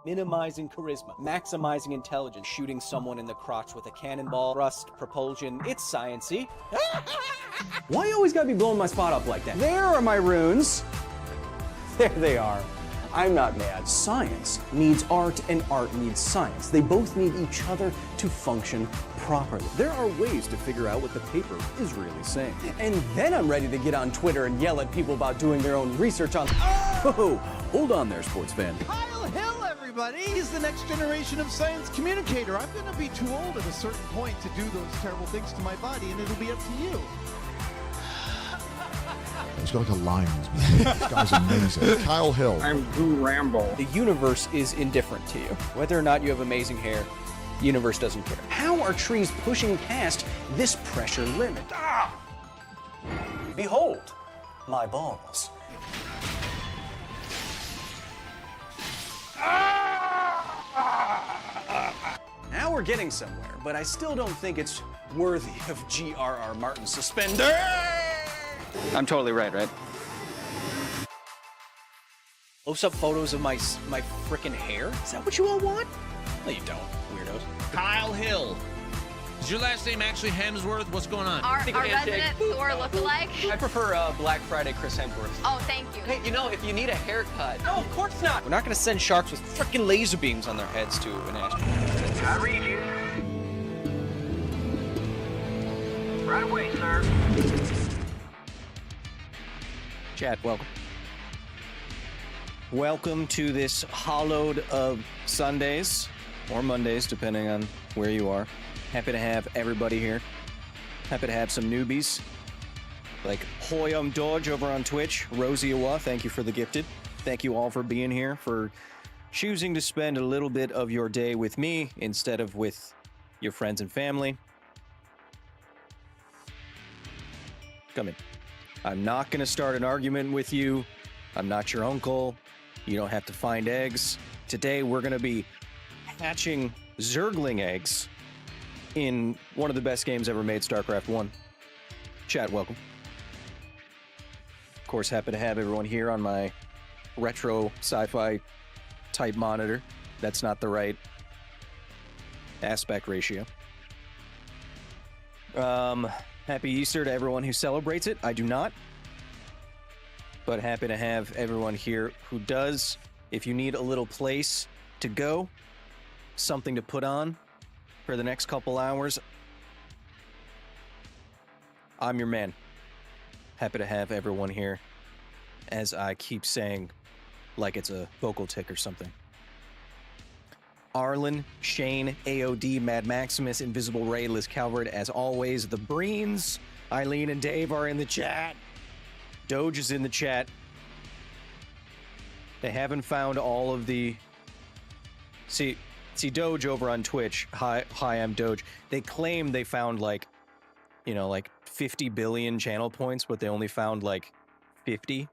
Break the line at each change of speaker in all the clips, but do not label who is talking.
minimizing charisma, maximizing intelligence, shooting someone in the crotch with a cannonball, thrust, propulsion. It's science-y.
Why you always gotta be blowing my spot up like that? There are my runes. There they are. I'm not mad. Science needs art and art needs science. They both need each other to function properly.
There are ways to figure out what the paper is really saying.
And then I'm ready to get on Twitter and yell at people about doing their own research on...
Whoa, hold on there, sports fan.
Kyle Hill, everybody! He's the next generation of science communicator. I'm gonna be too old at a certain point to do those terrible things to my body, and it'll be up to you.
He's got like a lion's mane. This guy's amazing. Kyle Hill.
I'm Boo Rambo.
The universe is indifferent to you. Whether or not you have amazing hair, the universe doesn't care.
How are trees pushing past this pressure limit? Ah! Behold, my balls. Now we're getting somewhere, but I still don't think it's worthy of G.R.R. Martin's suspender.
I'm totally right?
Post up photos of my frickin' hair? Is that what you all want? No, you don't, weirdos.
Kyle Hill. Is your last name actually Hemsworth? What's going on?
Our resident Thor lookalike.
I prefer Black Friday Chris Hemsworth.
Oh, thank you.
Hey, you know, if you need a haircut...
No, of course not. We're not gonna send sharks with frickin' laser beams on their heads to an astronaut.
I read you. Right away, sir.
Chat, welcome. Welcome to this hollowed of Sundays, or Mondays, depending on where you are. Happy to have everybody here. Happy to have some newbies, like Hoyum Dodge over on Twitch, Rosie Awa, thank you for the gifted. Thank you all for being here, for choosing to spend a little bit of your day with me instead of with your friends and family. Come in. I'm not going to start an argument with you. I'm not your uncle. You don't have to find eggs. Today, we're going to be hatching Zergling eggs in one of the best games ever made, StarCraft 1. Chat, welcome. Of course, happy to have everyone here on my retro sci-fi type monitor. That's not the right aspect ratio. Happy Easter to everyone who celebrates it. I do not. But happy to have everyone here who does. If you need a little place to go, something to put on for the next couple hours, I'm your man. Happy to have everyone here, as I keep saying, like it's a vocal tick or something. Arlen, Shane, AOD, Mad Maximus, Invisible Ray, Liz Calvert, as always, the Breens, Eileen and Dave are in the chat. Doge is in the chat. They haven't found all of the... See Doge over on Twitch. Hi, I'm Doge. They claim they found like 50 billion channel points, but they only found like 50.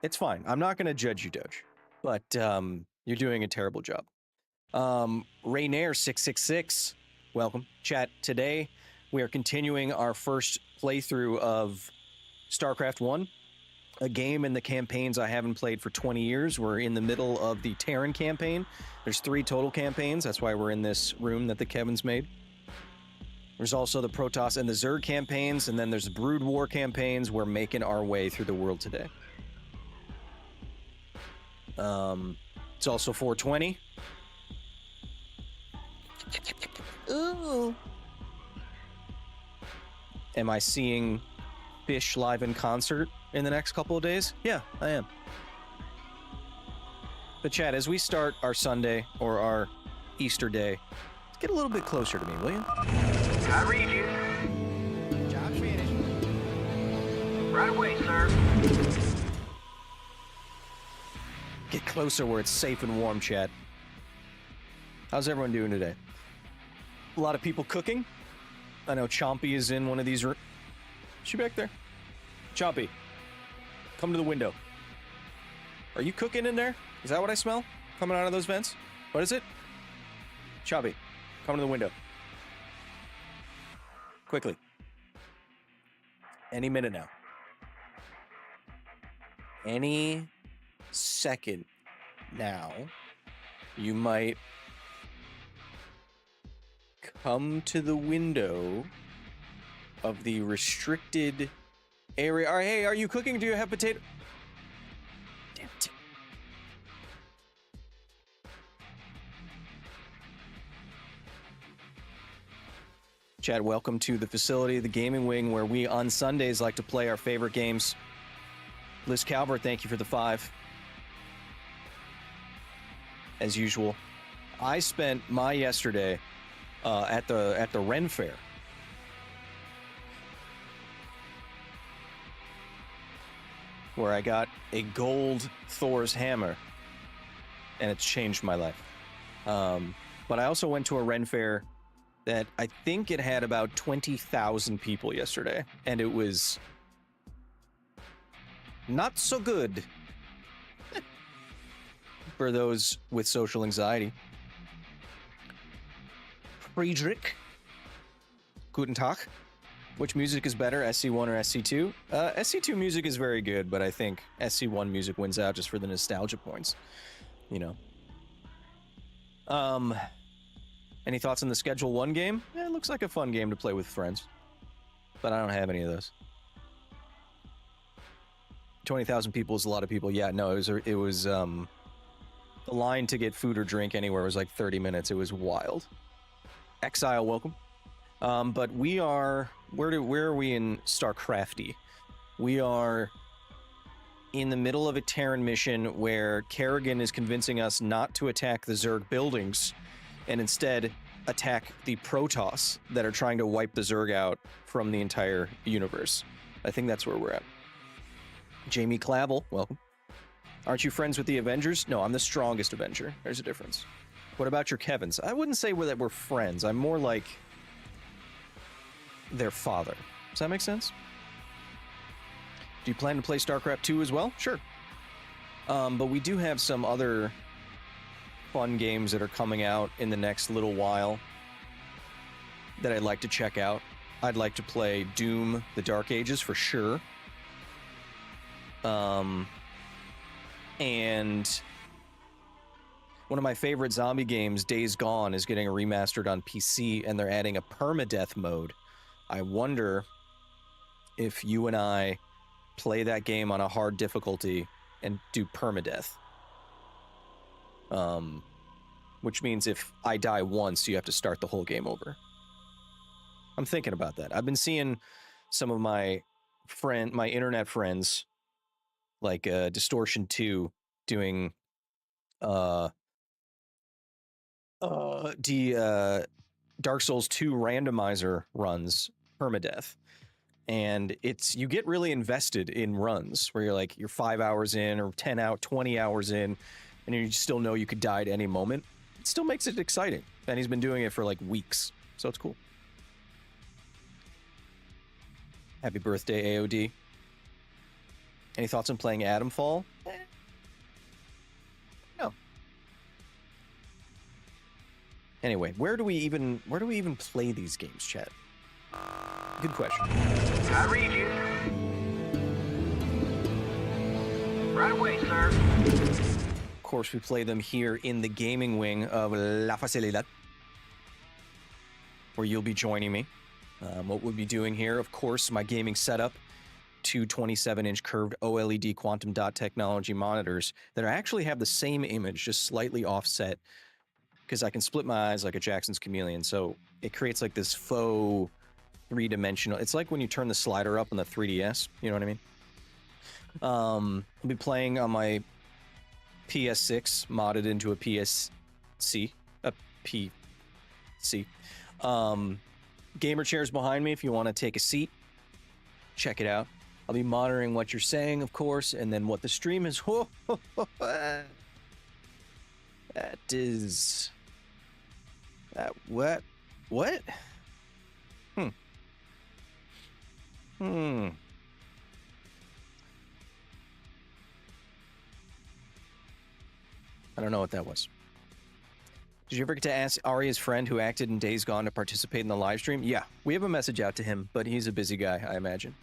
It's fine. I'm not going to judge you, Doge. But you're doing a terrible job. Rainier666, welcome. Chat, today we are continuing our first playthrough of StarCraft 1, a game in the campaigns I haven't played for 20 years. We're in the middle of the Terran campaign. There's 3 total campaigns. That's why we're in this room that the Kevin's made. There's also the Protoss and the Zerg campaigns, and then there's the Brood War campaigns. We're making our way through the world today. It's also 420. Ooh. Am I seeing Fish live in concert in the next couple of days? Yeah, I am. But chat, as we start our Sunday or our Easter day, let's get a little bit closer to me, will you?
I read you.
Job finished.
Right away, sir.
Get closer where it's safe and warm, chat. How's everyone doing today? A lot of people cooking. I know Chompy is in one of these rooms. Is she back there? Chompy, come to the window. Are you cooking in there? Is that what I smell coming out of those vents? What is it? Chompy, come to the window. Quickly. Any minute now. Any second now. you might come to the window of the restricted area. All right, hey, are you cooking? Do you have potato? Damn it. Chad, welcome to the facility, the gaming wing, where we on Sundays like to play our favorite games. Liz Calvert, thank you for the 5. As usual, I spent my yesterday at the Ren Fair. Where I got a gold Thor's hammer, and it's changed my life. But I also went to a Ren Fair that I think it had about 20,000 people yesterday, and it was not so good for those with social anxiety. Friedrich, guten Tag. Which music is better, SC1 or SC2? SC2 music is very good, but I think SC1 music wins out just for the nostalgia points. You know. Any thoughts on the Schedule 1 game? Yeah, it looks like a fun game to play with friends. But I don't have any of those. 20,000 people is a lot of people. Yeah, no, it was the line to get food or drink anywhere was like 30 minutes. It was wild. Exile, welcome. But we are... Where are we in StarCrafty? We are in the middle of a Terran mission where Kerrigan is convincing us not to attack the Zerg buildings and instead attack the Protoss that are trying to wipe the Zerg out from the entire universe. I think that's where we're at. Jamie Clavel, welcome. Aren't you friends with the Avengers? No, I'm the strongest Avenger. There's a difference. What about your Kevins? I wouldn't say that we're friends. I'm more like their father. Does that make sense? Do you plan to play StarCraft 2 as well? Sure. But we do have some other fun games that are coming out in the next little while that I'd like to check out. I'd like to play Doom: The Dark Ages for sure. And one of my favorite zombie games, Days Gone, is getting remastered on PC, and they're adding a permadeath mode. I wonder if you and I play that game on a hard difficulty and do permadeath. Which means if I die once, you have to start the whole game over. I'm thinking about that. I've been seeing some of my internet friends, like Distortion 2, doing the Dark Souls 2 randomizer runs permadeath. And you get really invested in runs where you're 5 hours in or 20 hours in, and you still know you could die at any moment. It still makes it exciting. And he's been doing it for like weeks. So it's cool. Happy birthday, AOD. Any thoughts on playing Atomfall? No. Anyway, where do we even play these games, chat? Good question.
I read you. Right away, sir.
Of course, we play them here in the gaming wing of La Facilidad, where you'll be joining me. What we'll be doing here, of course, my gaming setup, two 27-inch curved OLED quantum dot technology monitors that actually have the same image, just slightly offset, because I can split my eyes like a Jackson's Chameleon, so it creates like this faux three-dimensional... It's like when you turn the slider up on the 3DS, you know what I mean? I'll be playing on my PS6, modded into a PC. Gamer chairs behind me if you want to take a seat. Check it out. I'll be monitoring what you're saying, of course, and then what the stream is. That is... What? I don't know what that was. Did you ever get to ask Arya's friend who acted in Days Gone to participate in the live stream? Yeah, we have a message out to him, but he's a busy guy, I imagine.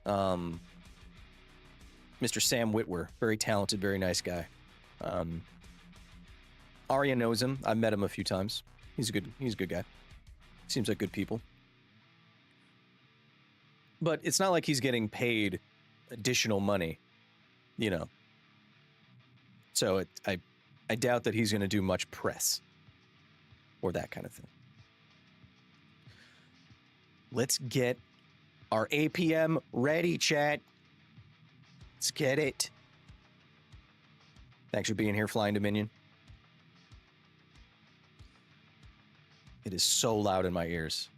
Mr. Sam Witwer, very talented, very nice guy. Arya knows him. I've met him a few times. He's a good guy. Seems like good people. But it's not like he's getting paid additional money, you know. So I doubt that he's going to do much press or that kind of thing. Let's get our APM ready, chat. Let's get it. Thanks for being here, Flying Dominion. It is so loud in my ears,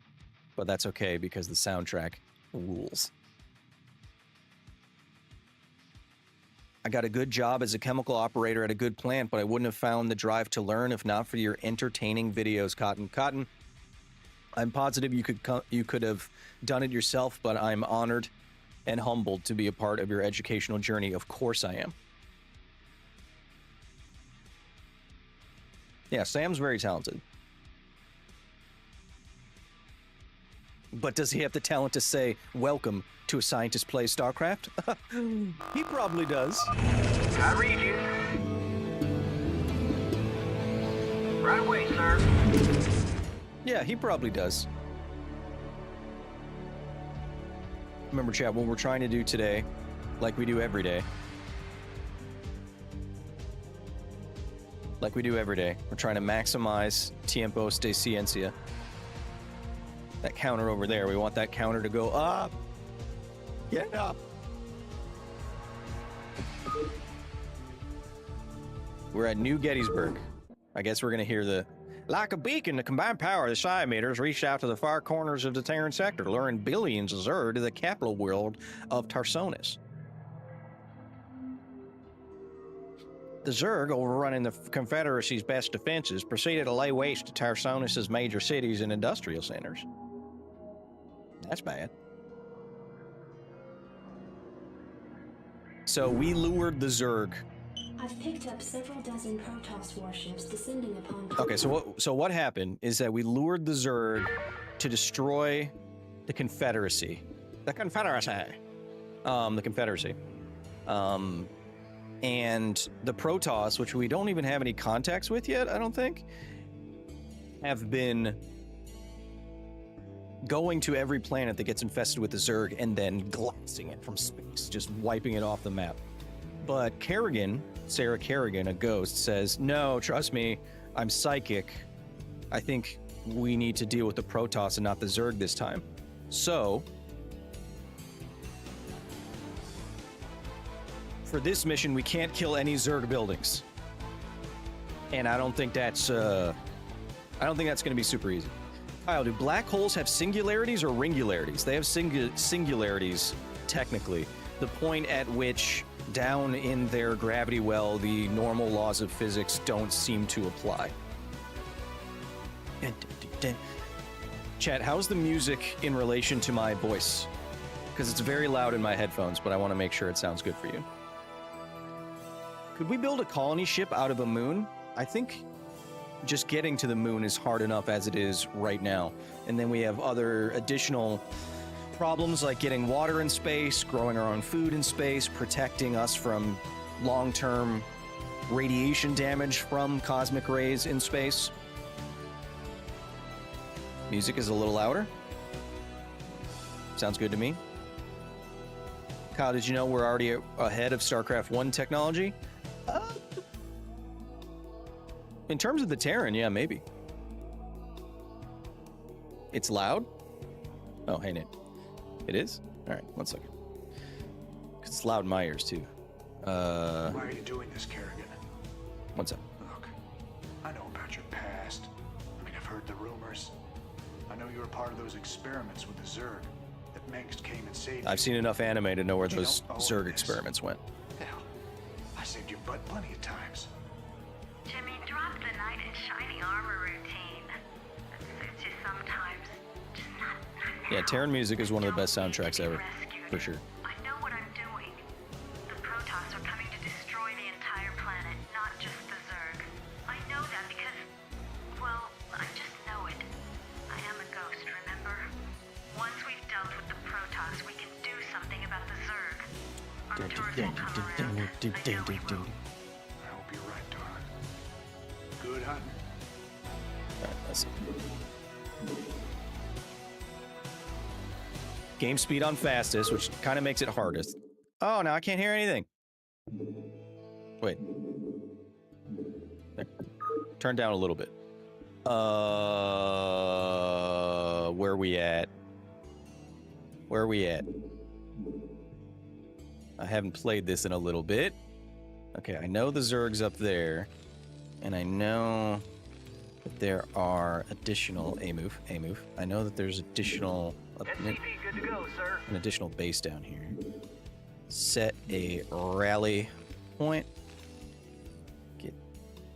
but that's okay because the soundtrack rules. I got a good job as a chemical operator at a good plant, but I wouldn't have found the drive to learn if not for your entertaining videos, Cotton. Cotton, I'm positive you could have done it yourself, but I'm honored and humbled to be a part of your educational journey. Of course I am. Yeah, Sam's very talented. But does he have the talent to say, welcome to a scientist plays StarCraft? He probably does.
I read you. Right away, sir.
Yeah, he probably does. Remember, chat, what we're trying to do today, like we do every day, we're trying to maximize tiempo de ciencia. That counter over there, we want that counter to go up. Get up. We're at New Gettysburg. I guess we're going to hear the... Like a beacon, the combined power of the psi emitters reached out to the far corners of the Terran sector, luring billions of Zerg to the capital world of Tarsonis. The Zerg, overrunning the Confederacy's best defenses, proceeded to lay waste to Tarsonis' major cities and industrial centers. That's bad. So we lured the Zerg.
I've picked up several dozen Protoss warships descending upon...
Okay, so what happened is that we lured the Zerg to destroy the Confederacy. The Confederacy. And the Protoss, which we don't even have any contacts with yet, I don't think, have been going to every planet that gets infested with the Zerg and then glassing it from space, just wiping it off the map. But Kerrigan, Sarah Kerrigan, a ghost, says, no, trust me, I'm psychic. I think we need to deal with the Protoss and not the Zerg this time. So, for this mission, we can't kill any Zerg buildings. And I don't think that's going to be super easy. Kyle, do black holes have singularities or ringularities? They have singularities, technically. The point at which, down in their gravity well, the normal laws of physics don't seem to apply. Chat, how's the music in relation to my voice? Because it's very loud in my headphones, but I want to make sure it sounds good for you. Could we build a colony ship out of a moon? I think just getting to the moon is hard enough as it is right now. And then we have other additional problems like getting water in space, growing our own food in space, protecting us from long-term radiation damage from cosmic rays in space. Music is a little louder. Sounds good to me. Kyle, did you know we're already ahead of StarCraft 1 technology? In terms of the Terran, yeah, maybe. It's loud? Oh, hey, Nate. It is? All right, 1 second. 'Cause it's loud in my ears, too.
Why are you doing this, Kerrigan?
1 second.
Look, I know about your past. I mean, I've heard the rumors. I know you were part of those experiments with the Zerg that Mengsk came and saved you.
I've seen enough anime to know where
You
those
don't own
Zerg
this.
experiments went.
Hell, I saved your butt plenty of times.
Jimmy, drop the knight in shiny armor routine. That suits you sometimes. Just not
Yeah, Terran music is one of the best soundtracks ever, for sure.
I know what I'm doing. The Protoss are coming to destroy the entire planet, not just the Zerg. I know that because, well, I just know it. I am a ghost, remember? Once we've dealt with the Protoss, we can do something about the Zerg. Arcturus will come around. I know he will.
I hope you're right, darling. Good
awesome. Game speed on fastest, which kind of makes it hardest. Oh, now I can't hear anything. Wait. There. Turn down a little bit. Where are we at? Where are we at? I haven't played this in a little bit. Okay, I know the Zerg's up there. And I know that there are additional... A move. I know that there's additional...
SCV, good to go, sir.
An additional base down here. Set a rally point.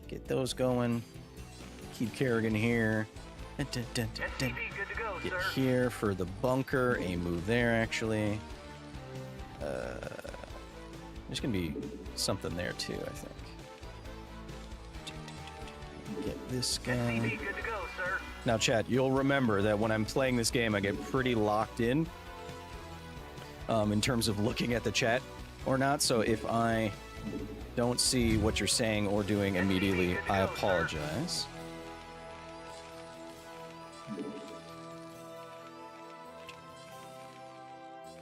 Get those going. Keep Kerrigan here.
SCV, good to go,
Get
sir.
here for the bunker. A move there, actually. There's gonna be something there too, I think. Get this guy.
SCV, good to go, sir.
Now, chat, you'll remember that when I'm playing this game, I get pretty locked in terms of looking at the chat or not. So if I don't see what you're saying or doing immediately, I apologize.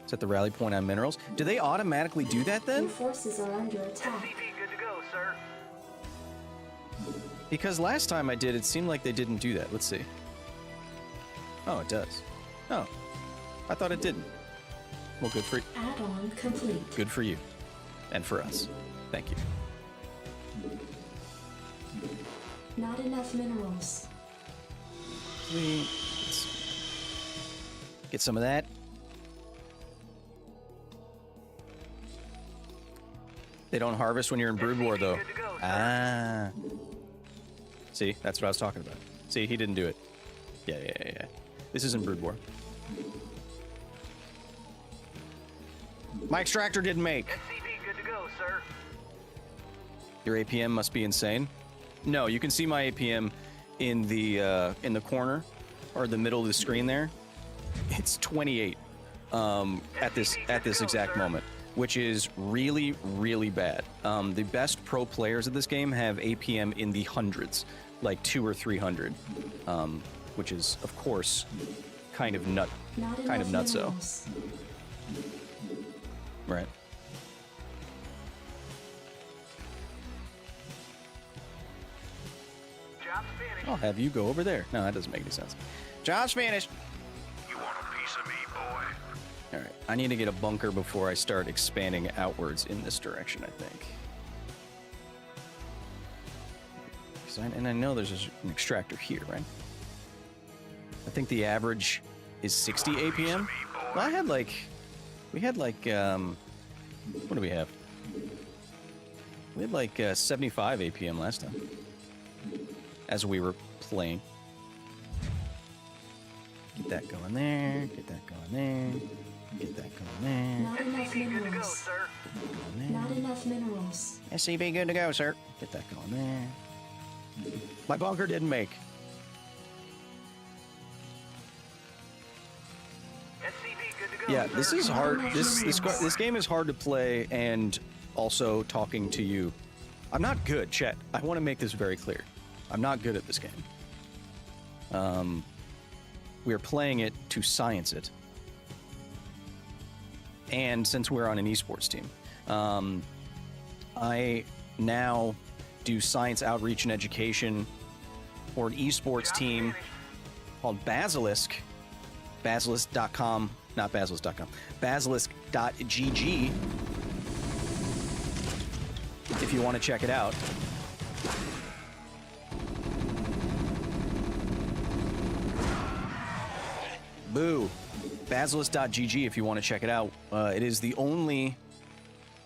Set the rally point on minerals. Do they automatically do that then?
Your forces are under attack.
SCV, good to go, sir.
Because last time I did, it seemed like they didn't do that. Let's see. Oh, it does. Oh, I thought it didn't. Well, good for you.
Add-on complete.
Good for you. And for us. Thank you.
Not enough minerals.
Let's get some of that. They don't harvest when you're in Brood War, though. Ah. See, that's what I was talking about. See, he didn't do it. Yeah. This isn't Brood War. My extractor didn't make.
SCV, good to go, sir.
Your APM must be insane. No, you can see my APM in the corner or the middle of the screen there. It's 28 at this exact moment, which is really, really bad. The best pro players of this game have APM in the hundreds, like 200 or 300, which is, of course, kind of nutso.
Minerals.
Right.
Job's finished.
I'll have you go over there. No, that doesn't make any sense. Job's finished.
You want a piece of me, boy?
All right, I need to get a bunker before I start expanding outwards in this direction, I think. And I know there's an extractor here, right? I think the average is 60 APM. Well, we had like, what do we have? We had like 75 APM last time as we were playing. Get that going there, get that going there, get that going there.
Not enough
SCV, good to go,
minerals.
sir.
Not enough minerals.
SCV good to go, sir. Get that going there. My bunker didn't make.
SCV, good to go,
Yeah,
sir.
this is hard. This game is hard to play, and also talking to you. I'm not good, chat. I want to make this very clear. I'm not good at this game. We are playing it to science it. And since we're on an esports team, I now do science outreach and education for an esports team called Basilisk. Basilisk.com, not basilisk.com. Basilisk.gg. If you want to check it out. Boo. Basilisk.gg if you want to check it out. It is the only...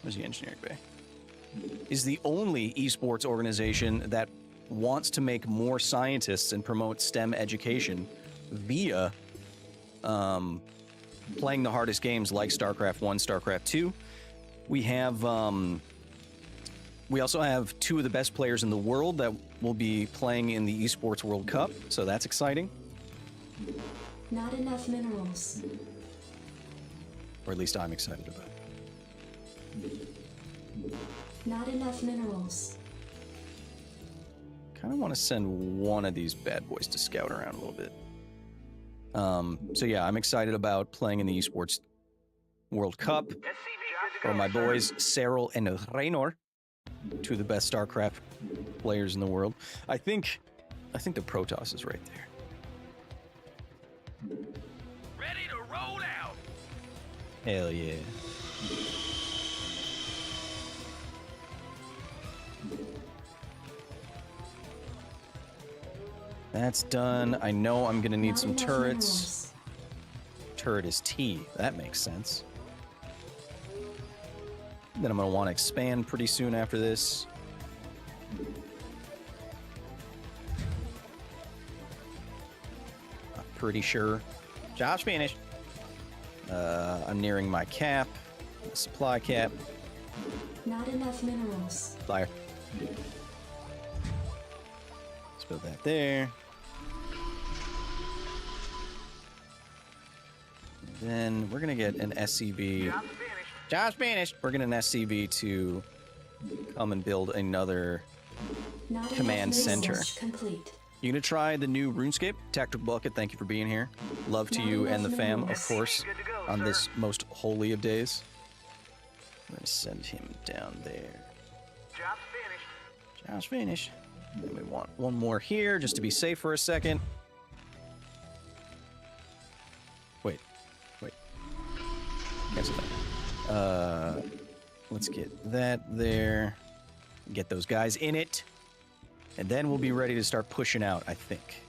Where's the engineering bay? Is the only esports organization that wants to make more scientists and promote STEM education via playing the hardest games like StarCraft 1, StarCraft 2. We have... we also have two of the best players in the world that will be playing in the Esports World Cup, so that's exciting.
Not enough minerals.
Or at least I'm excited about it.
Not enough minerals.
kind of want to send one of these bad boys to scout around a little bit. So yeah, I'm excited about playing in the Esports World Cup. For my boys, Cyril and Raynor, two of the best StarCraft players in the world. I think the Protoss is right there.
Ready to roll out.
Hell yeah. That's done. I know I'm gonna need some turrets. Turret is T. That makes sense. Then I'm gonna want to expand pretty soon after this. I'm pretty sure. Job's finished. I'm nearing my cap. Supply cap.
Not enough minerals.
Flyer. Let's put that there. And then we're gonna get an SCV. Job's finished. We're getting an SCV to come and build another command center.
Complete.
You gonna try the new RuneScape? Tactical Bucket, thank you for being here. Love to you and the fam, of course, on this most holy of days. I'm gonna send him down there.
Job's finished.
Job's finished. And we want one more here, just to be safe for a second. Wait. Cancel that. Let's get that there. Get those guys in it. And then we'll be ready to start pushing out, I think.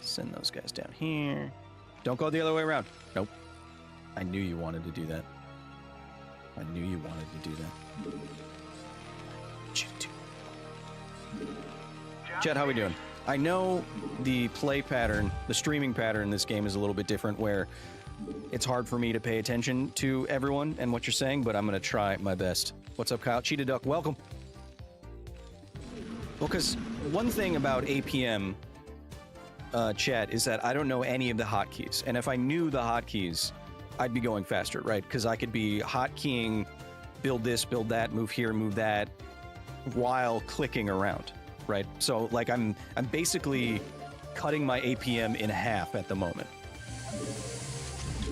Send those guys down here. Don't go the other way around. Nope. I knew you wanted to do that. I knew you wanted to do that. Chet, how we doing? I know the play pattern, the streaming pattern in this game is a little bit different, where it's hard for me to pay attention to everyone and what you're saying, but I'm going to try my best. What's up, Kyle? Cheetah Duck, welcome. Well, because one thing about APM chat is that I don't know any of the hotkeys. And if I knew the hotkeys, I'd be going faster, right? Because I could be hotkeying, build this, build that, move here, move that, while clicking around, right? So, like, I'm basically cutting my APM in half at the moment.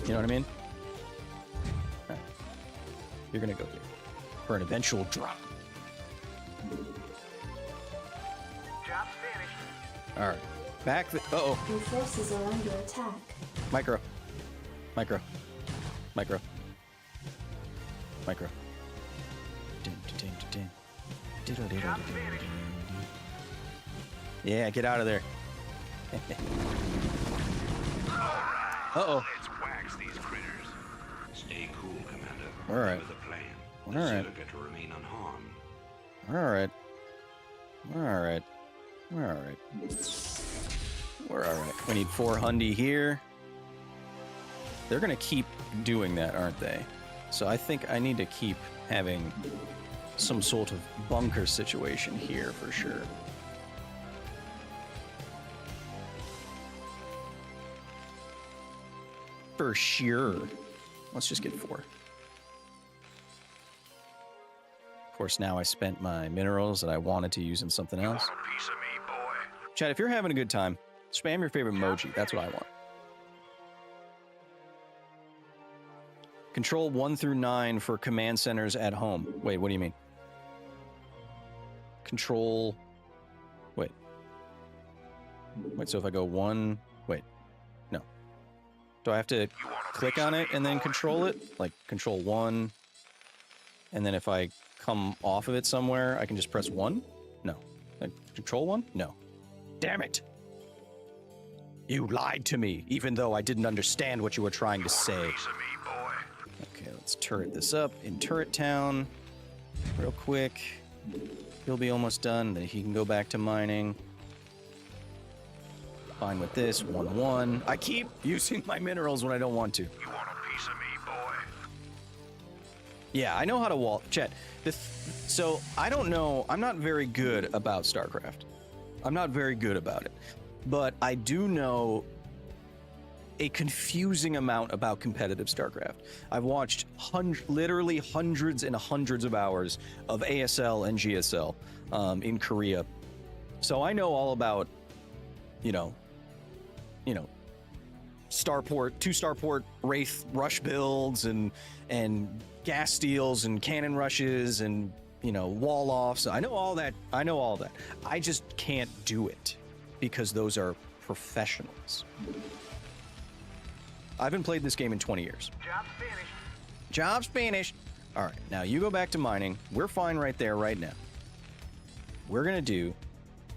You know what I mean? All right. You're going to go here for an eventual drop.
Job's finished.
All right. Back. Uh-oh.
Your forces are under attack.
Micro. Yeah, get out of there. Uh-oh.
Let's wax these critters. Stay cool, Commander.
All right.
With the plan.
All right.
The to remain unharmed.
All right. We're all right. We need 400 here. They're going to keep doing that, aren't they? So I think I need to keep having some sort of bunker situation here for sure. For sure. Let's just get 4. Of course, now I spent my minerals that I wanted to use in something else.
Want a piece of me, boy?
Chad, if you're having a good time, spam your favorite emoji. That's what I want. Control 1 through 9 for command centers at home. Wait, what do you mean? Control... Wait, so if I go 1... Wait. No. Do I have to click on it and then control it? Like, control 1. And then if I come off of it somewhere, I can just press 1? No. Like, control 1? No. Damn it! You lied to me, even though I didn't understand what you were trying to say. Okay, let's turret this up in Turret Town real quick. He'll be almost done, then he can go back to mining. Fine with this, 1-1. I keep using my minerals when I don't want to.
You want a piece of me, boy?
Yeah, I know how to wall... Chet, so I don't know... I'm not very good about StarCraft. I'm not very good about it. But I do know a confusing amount about competitive StarCraft. I've watched literally hundreds and hundreds of hours of ASL and GSL in Korea. So I know all about, you know, starport, 2-starport Wraith rush builds and gas steals and cannon rushes and, you know, wall offs. I know all that. I just can't do it because those are professionals. I haven't played this game in 20 years.
Job's finished.
Job's finished. All right, now you go back to mining. We're fine right there, right now. We're gonna do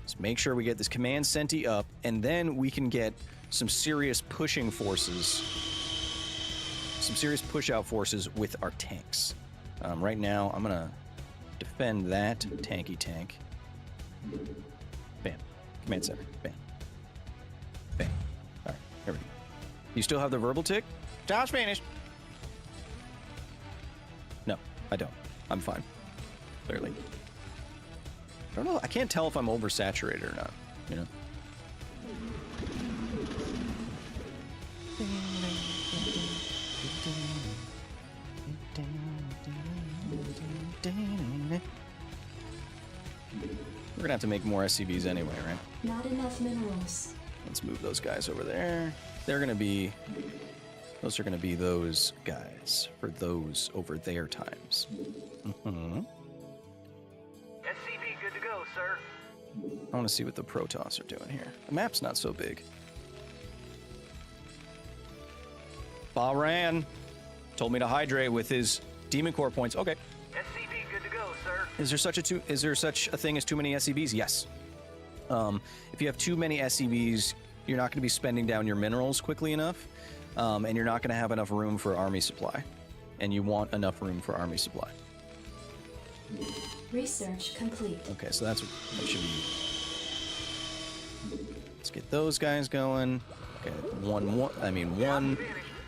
is make sure we get this command senti up, and then we can get some serious pushing forces, some serious push-out forces with our tanks. Right now, I'm gonna defend that tanky tank. Bam. Command center. Bam. Bam. All right, here we go. You still have the verbal tick? Job's finished. No, I don't. I'm fine. Clearly. I don't know. I can't tell if I'm oversaturated or not, you know? We're gonna have to make more SCVs anyway, right?
Not enough minerals.
Let's move those guys over there. Those are gonna be those guys for those over there times. Mm-hmm.
SCV good to go, sir.
I want to see what the Protoss are doing here. The map's not so big. Bahran told me to hydrate with his Demon Core points. Okay.
SCV good to go, sir.
Is there such a thing as too many SCVs? Yes. If you have too many SCVs, you're not going to be spending down your minerals quickly enough, and you're not going to have enough room for army supply. And you want enough room for army supply.
Research complete.
Okay, so that should be. Let's get those guys going. Okay, one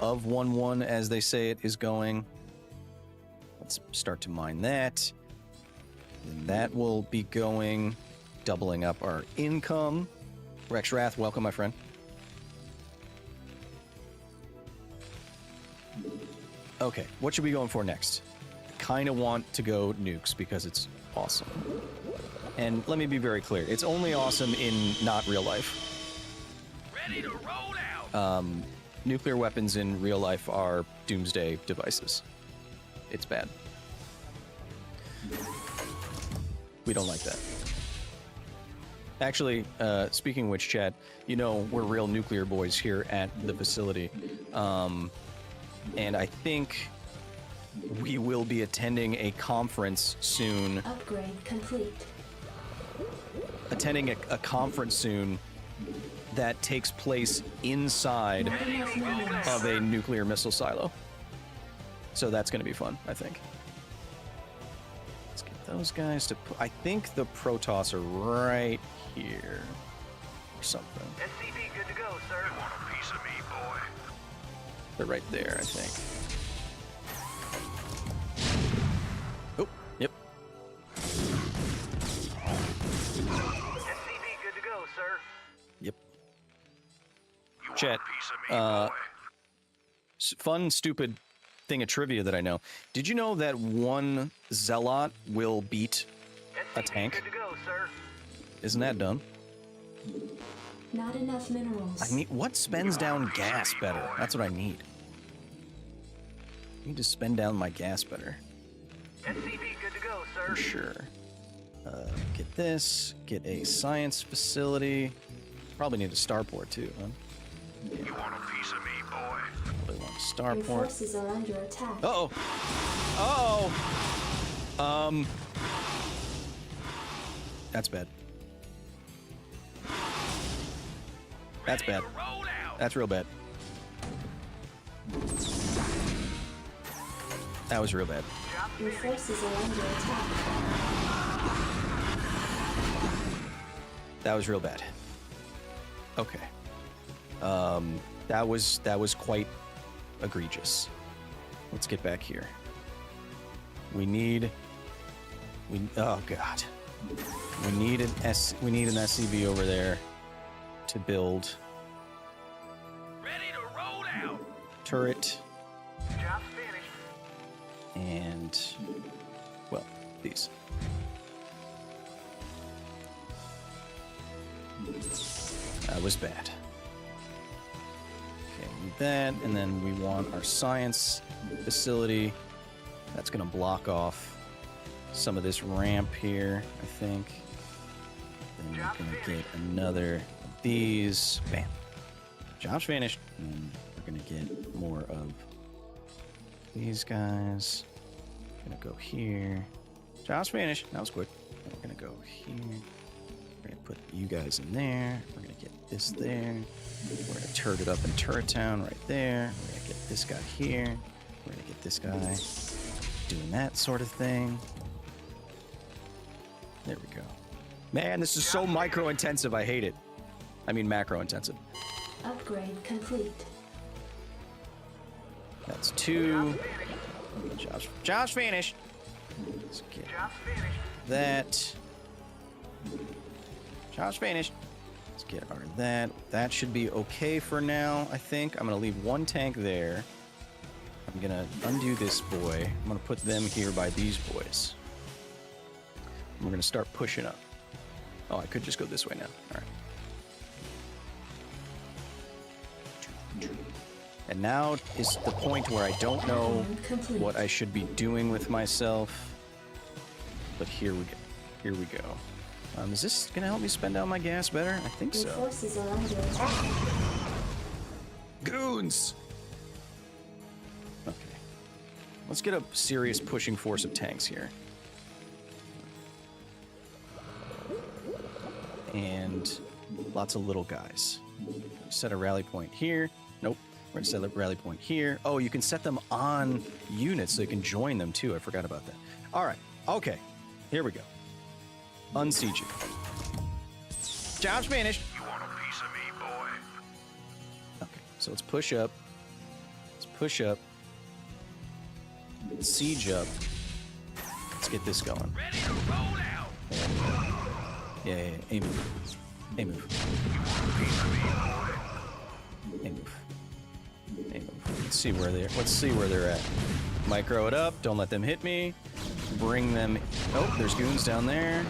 of 1-1, as they say it, is going. Let's start to mine that. And that will be going, doubling up our income. Rex Wrath, welcome, my friend. Okay, what should we be going for next? Kind of want to go nukes because it's awesome. And let me be very clear, it's only awesome in not real life.
Ready to roll out.
Nuclear weapons in real life are doomsday devices. It's bad. We don't like that. Actually, speaking of which, chat, you know we're real nuclear boys here at the facility. And I think we will be attending a conference soon.
Upgrade complete.
Attending a conference soon that takes place inside of a nuclear missile silo. So that's going to be fun, I think. Let's get those guys to... I think the Protoss are right here. Or something.
SCV good to go, sir. You want a piece of me, boy?
They're right there, I think. Oh, yep.
SCV good to go, sir.
Yep. Chat, fun, stupid thing of trivia that I know. Did you know that one Zealot will beat a tank?
Good to go, sir.
Isn't that dumb?
Not enough minerals.
I need what spends down gas better? That's what I need. I need to spend down my gas better.
SCV good to go, sir.
For sure. Get this. Get a science facility. Probably need a starport too, huh?
You want a piece of me, boy?
Probably want a
Your
starport.
forces are under attack.
Uh-oh. Uh-oh. That's bad. That's bad. That's real bad. That was real bad.
Your forces are under attack.
That was real bad. Okay. That was quite egregious. Let's get back here. Oh god. We need an SCV over there to build.
Ready to roll
turret,
Job's finished.
and, well, these. That was bad. Okay, need that, and then we want our science facility. That's going to block off some of this ramp here, I think. Then we're going to get another of these. Bam. Job's finished. And we're going to get more of these guys. Going to go here. Job's finished. That was quick. We're going to go here. We're going to put you guys in there. We're going to get this there. We're going to turret it up in Turret Town right there. We're going to get this guy here. We're going to get this guy doing that sort of thing. There we go. Man, this is so micro-intensive. I hate it. I mean macro-intensive.
Upgrade complete.
That's 2. Job's finished. Let's get that. Job's finished. Let's get our that. That should be okay for now, I think. I'm going to leave 1 tank there. I'm going to undo this boy. I'm going to put them here by these boys. We're going to start pushing up. Oh, I could just go this way now. All right. And now is the point where I don't know what I should be doing with myself. But here we go. Here we go. Is this going to help me spend down my gas better? I think so.
Forces are under attack.
Goons! Okay. Let's get a serious pushing force of tanks here. And lots of little guys. Set a rally point here. Nope. We're going to set a rally point here. Oh, you can set them on units so you can join them too. I forgot about that. All right. Okay. Here we go. Unsiege you. Job's finished.
You want a piece of me, boy?
Okay. So let's push up. Let's push up. Siege up. Let's get this going.
Ready to roll out.
Yeah. A move. A move. A move. A move. Let's see where they're at. Micro it up. Don't let them hit me. Bring them. Oh, there's goons down there.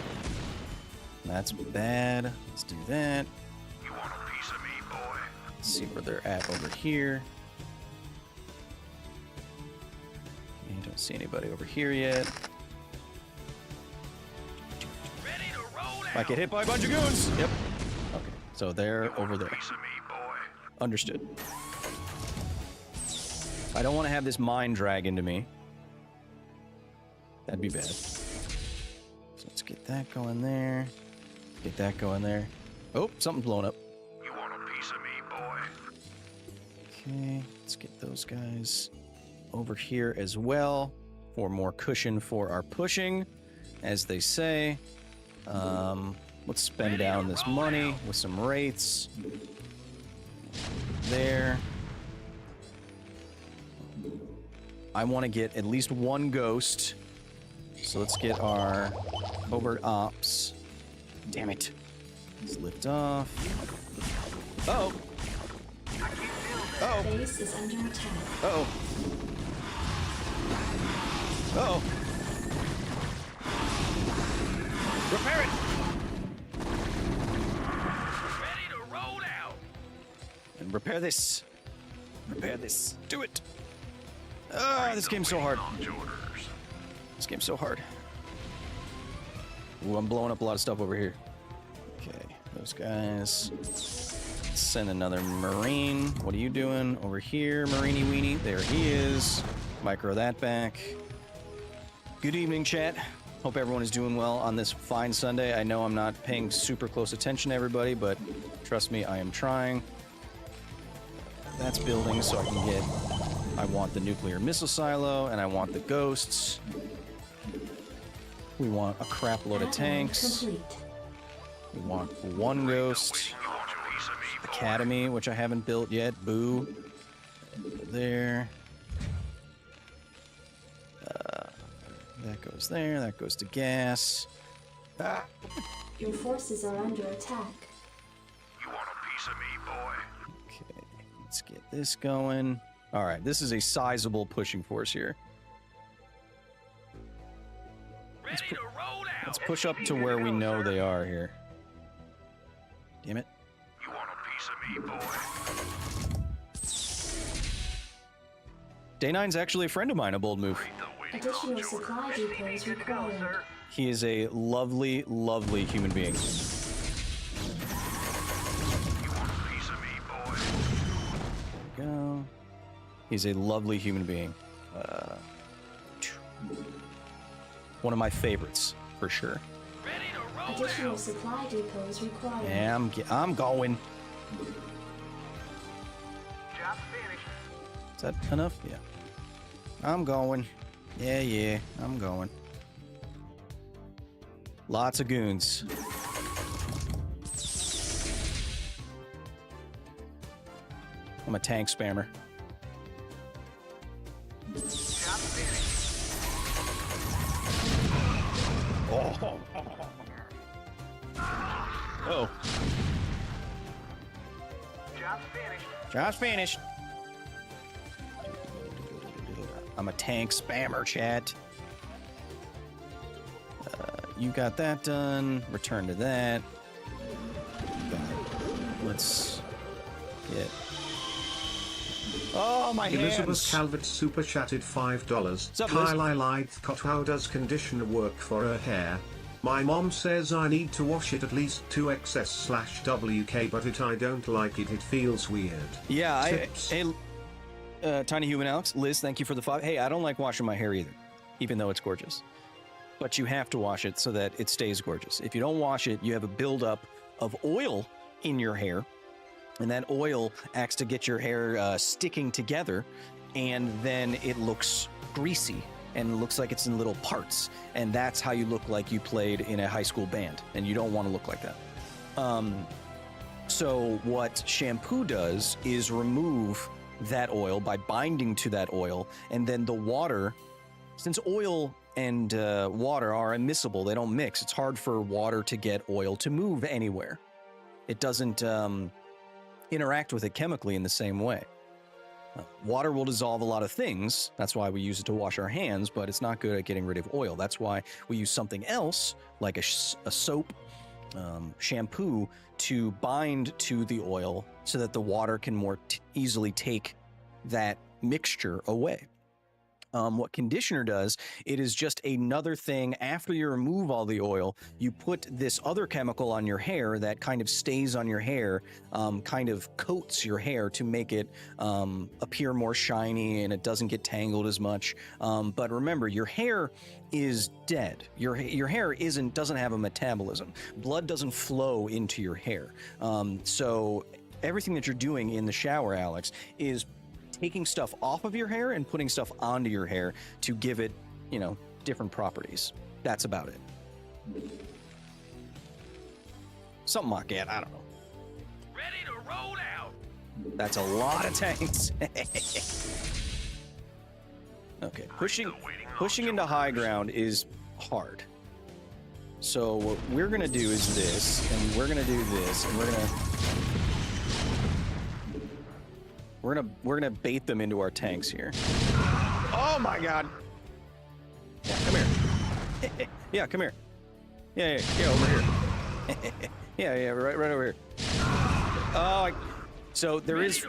That's bad. Let's do that.
You want a piece of me, boy?
Let's see where they're at over here. You don't see anybody over here yet.
Ready to roll out.
Might get hit by a bunch of goons. Yep. Okay, so they're over there.
Piece of me, boy.
Understood. I don't want to have this mine drag into me. That'd be bad. So let's get that going there. Get that going there. Oh, something's blowing up.
You want a piece of me, boy?
Okay, let's get those guys over here as well for more cushion for our pushing, as they say. Let's spend down this money with some wraiths. There. I want to get at least 1 ghost. So let's get our covert ops. Damn it. Let's lift off. Uh-oh. Uh-oh.
Base is under attack.
Uh-oh. Uh-oh. Repair it!
Ready to roll out.
And repair this. Repair this. Do it. Ah, this game's so hard. This game's so hard. Ooh, I'm blowing up a lot of stuff over here. Okay, those guys. Let's send another Marine. What are you doing over here, Marini Weenie? There he is. Micro that back. Good evening, chat. Hope everyone is doing well on this fine Sunday. I know I'm not paying super close attention to everybody, but trust me, I am trying. That's building so I can get... I want the nuclear missile silo, and I want the ghosts. We want a crap load of tanks. We want 1 ghost. Academy, which I haven't built yet. Boo. There. That goes there. That goes to gas. Ah.
Your forces are under attack.
You want a piece of me, boy?
Okay. Let's get this going. All right, this is a sizable pushing force here. Let's push up to where we know they are here. Damn it.
You want a piece of me, boy?
Day 9's actually a friend of mine, a bold move.
Additional supply depots required.
He is a lovely, lovely human being.
You want a piece of me, boy?
There we go. He's a lovely human being. One of my favorites, for sure.
Additional supply depots required.
Yeah, I'm going. Is that enough? Yeah. I'm going. Yeah, I'm going. Lots of goons. I'm a tank spammer. Oh. Oh. Job's finished. I'm a tank spammer, chat. You got that done. Return to that. Let's get... Oh, my
Elizabeth
hands!
Calvert super chatted $5.
Up,
Kyle, I like how does conditioner work for her hair? My mom says I need to wash it at least 2XS/WK, but I don't like it. It feels weird.
Yeah, hey, Tiny Human Alex, Liz, thank you for the 5. Hey, I don't like washing my hair either, even though it's gorgeous. But you have to wash it so that it stays gorgeous. If you don't wash it, you have a buildup of oil in your hair, and that oil acts to get your hair sticking together, and then it looks greasy and looks like it's in little parts, and that's how you look like you played in a high school band, and you don't want to look like that. So what shampoo does is remove that oil by binding to that oil, and then the water, since oil and water are immiscible, they don't mix, it's hard for water to get oil to move anywhere. It doesn't interact with it chemically in the same way. Water will dissolve a lot of things. That's why we use it to wash our hands, but it's not good at getting rid of oil. That's why we use something else, like a soap, shampoo, to bind to the oil so that the water can more easily take that mixture away. What conditioner does, it is just another thing. After you remove all the oil, you put this other chemical on your hair that kind of stays on your hair, kind of coats your hair to make it appear more shiny, and it doesn't get tangled as much. But remember, your hair is dead. Your hair doesn't have a metabolism. Blood doesn't flow into your hair. So everything that you're doing in the shower, Alex, is taking stuff off of your hair and putting stuff onto your hair to give it, different properties. That's about it. Something like that, I don't know.
Ready to roll out.
That's a lot of tanks. Okay, pushing into high ground is hard. So what we're gonna do is this, and we're gonna do this, and we're gonna bait them into our tanks here. Oh my god! Yeah, come here. Yeah, come here. Yeah, over here. yeah, right over here. Oh, so there is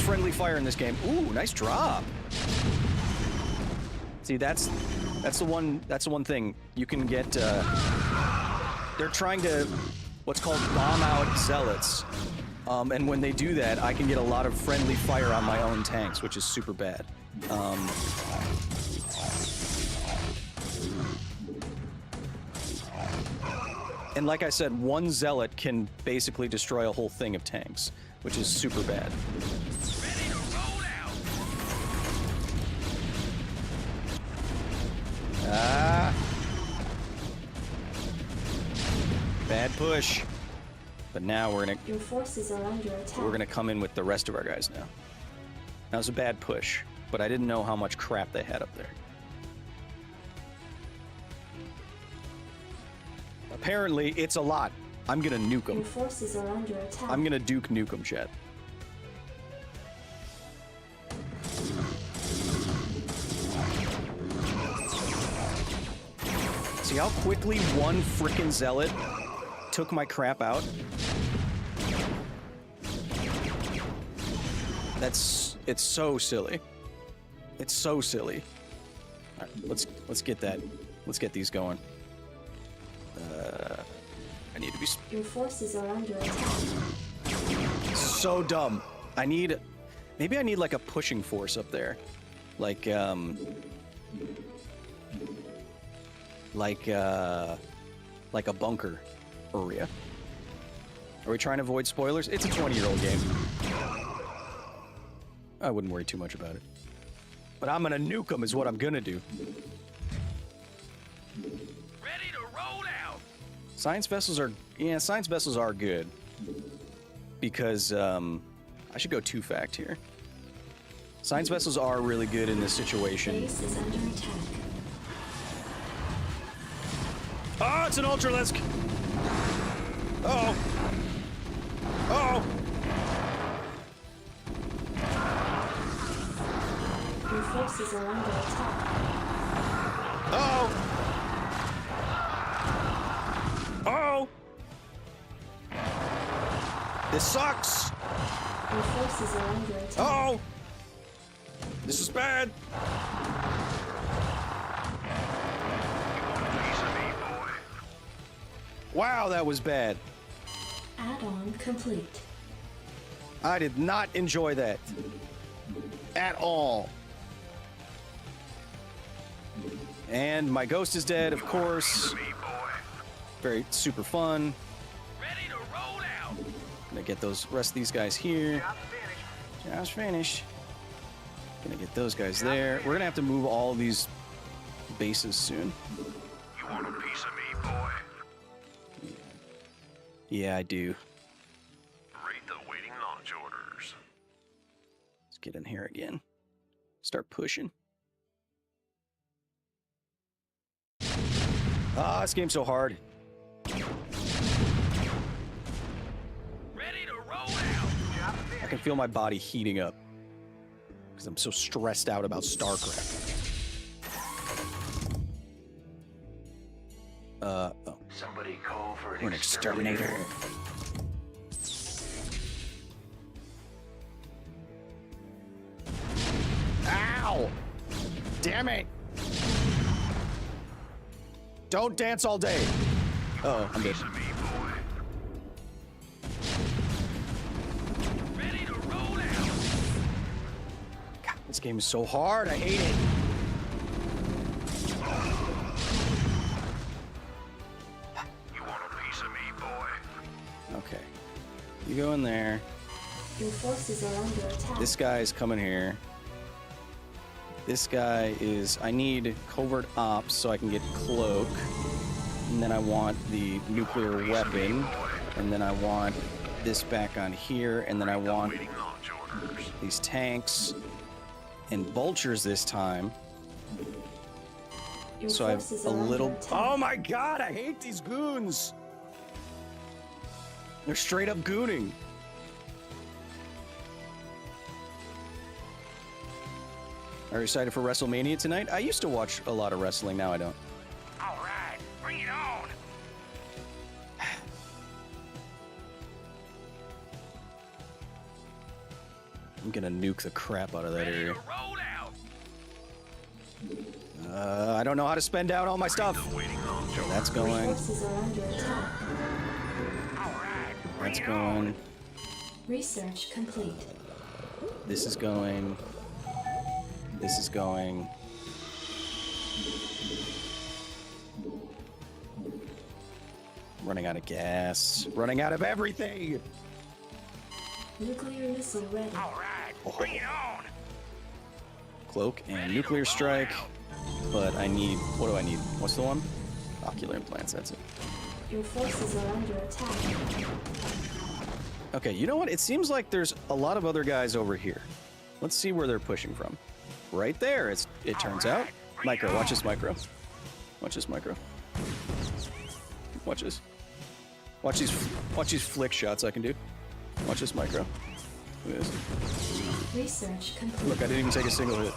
friendly fire in this game. Ooh, nice drop. See, that's the one thing you can get. They're trying to what's called bomb out zealots. And when they do that, I can get a lot of friendly fire on my own tanks, which is super bad. And like I said, one zealot can basically destroy a whole thing of tanks, which is super bad.
Ready to roll out.
Bad push. But now
Your forces are under attack.
we're gonna come in with the rest of our guys now. That was a bad push, but I didn't know how much crap they had up there. Apparently, it's a lot. I'm gonna nuke them.
Your forces are under attack.
I'm gonna Duke nuke them, chat. See how quickly one frickin' zealot took my crap out? It's so silly. It's so silly. All right, let's get that. Let's get these going. I need to be.
Your forces are under attack.
So dumb. Maybe I need like a pushing force up there, like a bunker area. Are we trying to avoid spoilers? It's a 20-year-old game. I wouldn't worry too much about it. But I'm gonna nuke them is what I'm gonna do.
Ready to roll out.
Science vessels are good. Because I should go 2-fact here. Science vessels are really good in this situation.
Base is under attack.
Oh, it's an ultralisk! Uh-oh. Uh-oh.
Your forces are under attack.
Uh-oh. Uh-oh. This sucks.
Your forces are under attack.
Uh-oh. This is bad. Wow, that was bad.
Add-on complete.
I did not enjoy that at all. And my ghost is dead, of course. Very super fun.
Ready to roll out.
Gonna get those rest of these guys here. Just finished. Gonna get those guys there. We're gonna have to move all of these bases soon.
You want a piece of me, boy?
Yeah, I do.
Read the waiting launch orders.
Let's get in here again. Start pushing. Ah, this game's so hard.
Ready to roll out.
I can feel my body heating up because I'm so stressed out about STARCRAFT. Oh.
Somebody call for
We're an exterminator. Ow! Damn it! Don't dance all day. Uh-oh, I'm dead.
Ready to roll out.
God, this game is so hard. I hate it.
You want a piece of me, boy?
Okay. You go in there.
Your forces are under attack.
This guy's coming here. This guy is... I need covert ops so I can get cloak. And then I want the nuclear weapon. And then I want this back on here. And then I want these tanks and vultures this time.
Your
So I have
forces
a
are under
little...
attack.
Oh my god, I hate these goons! They're straight up gooning. Are you excited for WrestleMania tonight? I used to watch a lot of wrestling, now I don't.
All right, bring it on.
I'm gonna nuke the crap out of that area.
Roll out.
I don't know how to spend out all my stuff. Okay, that's
Your
going.
forces are under attack.
That's going.
Research complete.
This is going. This is going. Running out of gas. Running out of everything.
Nuclear missile ready.
All right, bring it on.
Cloak and nuclear strike. But I need. What do I need? What's the one? Ocular implants. That's it.
Your forces are under attack.
Okay, you know what? It seems like there's a lot of other guys over here. Let's see where they're pushing from. Right there, it turns out. Micro, watch this micro. Watch this micro. Watch this. Watch these flick shots I can do. Watch this micro. Look at this.
Research complete.
Look, I didn't even take a single hit.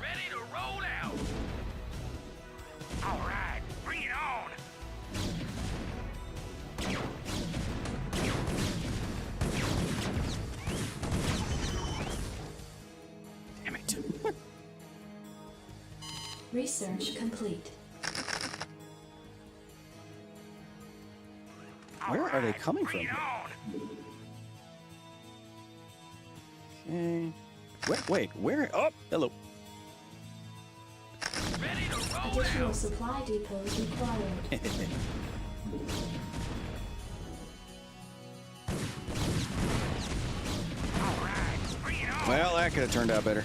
Ready to roll out.
Research complete.
Where are they coming from? Okay. Wait, where? Oh, hello.
Additional supply depots required.
Well, that could have turned out better.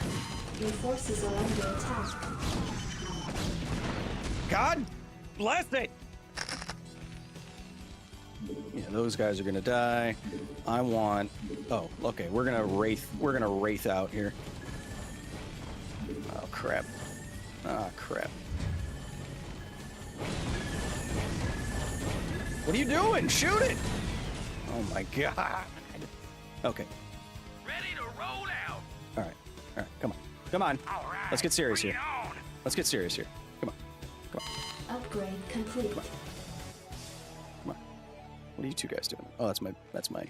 Your forces are under attack.
God bless it! Yeah, those guys are gonna die. I want. Oh, okay. We're gonna wraith out here. Oh crap! Ah crap! What are you doing? Shoot it! Oh my god! Okay.
Ready to roll out.
All right. Come on. Let's get serious here. Let's get serious here. Come on.
Upgrade complete.
Come on. What are you two guys doing? Oh, that's my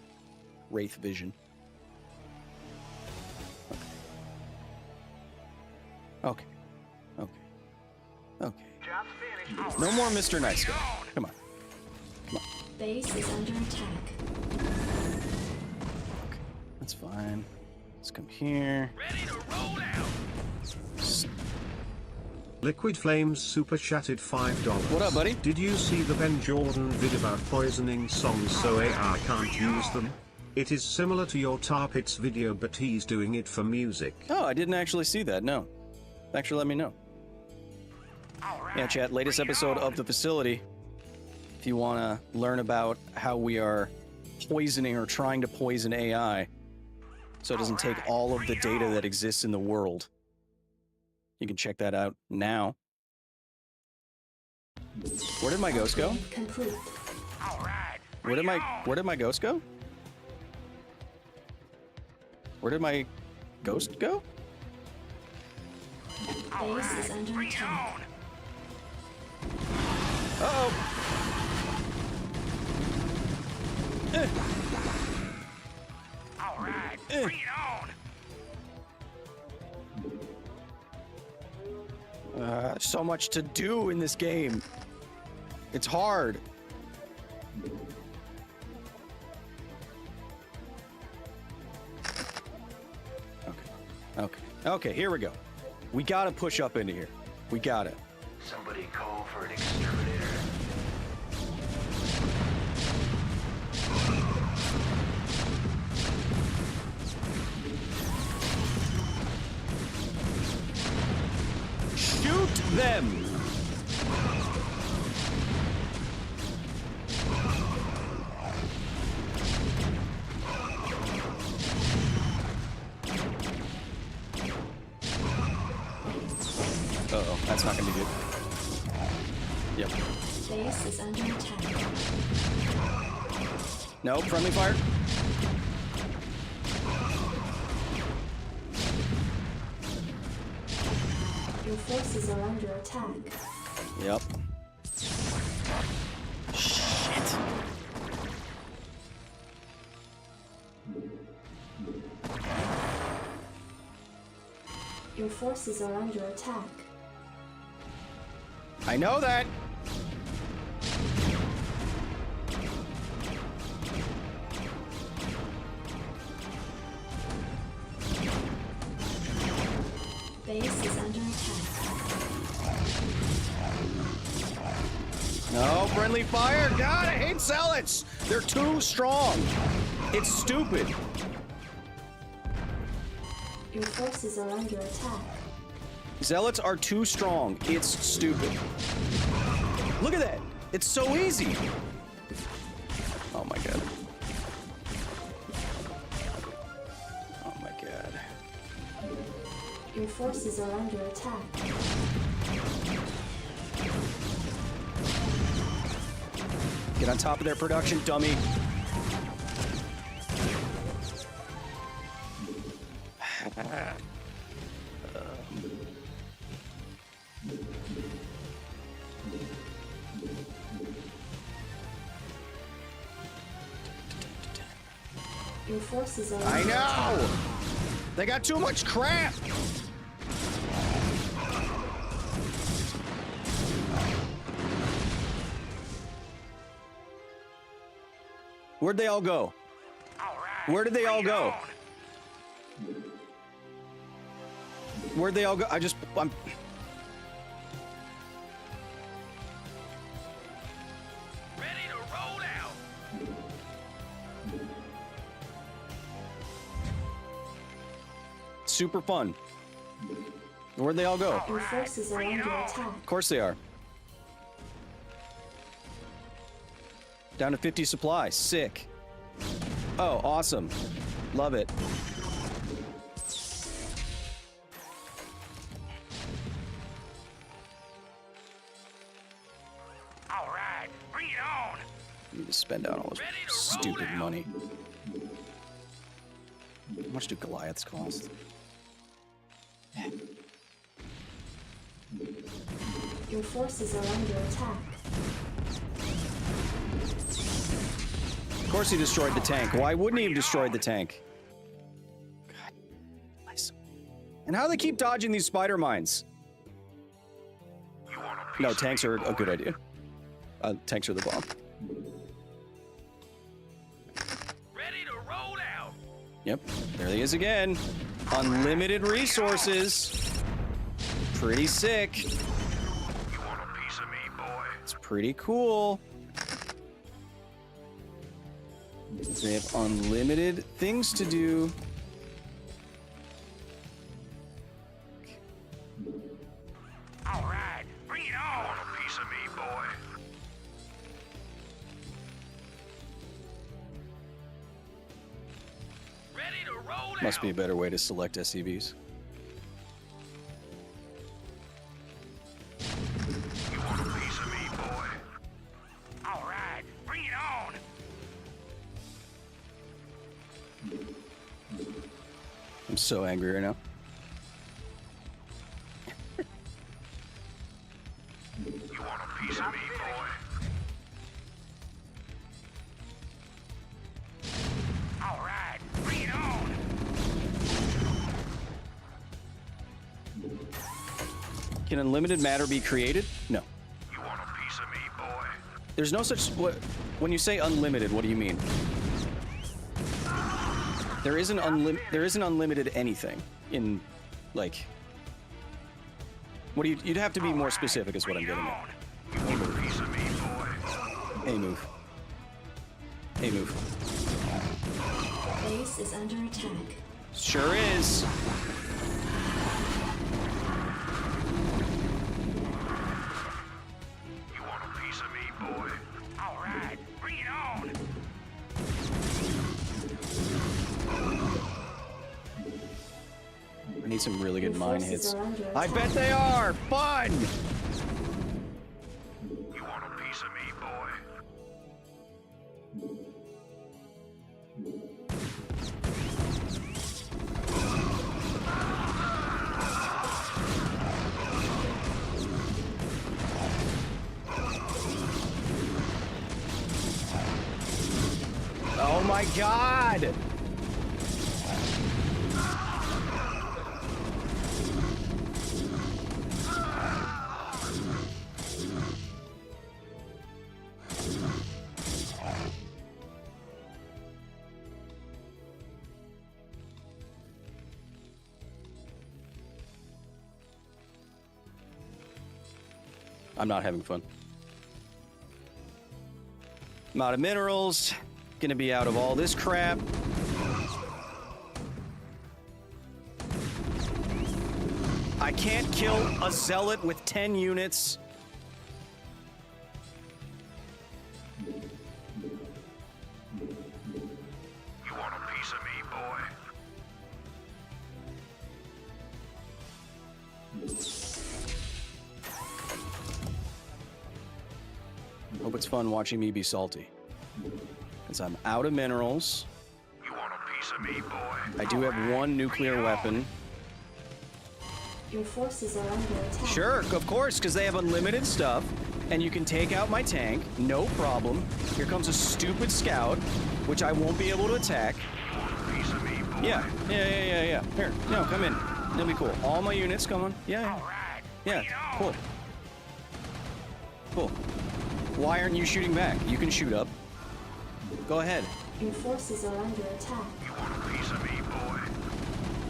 wraith vision. Okay. No more Mr. Nice Guy. Come on.
Base is under attack.
Okay, that's fine. Let's come here.
Ready to roll out.
Liquid Flames super chatted $5.
What up, buddy?
Did you see the Ben Jordan vid about poisoning songs so AI can't use them? It is similar to your Tar Pits video, but he's doing it for music.
Oh, I didn't actually see that, no. Actually, let me know. Yeah, chat, latest episode of The Facility. If you want to learn about how we are poisoning or trying to poison AI so it doesn't take all of the data that exists in the world, you can check that out now. Where did my ghost go?
Complete.
Where did my ghost go? Where did my ghost go?
Base is under attack.
Uh-oh.
Alright, bring it on.
So much to do in this game. It's hard. Okay, here we go. We gotta push up into here. We gotta.
Somebody call for an exterminator.
Shoot them! Uh-oh, that's not gonna be good. Yep.
Base is under attack.
No, friendly fire.
Your forces are under attack.
Yep. Shit.
Your forces are under attack.
I know that.
Base is under attack.
No, friendly fire. God, I hate zealots. They're too strong. It's stupid.
Your forces are under attack.
Zealots are too strong. It's stupid. Look at that. It's so easy. Oh my god. Oh my god.
Your forces are under attack.
Get on top of their production, dummy.
Your forces are
I
under
know!
attack.
They got too much crap! Where'd they all go? Where did they all go? Where'd they all go? I'm...
Ready to roll out.
Super fun. Where'd they all go?
Your forces are under attack.
Of course they are. Down to 50 supply. Sick. Oh, awesome. Love it.
All right, bring it on.
Need to spend out all this stupid money. How much do Goliaths cost?
Your forces are under attack.
Of course he destroyed the tank. Why wouldn't he have destroyed the tank? God. Nice. And how do they keep dodging these spider mines? No, tanks are a good idea. Tanks are the bomb.
Ready to roll out.
Yep, there he is again. Unlimited resources. Pretty sick.
You want a piece of me, boy?
It's pretty cool. They have unlimited things to do.
All right, bring it on. You want a piece of me, boy? Ready to roll out.
Must be a better way to select SCVs.
You want a piece of me, boy? All right, bring it on.
I'm so angry right now.
You want a piece of me, boy? All right, bring it on.
Can unlimited matter be created? No.
You want a piece of me, boy?
There's no such... When you say unlimited, what do you mean? There isn't unlimited anything in, like... What do you... You'd have to be more specific is what I'm getting at.
You want a piece of me, boy?
A move. A move.
Base is under attack.
Sure is.
You want a piece of me, boy? All right, bring it on.
I need some really good
Your
mine
forces
hits.
are under
I
attack.
bet they are! Fun!
You want a piece of me, boy?
Oh my god! I'm not having fun. I'm out of minerals. Gonna be out of all this crap. I can't kill a zealot with 10 units.
You want a piece of me, boy?
Hope it's fun watching me be salty. Because I'm out of minerals.
You want a piece of me, boy?
I do have one nuclear weapon.
Your forces are under attack.
Sure, of course, because they have unlimited stuff. And you can take out my tank, no problem. Here comes a stupid scout, which I won't be able to attack. Yeah. Here, no, come in. It'll be cool. All my units, come on. Yeah. Yeah, cool. Cool. Why aren't you shooting back? You can shoot up. Go ahead.
Your forces are under attack.
You want a piece of me, boy?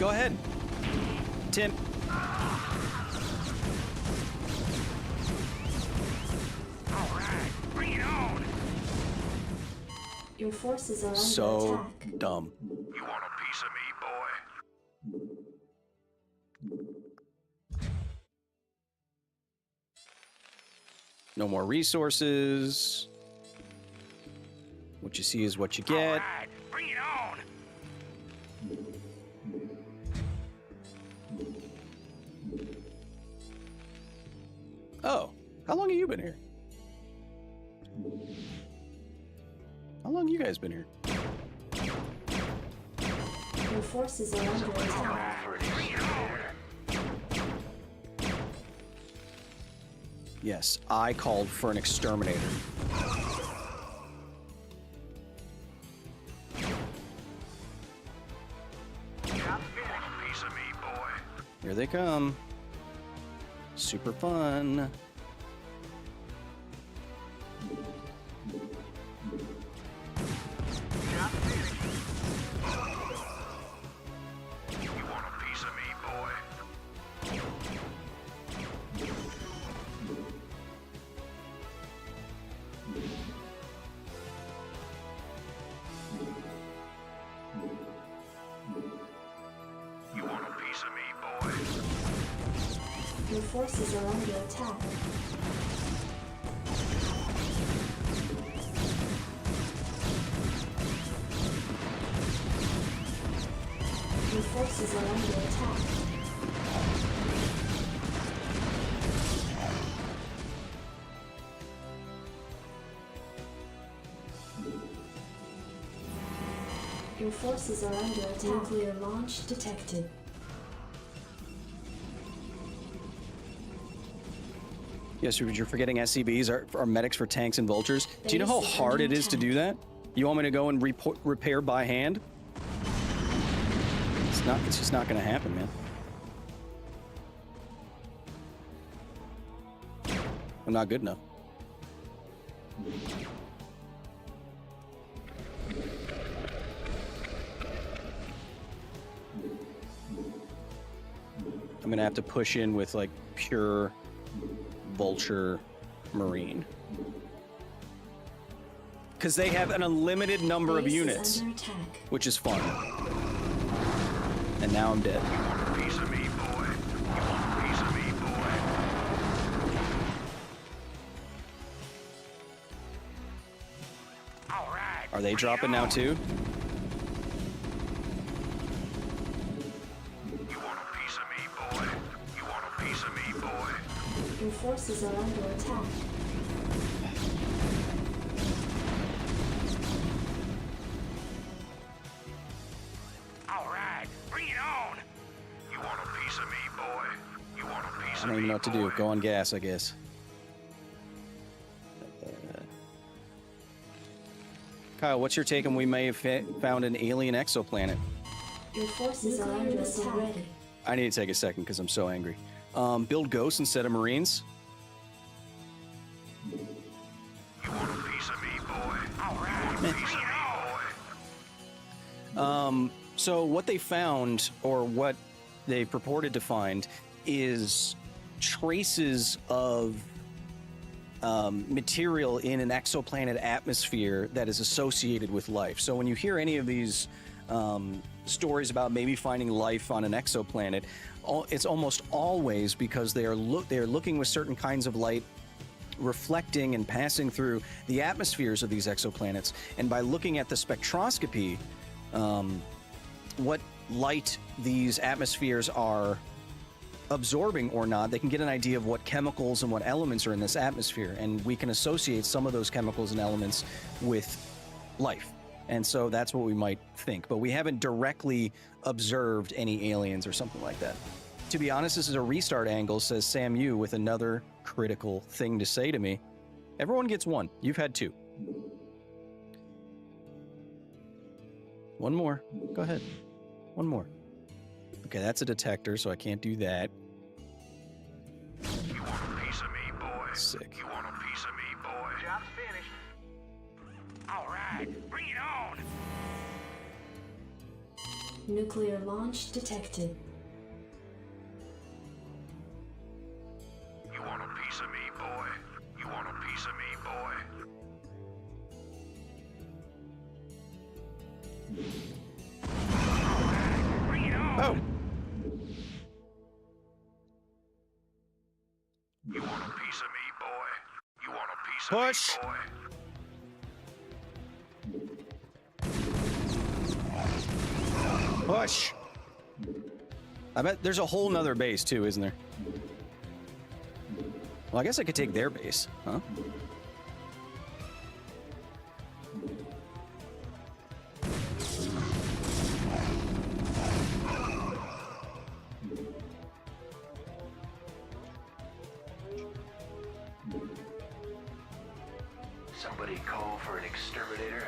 Go ahead. Tim.
All right, bring it on.
Your forces are under
So
attack.
dumb.
You want a piece of me, boy?
No more resources. What you see is what you get.
All right, bring it on.
Oh, how long have you been here? How long you guys been here?
Your forces are under attack.
Yes, I called for an exterminator.
Piece of me, boy.
Here they come. Super fun.
You want a piece of me, boy? You want a piece of me, boy?
Your forces are under attack. Your forces are under attack. Your forces are under attack. Nuclear launch detected.
Yes, you're forgetting SCVs are medics for tanks and vultures. Do you know how hard it is to do that? You want me to go and repair by hand? It's just not gonna happen, man. I'm not good enough. I'm gonna have to push in with like pure vulture marine. Because they have an unlimited number of units, which is fun. And now I'm dead.
You want a piece of me, boy? You want a piece of me, boy? All right.
Are they dropping now too?
You want a piece of me, boy? You want a piece of me, boy?
Your forces are under attack.
All right, bring it on. You want a piece of me, boy? You want a piece
I
of
don't even
me,
know what to do. Go on gas, I guess. Kyle, what's your take on we may have found an alien exoplanet?
Your forces are under attack.
I need to take a second because I'm so angry. Build ghosts instead of marines.
You want a piece of me, boy? All right, bring it on.
So what they found, or what they purported to find, is traces of material in an exoplanet atmosphere that is associated with life. So when you hear any of these stories about maybe finding life on an exoplanet, it's almost always because they are looking with certain kinds of light reflecting and passing through the atmospheres of these exoplanets. And by looking at the spectroscopy, what light these atmospheres are absorbing or not, they can get an idea of what chemicals and what elements are in this atmosphere. And we can associate some of those chemicals and elements with life. And so that's what we might think. But we haven't directly observed any aliens or something like that. To be honest, this is a restart angle, says Sam Yu, with another critical thing to say to me. Everyone gets one. You've had two. One more. Go ahead. One more. Okay, that's a detector, so I can't do that.
You want a piece of me, boy?
Sick.
You want a piece of me, boy? Job's finished. All right, bring it
Nuclear launch detected.
You want a piece of me, boy? You want a piece of me, boy? Bring it on!
Oh!
You want a piece of me, boy? You want a piece
Push.
of me, boy?
Push! I bet there's a whole nother base too, isn't there? Well, I guess I could take their base, huh?
Somebody call for an exterminator.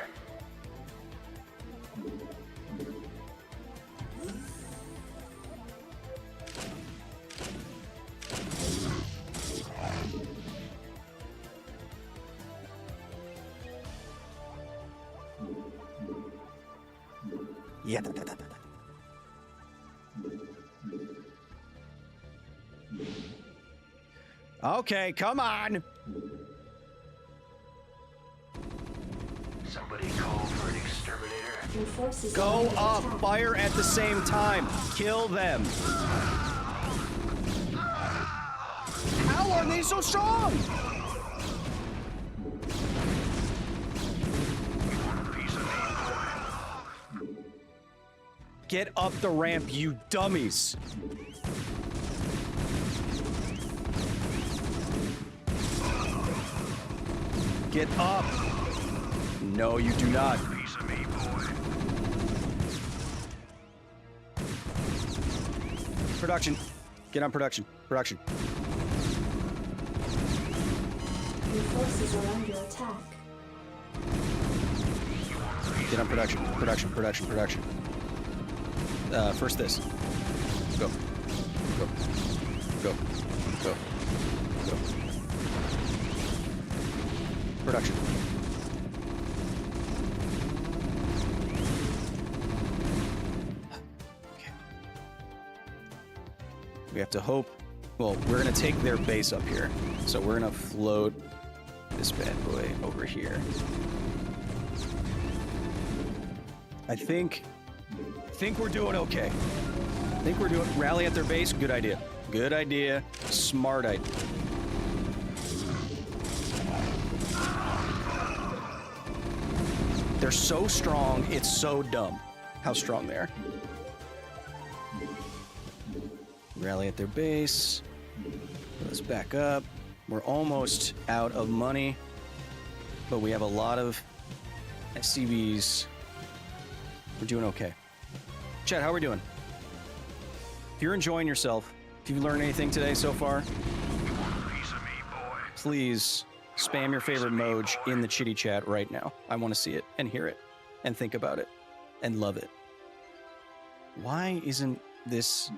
Yeah. Okay, come on.
Somebody call for an exterminator.
Your forces
Go
are under
up,
attack.
fire at the same time. Kill them. How are they so strong? Get up the ramp, you dummies. Get up. No, you do not.
Piece of me, boy.
Production. Get on production. Production.
Your forces are under attack.
Get on production. Production. Production. Production. First this. Go. Go. Go. Go. Go. Production. Okay. We have to hope. Well, we're gonna take their base up here, so we're gonna float this bad boy over here. I think we're doing okay. I think we're doing rally at their base. Good idea. Good idea. Smart idea. They're so strong, it's so dumb how strong they are. Rally at their base. Let's back up. We're almost out of money, but we have a lot of SCVs. We're doing okay. Chat, how are we doing? If you're enjoying yourself, if you've learned anything today so far, please spam your favorite emoji in the chitty chat right now. I want to see it and hear it and think about it and love it. Why isn't this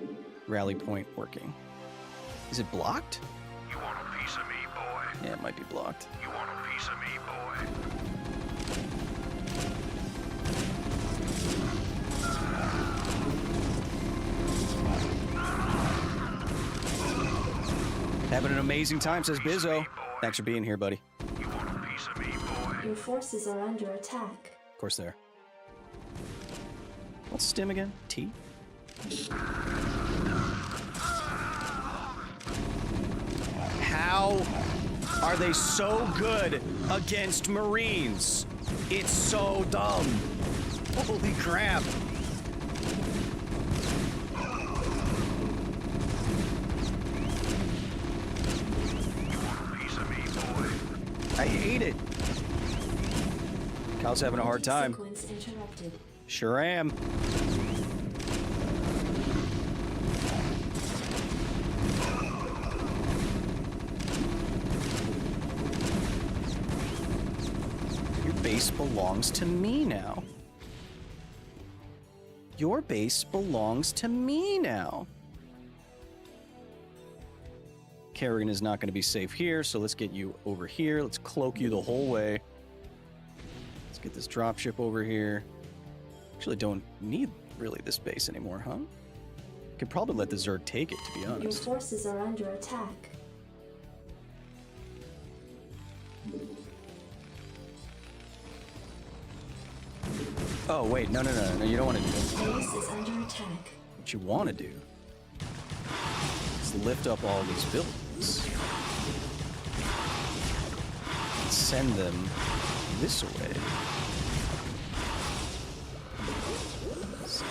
rally point working? Is it blocked?
You want a piece of me, boy?
Yeah, it might be blocked.
You want a piece of me, boy?
Having an amazing time, says Bizzo. Thanks for being here, buddy.
You want a piece of me, boy?
Your forces are under attack.
Of course they are. What's stim again? T? How are they so good against Marines? It's so dumb. Holy crap. I hate it. Kyle's having a hard time.
Sequence interrupted.
Sure am. Your base belongs to me now. Your base belongs to me now. Kerrigan is not going to be safe here, so let's get you over here. Let's cloak you the whole way. Let's get this dropship over here. Actually, don't need really this base anymore, huh? Could probably let the Zerg take it, to be
Your
honest.
forces are under attack.
Oh, wait, no, you don't want to do it.
Base is under attack.
What you want to do is lift up all these buildings and send them this way. This way.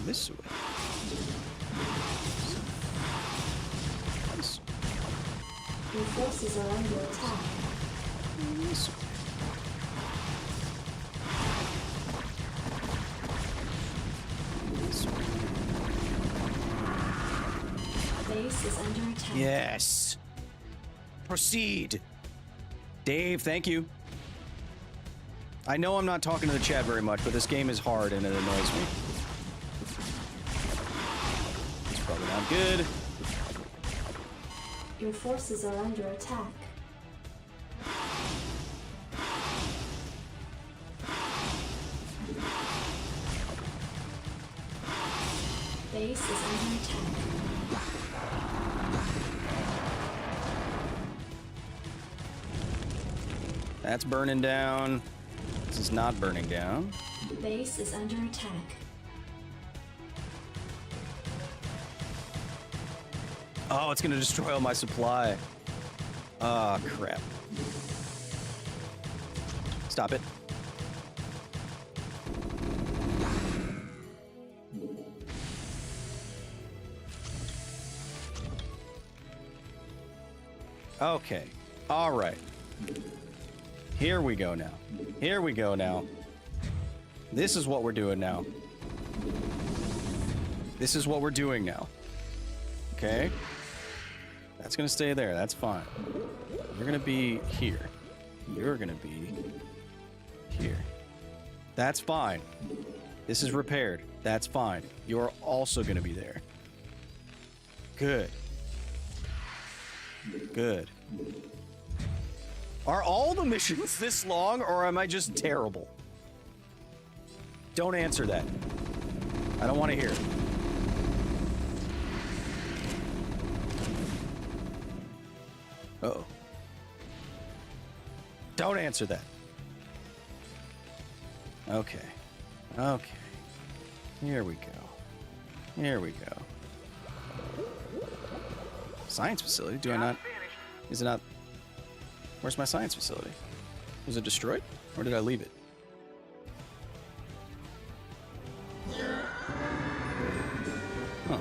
This way.
Your forces are under attack.
This way.
Base is under attack.
Yes. Proceed. Dave, thank you. I know I'm not talking to the chat very much, but this game is hard and it annoys me. It's probably not good.
Your forces are under attack. Base is under attack.
That's burning down. This is not burning down.
Base is under attack.
Oh, it's gonna destroy all my supply. Ah, crap. Stop it. Okay. All right. Here we go now. Here we go now. This is what we're doing now. This is what we're doing now. Okay? That's gonna stay there. That's fine. You're gonna be here. You're gonna be here. That's fine. This is repaired. That's fine. You're also gonna be there. Good. Good. Are all the missions this long, or am I just terrible? Don't answer that. I don't want to hear it. Uh-oh. Don't answer that. Okay. Okay. Here we go. Here we go. Science facility? Do I not... Is it not... Where's my science facility? Was it destroyed? Or did I leave it? Huh.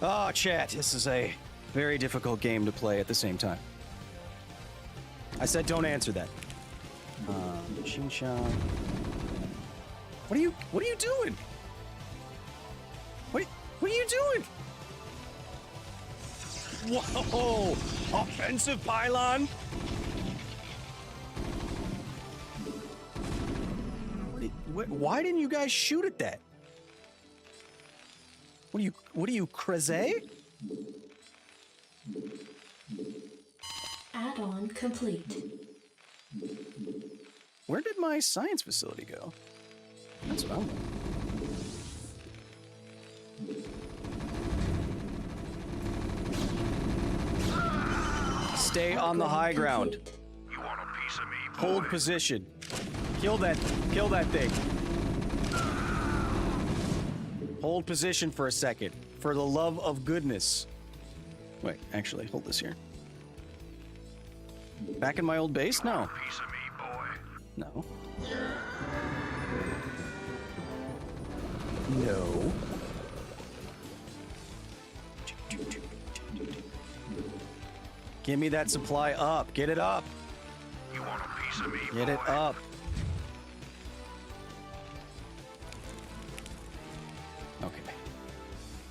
Oh, chat, this is a very difficult game to play at the same time. I said don't answer that. Shinshan. What are you doing? What are you doing? Whoa! Offensive pylon? Why didn't you guys shoot at that? What are you, Creze?
Add-on complete.
Where did my science facility go? That's what I'm wondering. Stay on the high ground.
You want a piece of me, boy?
Hold position. Kill that thing. Hold position for a second. For the love of goodness. Wait, actually, hold this here. Back in my old base? No.
Piece of me, boy.
No. No. Give me that supply up. Get it up.
You want a piece of me,
Get it up. Okay.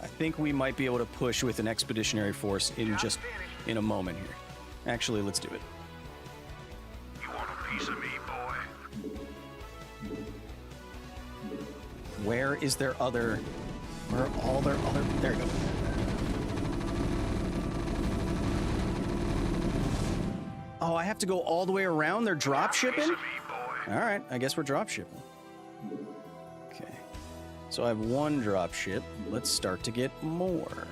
I think we might be able to push with an expeditionary force in a moment here. Actually, let's do it.
You want a piece of me, boy?
Where is their other Where are all their other... There you go. Oh, I have to go all the way around? They're drop shipping? All right, I guess we're drop shipping. Okay. So I have one drop ship. Let's start to get more.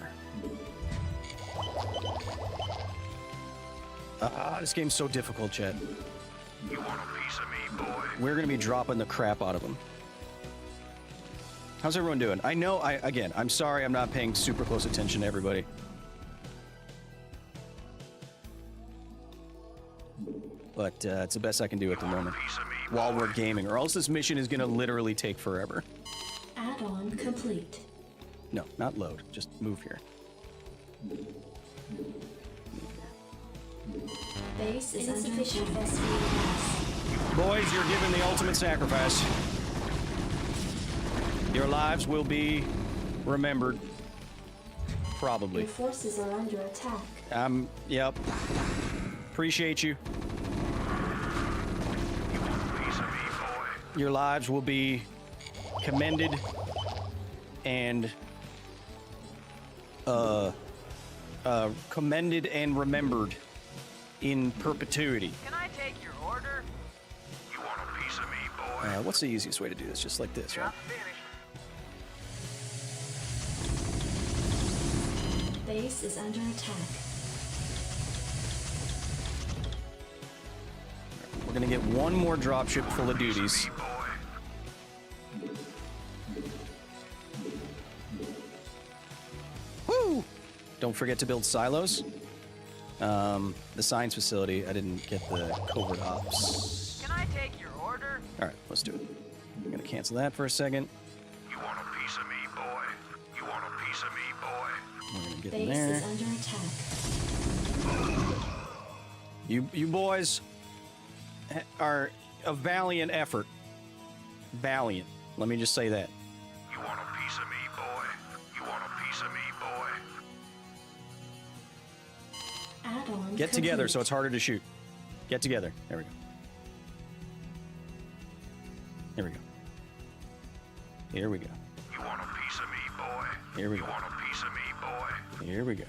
This game's so difficult, Chet.
You want a piece of me, boy?
We're gonna be dropping the crap out of them. How's everyone doing? I know, again, I'm sorry I'm not paying super close attention to everybody. But it's the best I can do at the moment while we're gaming, or else this mission is gonna literally take forever.
Add-on complete.
No, not load, just move here.
Base is insufficient.
Boys, you're given the ultimate sacrifice. Your lives will be remembered. Probably.
Your forces are under attack.
Yep. Appreciate you. Your lives will be commended and commended and remembered in perpetuity.
Can I take your order? You want a piece of me, boy?
What's the easiest way to do this? Just like this, right?
Base is under attack.
We're gonna get one more dropship full of duties. Woo! Don't forget to build silos. The science facility, I didn't get the covert ops.
Can I take your order?
All right, let's do it. I'm gonna cancel that for a second.
You want a piece of me, boy? You want a piece of me, boy?
We're gonna get
Base
in there.
is under attack.
You boys are a valiant effort. Valiant. Let me just say that.
You want a piece of me, boy? You want a piece of me, boy?
Add-on
Get together
complete.
so it's harder to shoot. Get together. There we go. Here we go. Here we go.
You want a piece of me, boy?
Here we
You
go.
want a piece of me, boy?
Here we go.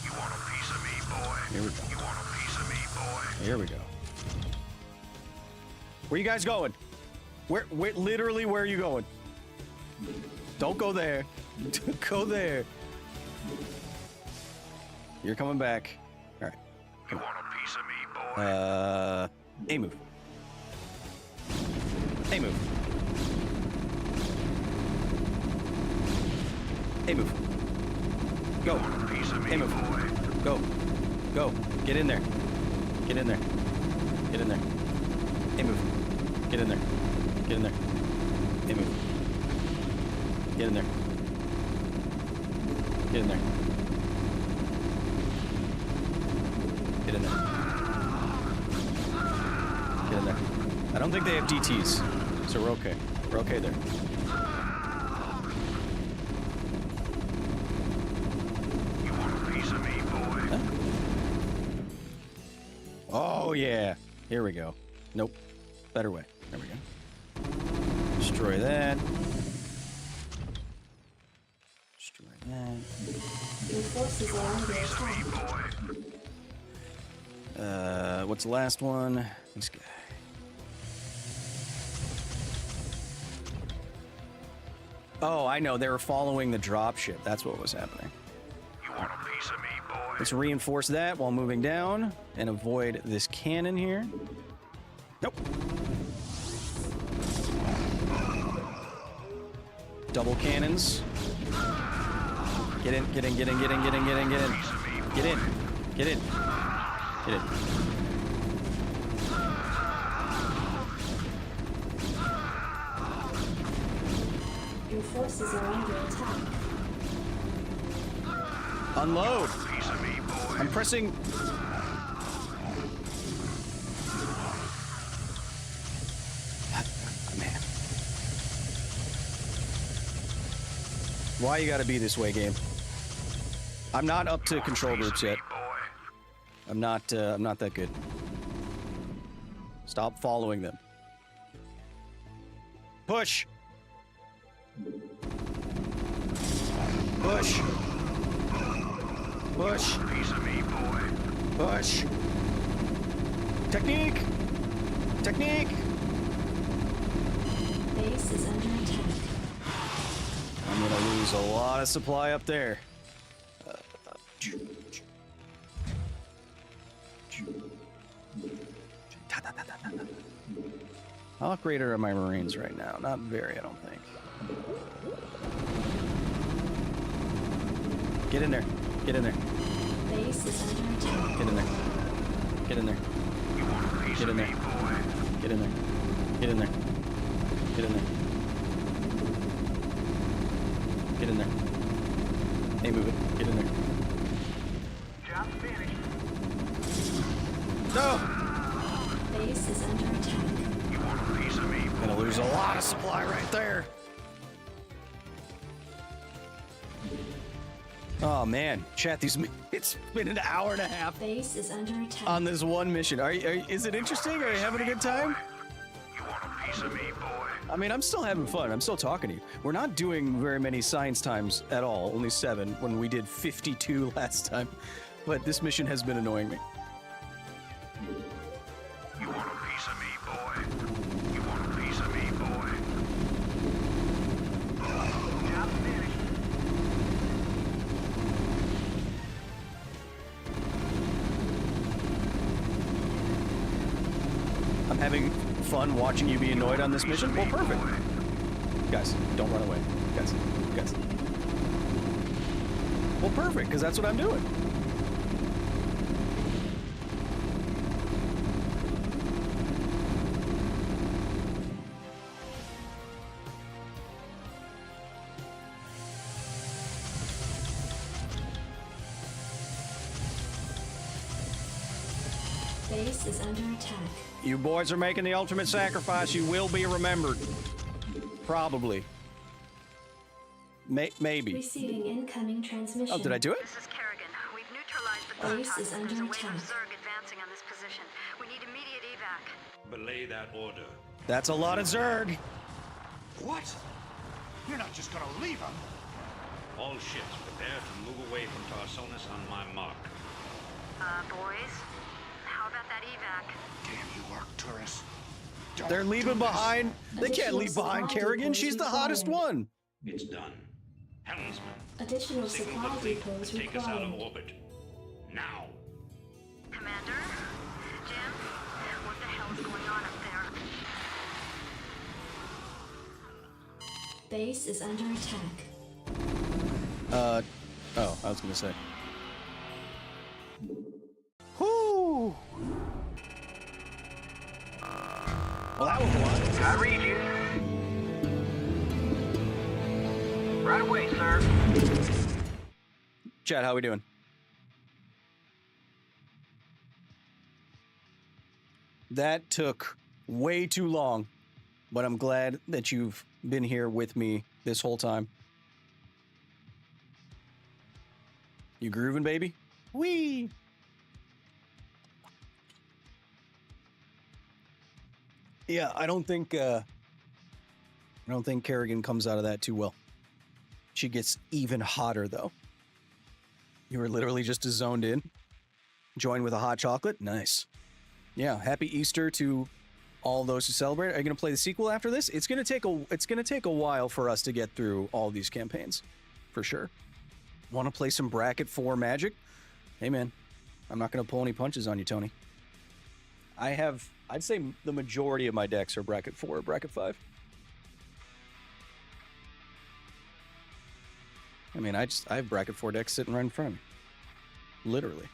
You want a piece of me, boy?
Here we go.
You want a piece of me, boy?
Here we go. Where you guys going? Where literally, where are you going? Don't go there. Don't go there. You're coming back. All right.
You want a piece of me, boy?
A move. A move. A move. Go.
You want a piece of me,
A move.
boy?
Go. Go. Get in there. Get in there. Get in there. A move. Get in there. Get in there. A move. Get in there. Get in there. Get in there. Get in there. I don't think they have DTs, so we're okay. We're okay there.
You want a piece of me, boy?
Huh? Oh, yeah. Here we go. Nope. Better way. There we go. Destroy that. Destroy that.
Your forces are under attack.
What's the last one? This guy. Oh, I know. They were following the dropship. That's what was happening.
You want a piece of me, boy?
Let's reinforce that while moving down and avoid this cannon here. Nope. Double cannons. Get in, get in, get in, get in, get in, get in, get in. Get in. Get in. Get in.
Your forces are under attack.
Unload. I'm pressing. Man. Why you gotta be this way, game? I'm not up to control groups yet. I'm not that good. Stop following them. Push! Push! Push!
Piece of me, boy.
Push! Technique! Technique!
Base is under attack.
I'm gonna lose a lot of supply up there. How upgraded are my Marines right now? Not very, I don't think. Get in there. Get in there.
Base is under attack.
Get in there. Get in there.
You want a piece
Get in
of
there.
me, boy?
Get in there. Get in there. Get in there. Get in there. Hey, move it. Get in there.
Job finished.
No!
Base is under attack.
You want a piece of me, boy?
Gonna lose a lot of supply right there. Oh man, chat, it's been an hour and a half
Base is under attack.
on this one mission. Is it interesting? Are you having a good time?
You want a piece of me, boy?
I mean, I'm still having fun. I'm still talking to you. We're not doing very many science times at all, only 7 when we did 52 last time. But this mission has been annoying me.
You want a piece of me, boy? You want a piece of me, boy? Job finished.
I'm having fun watching you be annoyed on this mission. Well, perfect. Guys, don't run away. Guys. Well, perfect, because that's what I'm doing.
Base is under attack.
You boys are making the ultimate sacrifice. You will be remembered. Probably. Maybe.
Receiving incoming transmission.
Oh, did I do it?
This is Kerrigan. We've neutralized the
Base
protoss.
is under
There's a wave
attack.
of Zerg advancing on this position. We need immediate evac.
Belay that order.
That's a lot of Zerg.
What? You're not just gonna leave them.
All ships prepare to move away from Tarsonis on my mark.
Boys, how about that evac?
Damn you, Arcturus.
They're leaving behind. They can't leave behind Kerrigan. She's the hottest one.
It's done. Helmsman,
Additional
signal
supply
the fleet
depots
to take us out of
required.
orbit. Now.
Commander? Jim? What the hell is going on up there?
Base is under attack.
Oh, I was gonna say. Whoo! Well, that was a lot.
I read you. Right away, sir.
Chad, how we doing? That took way too long, but I'm glad that you've been here with me this whole time. You grooving, baby? Whee! Yeah, I don't think Kerrigan comes out of that too well. She gets even hotter though. You were literally just zoned in. Join with a hot chocolate. Nice. Yeah, happy Easter to all those who celebrate. Are you going to play the sequel after this? It's going to take a while for us to get through all these campaigns, for sure. Want to play some bracket 4 Magic? Hey man, I'm not going to pull any punches on you, Tony. I'd say the majority of my decks are bracket 4 or bracket 5. I mean, I have bracket 4 decks sitting right in front of me. Literally.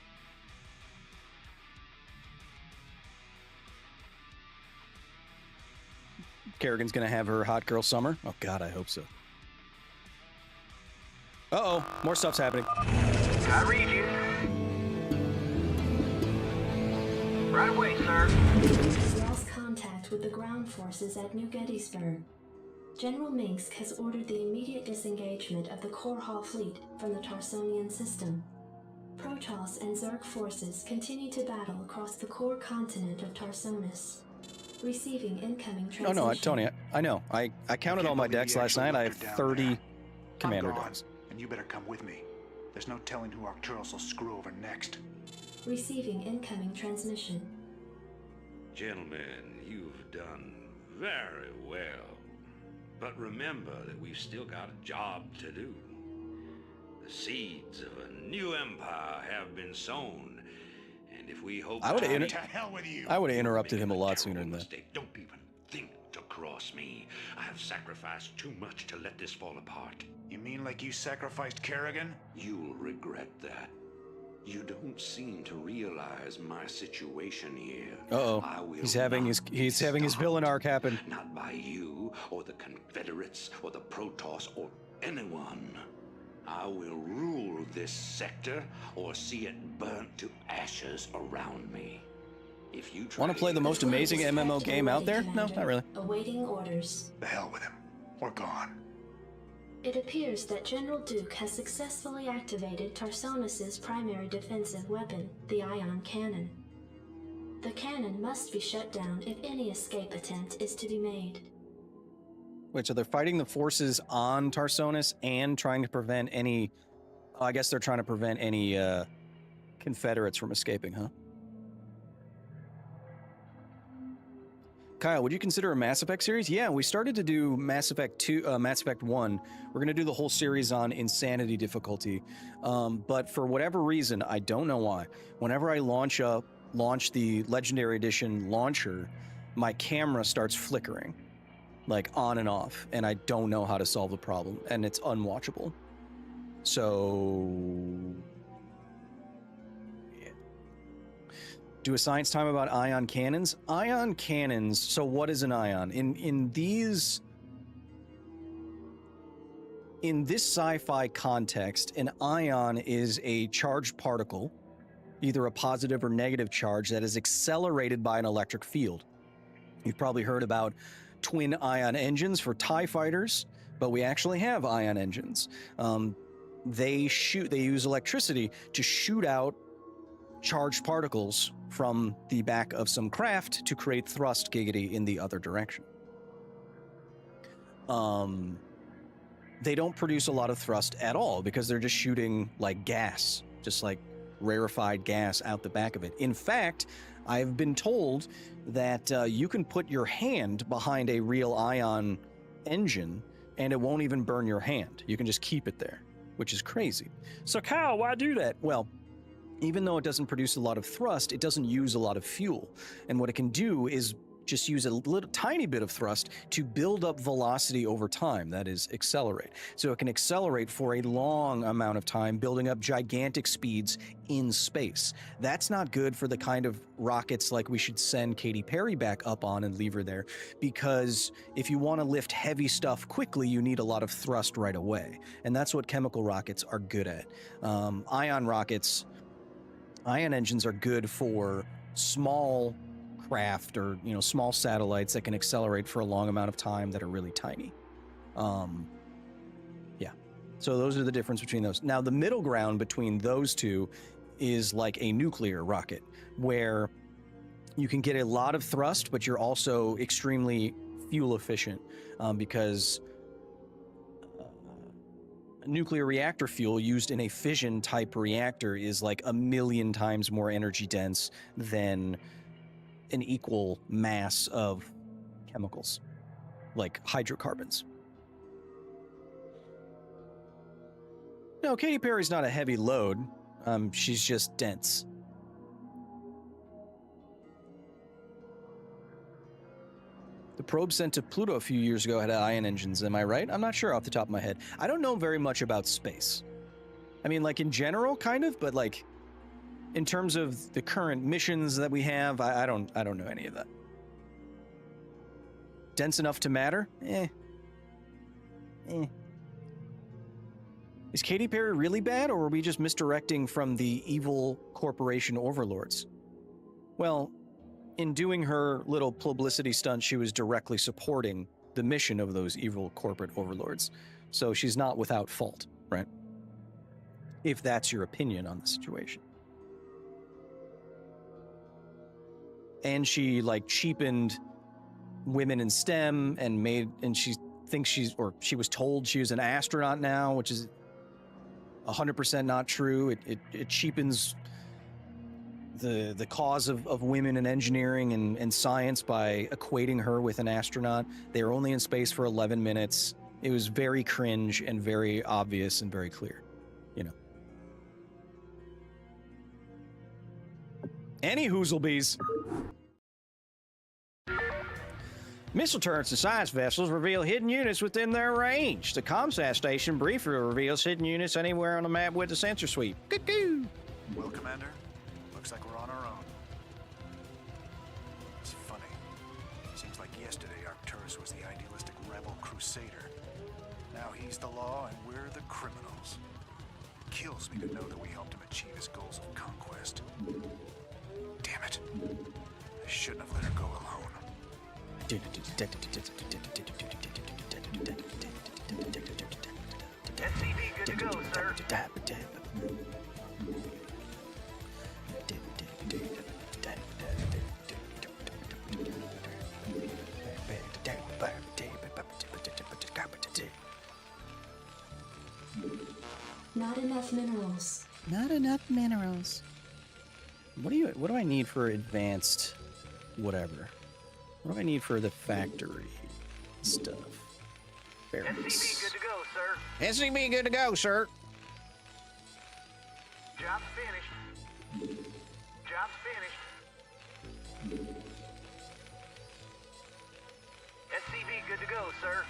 Kerrigan's gonna have her hot girl summer. Oh god, I hope so. Uh-oh, more stuff's happening.
I read you. Right away, sir.
Lost contact with the ground forces at New Gettysburg. General Minsk has ordered the immediate disengagement of the Core Hall fleet from the Tarsonian system. Protoss and Zerg forces continue to battle across the core continent of Tarsonis. Receiving incoming transmission.
Oh no, Tony, I know. I counted all my decks last night. I have 30 commander decks.
And you better come with me. There's no telling who Arcturus will screw over next.
Receiving incoming transmission.
Gentlemen, you've done very well. But remember that we've still got a job to do. The seeds of a new empire have been sown. And if we hope
I would have
to hell with you,
interrupted him a lot sooner than that.
Don't even think to cross me. I have sacrificed too much to let this fall apart.
You mean like you sacrificed Kerrigan?
You'll regret that. You don't seem to realize my situation here.
Uh-oh. He's having his villain arc happen.
Not by you or the Confederates or the Protoss or anyone. I will rule this sector or see it burnt to ashes around me. If you
want to play the most amazing MMO game out there? No, not really.
Awaiting orders.
The hell with him. We're gone.
It appears that General Duke has successfully activated Tarsonis' primary defensive weapon, the ion cannon. The cannon must be shut down if any escape attempt is to be made.
Wait, so they're fighting the forces on Tarsonis and trying to prevent any... Oh, I guess they're trying to prevent any Confederates from escaping, huh? Kyle, would you consider a Mass Effect series? Yeah, we started to do Mass Effect 2, Mass Effect 1. We're going to do the whole series on Insanity difficulty. But for whatever reason, I don't know why, whenever I launch the Legendary Edition launcher, my camera starts flickering, like on and off, and I don't know how to solve the problem, and it's unwatchable. So... do a science time about ion cannons. Ion cannons, so what is an ion? In this sci-fi context, an ion is a charged particle, either a positive or negative charge, that is accelerated by an electric field. You've probably heard about twin ion engines for TIE fighters, but we actually have ion engines. They use electricity to shoot out charged particles from the back of some craft to create thrust giggity in the other direction. They don't produce a lot of thrust at all because they're just shooting like gas, just like rarefied gas out the back of it. In fact, I've been told that you can put your hand behind a real ion engine and it won't even burn your hand. You can just keep it there, which is crazy. So Kyle, why do that? Well, even though it doesn't produce a lot of thrust, it doesn't use a lot of fuel. And what it can do is just use a little tiny bit of thrust to build up velocity over time, that is, accelerate. So it can accelerate for a long amount of time, building up gigantic speeds in space. That's not good for the kind of rockets like we should send Katy Perry back up on and leave her there, because if you want to lift heavy stuff quickly, you need a lot of thrust right away. And that's what chemical rockets are good at. Ion engines are good for small craft or, small satellites that can accelerate for a long amount of time that are really tiny. Yeah. So those are the difference between those. Now, the middle ground between those two is like a nuclear rocket, where you can get a lot of thrust, but you're also extremely fuel efficient, because nuclear reactor fuel used in a fission type reactor is like 1,000,000 times more energy dense than an equal mass of chemicals, like hydrocarbons. No, Katy Perry's not a heavy load. She's just dense. The probe sent to Pluto a few years ago had ion engines, am I right? I'm not sure off the top of my head. I don't know very much about space. I mean, like in general, kind of, but like in terms of the current missions that we have, I don't know any of that. Dense enough to matter? Is Katy Perry really bad, or are we just misdirecting from the evil corporation overlords? Well, in doing her little publicity stunt, she was directly supporting the mission of those evil corporate overlords. So she's not without fault, right? if that's your opinion on the situation. And she like cheapened women in STEM and she thinks she was told she was an astronaut now, which is 100% not true. It cheapens the cause of women in engineering and science by equating her with an astronaut. They were only in space for 11 minutes. It was very cringe and very obvious and very clear, you know. Any hoozlebees. Missile turrets and science vessels reveal hidden units within their range. The ComSat station briefly reveals hidden units anywhere on the map with the sensor sweep. Cuckoo!
Well, Commander, looks like we're on our own. It's funny. Seems like yesterday Arcturus was the idealistic rebel crusader. Now he's the law and we're the criminals. It kills me to know that we helped him achieve his goals of conquest. Damn it. I shouldn't have let her go alone.
SCV good to go, sir.
Not enough minerals.
Not enough minerals. What do I need for advanced whatever? What do I need for the factory stuff?
SCV good to go, sir.
SCV good to go, sir.
Job's finished. Job's finished. SCV good to go, sir.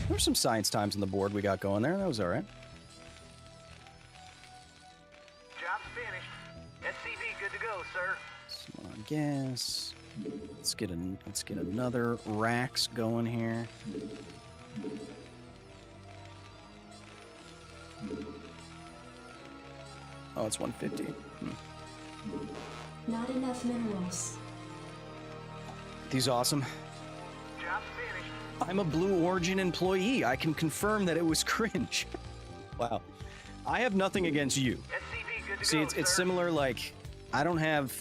There's some science times on the board we got going there. That was all right.
Job's finished. SCV good to go, sir.
Some on gas. Let's get another racks going here. Oh, it's 150.
Not enough minerals.
These awesome.
Job's finished.
I'm a Blue Origin employee. I can confirm that it was cringe. Wow. I have nothing against you.
SCV good to
See,
go,
it's
sir.
similar, like, I don't have,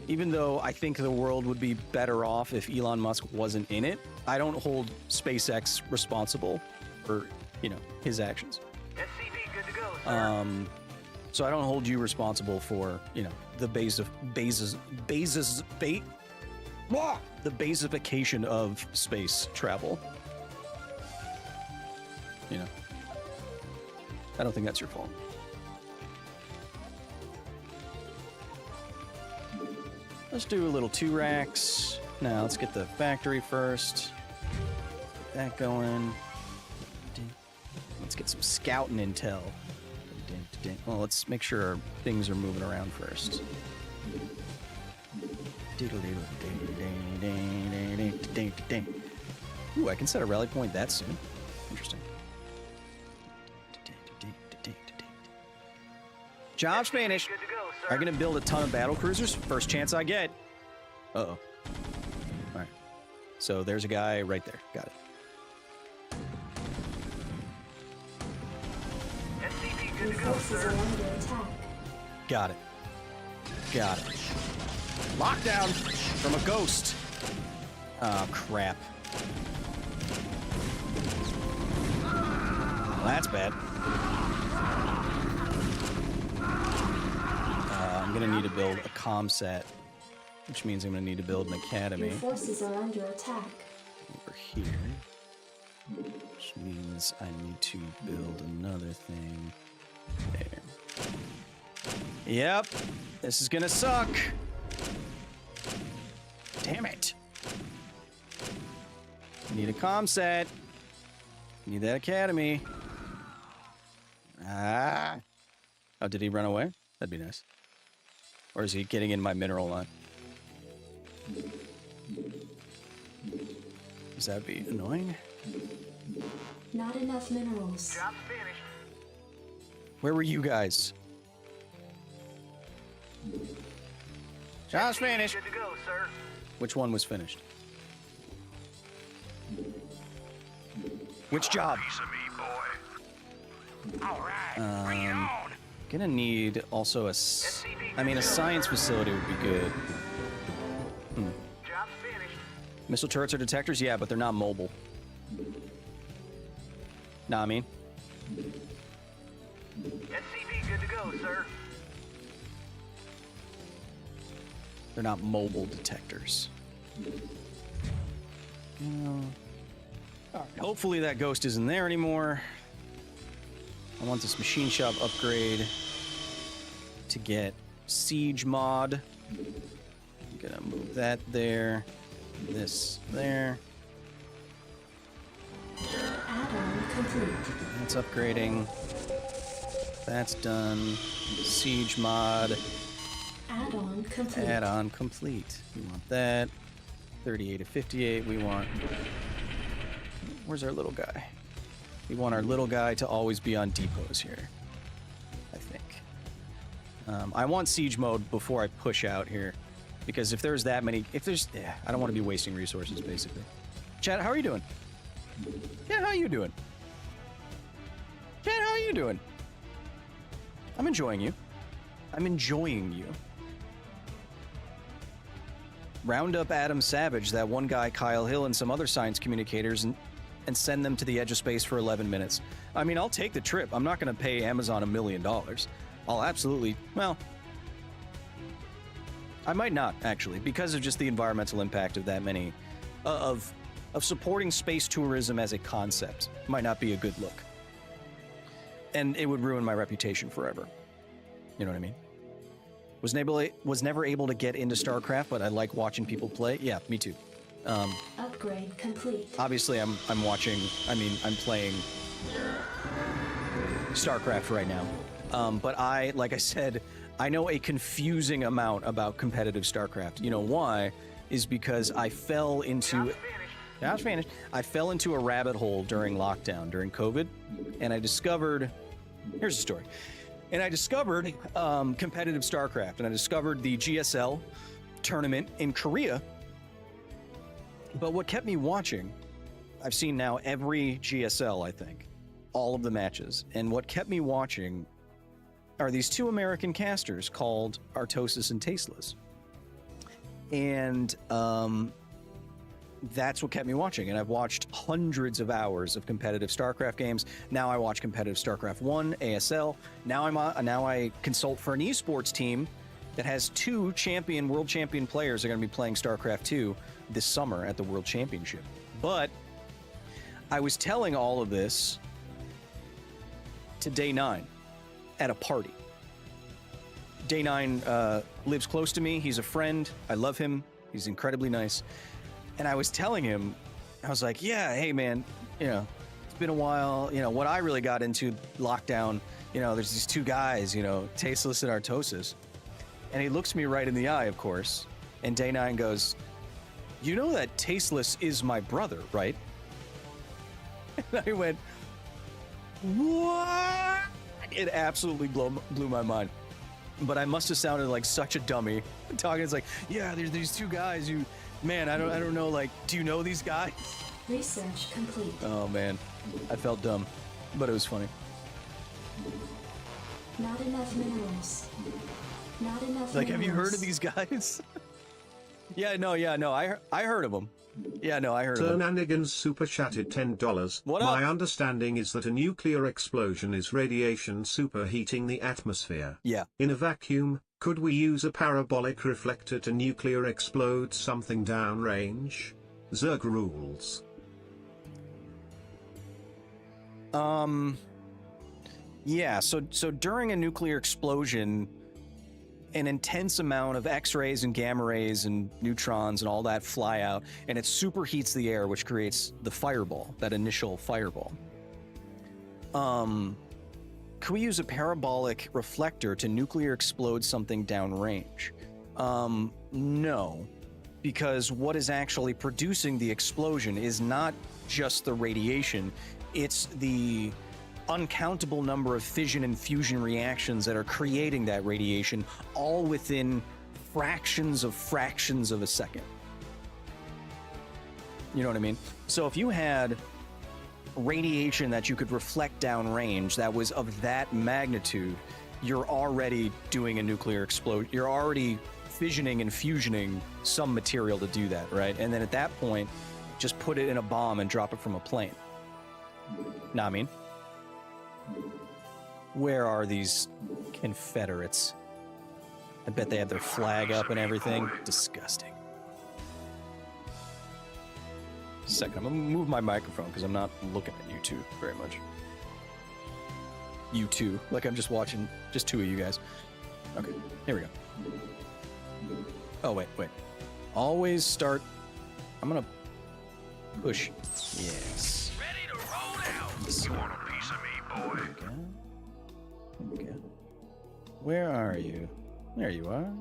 even though I think the world would be better off if Elon Musk wasn't in it, I don't hold SpaceX responsible for, you know, his actions.
SCV good to go, sir.
So I don't hold you responsible for, you know, the the basification of space travel. You know, I don't think that's your fault. Let's do a little 2 racks. Now let's get the factory first. Get that going. Let's get some scouting intel. Well, let's make sure our things are moving around first. Ooh, I can set a rally point that soon. Interesting. Job's finished. Are you gonna build a ton of battle cruisers? First chance I get. Uh-oh. Alright. So there's a guy right there. Got it.
Your forces are under attack.
Got it. Got it. Lockdown from a ghost. Oh, crap. Well, that's bad. I'm going to need to build a ComSat, which means I'm going to need to build an academy.
Your forces are under attack.
Over here. Which means I need to build another thing. There. Yep. This is gonna suck. Damn it. Need a ComSat. Need that academy. Ah. Oh, did he run away? That'd be nice. Or is he getting in my mineral line? Does that be annoying?
Not enough minerals.
Job's finished.
Where were you guys? Job's finished.
Good to go, sir.
Which one was finished? Which job?
Piece of me, boy. All right, bring it on.
Gonna need also a science facility would be good.
Job's finished.
Missile turrets or detectors? Yeah, but they're not mobile. Nah, I mean.
SCV good to go, sir.
They're not mobile detectors. No. All right, hopefully that ghost isn't there anymore. I want this machine shop upgrade to get siege mod. I'm gonna move that there, this there.
Add-on complete.
That's upgrading. That's done. Siege mod.
Add-on complete.
Add-on complete. We want that. 38 to 58. We want... Where's our little guy? We want our little guy to always be on depots here, I think. I want siege mode before I push out here, because if there's that many... Yeah, I don't want to be wasting resources, basically. Chat, how are you doing? Chat, how are you doing? Chat, how are you doing? I'm enjoying you. I'm enjoying you. Round up Adam Savage, that one guy, Kyle Hill, and some other science communicators, and send them to the edge of space for 11 minutes. I mean, I'll take the trip. I'm not going to pay Amazon $1 million. I'll absolutely... Well, I might not, actually, because of just the environmental impact of that many... of supporting space tourism as a concept. Might not be a good look. And it would ruin my reputation forever. You know what I mean? Was never able to get into StarCraft, but I like watching people play. Yeah, me too.
Upgrade complete.
Obviously, I'm playing StarCraft right now. But like I said, I know a confusing amount about competitive StarCraft. You know why? Is because I fell into... I fell into a rabbit hole during lockdown, during COVID, and I discovered... Here's the story. And I discovered competitive StarCraft, and I discovered the GSL tournament in Korea. But what kept me watching, I've seen now every GSL, I think, all of the matches. And what kept me watching are these two American casters called Artosis and Tasteless. And that's what kept me watching. And I've watched hundreds of hours of competitive StarCraft games. Now I watch competitive StarCraft 1, ASL. Now I consult for an esports team that has two world champion players that are going to be playing StarCraft 2 this summer at the World Championship. But I was telling all of this to Day 9 at a party. Day 9 lives close to me. He's a friend. I love him. He's incredibly nice. And I was telling him, I was like, yeah, hey man, it's been a while. What I really got into lockdown, there's these two guys, Tasteless and Artosis. And he looks me right in the eye, of course. And Day 9 goes, you know that Tasteless is my brother, right? And I went, what? It absolutely blew my mind. But I must have sounded like such a dummy. Talking, it's like, yeah, there's these two guys. Man, I don't know, like, do you know these guys?
Research complete.
Oh man, I felt dumb, but it was funny.
Not enough minerals. Not enough
Like,
minerals.
have you heard of these guys? Yeah, no, I heard of them. Yeah, no, I heard of them.
Ternanigans super chatted $10.
What up?
My understanding is that a nuclear explosion is radiation superheating the atmosphere.
Yeah.
In a vacuum, could we use a parabolic reflector to nuclear explode something downrange? Zerg rules.
Yeah, so during a nuclear explosion, an intense amount of X-rays and gamma rays and neutrons and all that fly out, and it superheats the air, which creates the fireball, that initial fireball. Could we use a parabolic reflector to nuclear explode something downrange? No, because what is actually producing the explosion is not just the radiation, it's the uncountable number of fission and fusion reactions that are creating that radiation, all within fractions of a second. You know what I mean? So if you had radiation that you could reflect downrange that was of that magnitude, you're already doing a nuclear explosion. You're already fissioning and fusioning some material to do that, right? And then at that point, just put it in a bomb and drop it from a plane. Nah, I mean, where are these Confederates? I bet they have their flag up and everything. Disgusting. Second, I'm gonna move my microphone because I'm not looking at you two very much. You two, like I'm just watching just two of you guys. Okay, here we go. Oh, wait. Always start. I'm gonna push. Yes.
Ready to roll out. You want a piece of me, boy?
Okay. Where are you? There you are.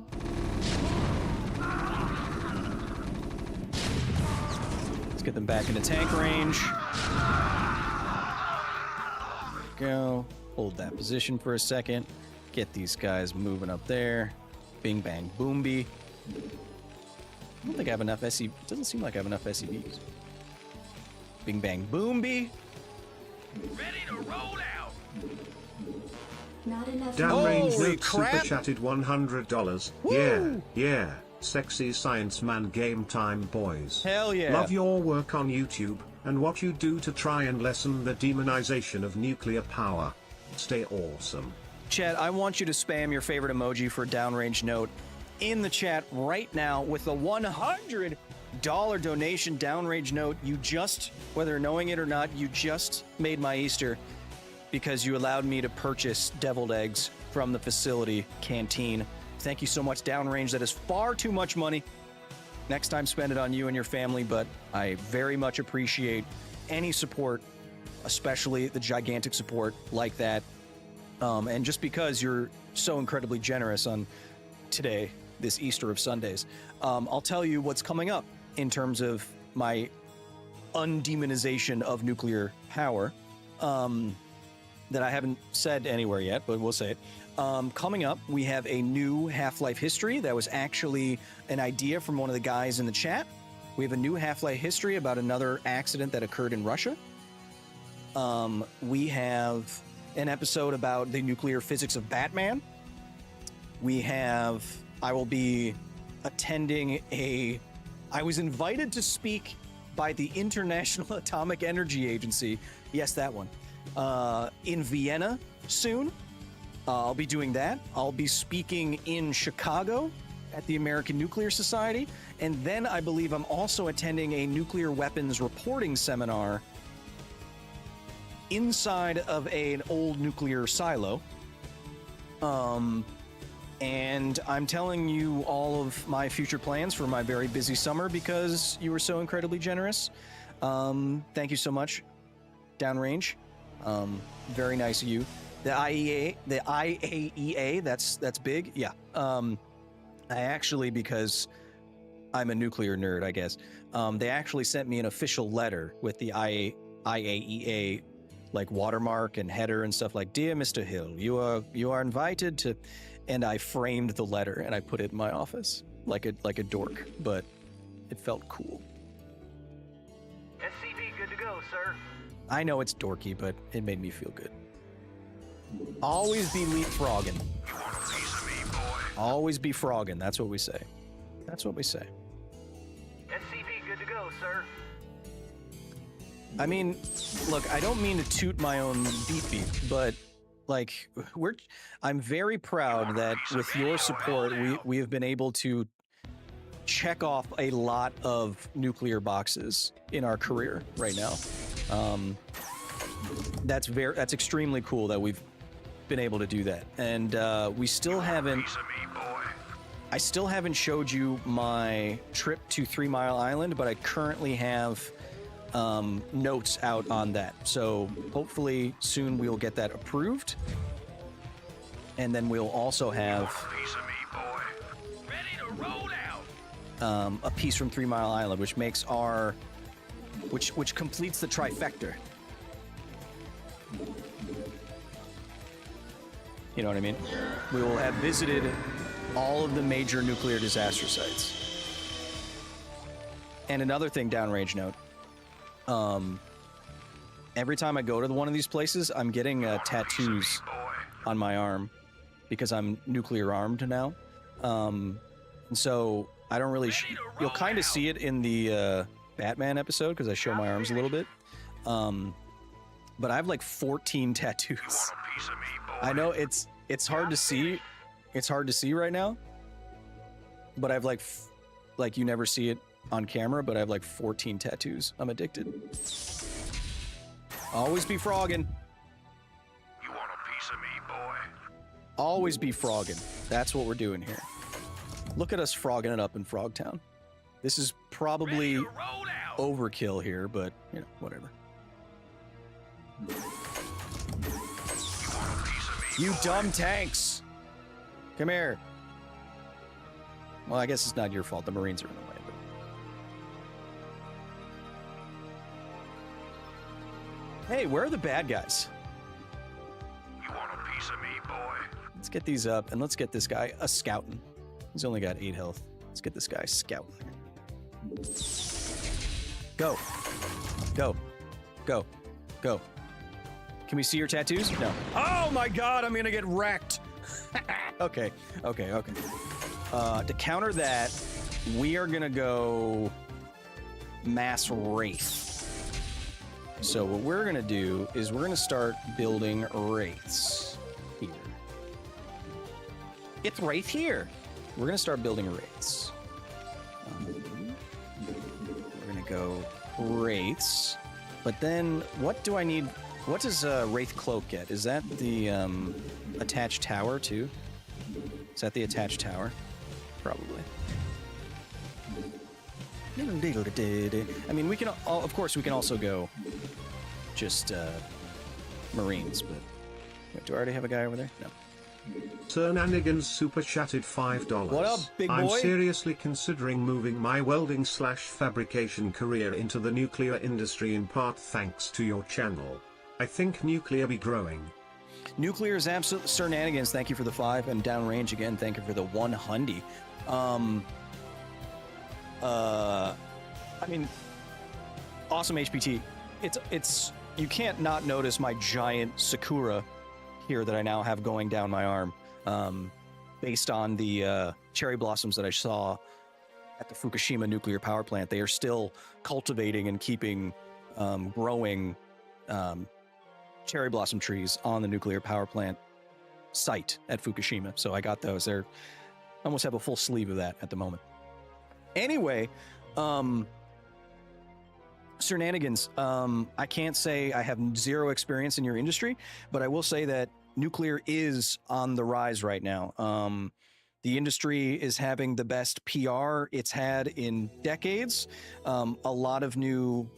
Let's get them back into tank range. Go. Hold that position for a second. Get these guys moving up there. Bing, bang, boomby. I don't think I have enough SE. It doesn't seem like I have enough SEVs. Bing, bang, boomby.
Ready to roll out.
Not enough.
Downrange
Holy
Note
crap.
super chatted $100.
Woo.
Yeah. Sexy science man game time, boys.
Hell yeah.
Love your work on YouTube and what you do to try and lessen the demonization of nuclear power. Stay awesome.
Chat, I want you to spam your favorite emoji for Downrange Note in the chat right now with a $100 donation. Downrange Note, you just, whether knowing it or not, you just made my Easter because you allowed me to purchase deviled eggs from the facility canteen. Thank you so much, Downrange. That is far too much money. Next time, spend it on you and your family, but I very much appreciate any support, especially the gigantic support like that. And just because you're so incredibly generous on today, this Easter of Sundays, I'll tell you what's coming up in terms of my undemonization of nuclear power that I haven't said anywhere yet, but we'll say it. Coming up, we have a new Half-Life history that was actually an idea from one of the guys in the chat. We have a new Half-Life history about another accident that occurred in Russia. We have an episode about the nuclear physics of Batman. I will be attending I was invited to speak by the International Atomic Energy Agency. Yes, that one. In Vienna soon. I'll be doing that. I'll be speaking in Chicago at the American Nuclear Society. And then I believe I'm also attending a nuclear weapons reporting seminar inside of an old nuclear silo. And I'm telling you all of my future plans for my very busy summer because you were so incredibly generous. Thank you so much, Downrange. Very nice of you. The IAEA, that's big. Yeah. I actually, because I'm a nuclear nerd, I guess, they actually sent me an official letter with the IAEA like watermark and header and stuff like, "Dear Mr. Hill, you are invited to," and I framed the letter and I put it in my office like a dork, but it felt cool.
SCV good to go, sir.
I know it's dorky, but it made me feel good. Always be leapfrogging.
You want a piece of me, boy?
Always be frogging. That's what we say. That's what we say.
SCV good to go, sir.
I mean, look, I don't mean to toot my own beep, but like I'm very proud that with your support, we have been able to check off a lot of nuclear boxes in our career right now. That's extremely cool that we've been able to do that, and we still haven't. I still haven't showed you my trip to 3 Mile Island, but I currently have notes out on that. So hopefully soon we'll get that approved, and then we'll also have a piece from 3 Mile Island, which makes which completes the trifecta. You know what I mean? We will have visited all of the major nuclear disaster sites. And another thing, Downrange Note, every time I go to one of these places, I'm getting tattoos on my arm because I'm nuclear armed now. And so I don't really... you'll kind of see it in the Batman episode because I show my arms a little bit. But I have like 14 tattoos. I know it's hard to see. It's hard to see right now. But I've like you never see it on camera, but I have like 14 tattoos. I'm addicted. Always be frogging.
You want a piece of me, boy?
Always be frogging. That's what we're doing here. Look at us frogging it up in Frogtown. This is probably overkill here, but you know, whatever. You dumb tanks! Come here. Well, I guess it's not your fault. The Marines are in the way. But... Hey, where are the bad guys?
You want a piece of me, boy?
Let's get these up, and let's get this guy a scouting. He's only got 8 health. Let's get this guy scouting. Go. Go. Go. Go. Can we see your tattoos? No. Oh my god, I'm gonna get wrecked! Okay. Okay, okay. To counter that, we are gonna go mass wraith. So what we're gonna do is we're gonna start building wraiths here. It's right here. We're gonna start building wraiths. We're gonna go wraiths, but then what do I need? What does Wraith Cloak get? Is that the attached tower too? Is that the attached tower? Probably. I mean, we can, of course, we can also go just Marines, but wait, do I already have a guy over there? No.
Sernanigans super chatted $5.
What up, big boy?
I'm seriously considering moving my welding/fabrication career into the nuclear industry in part thanks to your channel. I think nuclear be growing.
Nuclear is absolute Sernanigans. Thank you for the 5, and downrange again. Thank you for the 100. I mean, awesome HPT. It's you can't not notice my giant Sakura here that I now have going down my arm, based on the cherry blossoms that I saw at the Fukushima nuclear power plant. They are still cultivating and keeping growing cherry blossom trees on the nuclear power plant site at Fukushima. So I got those. They're almost have a full sleeve of that at the moment. Anyway, Sernanigans, I can't say I have zero experience in your industry, but I will say that nuclear is on the rise right now. The industry is having the best PR it's had in decades. A lot of new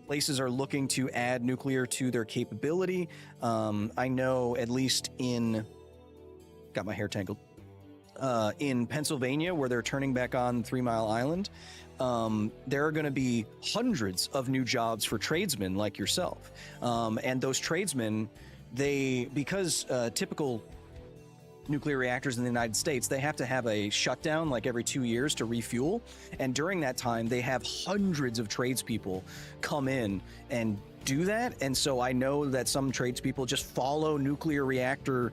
places are looking to add nuclear to their capability. I know at least got my hair tangled, in Pennsylvania, where they're turning back on 3 Mile Island, there are going to be hundreds of new jobs for tradesmen like yourself. And those tradesmen, because typical nuclear reactors in the United States, they have to have a shutdown like every 2 years to refuel. And during that time, they have hundreds of tradespeople come in and do that. And so I know that some tradespeople just follow nuclear reactor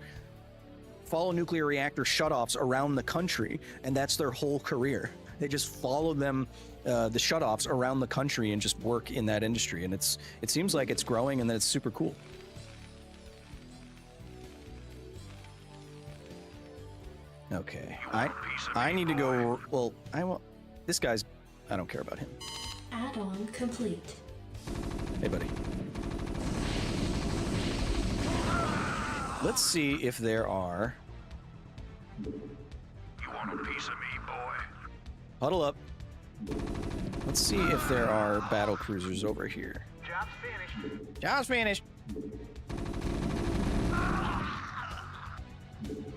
shutoffs around the country, and that's their whole career. They just follow them, the shutoffs around the country, and just work in that industry. And it seems like it's growing, and that it's super cool. Okay, I need to go. Well, this guy's. I don't care about him.
Add-on complete.
Hey, buddy. Let's see if there are.
You want a piece of me, boy?
Huddle up. Let's see if there are battle cruisers over here.
Job's finished.
Job's finished.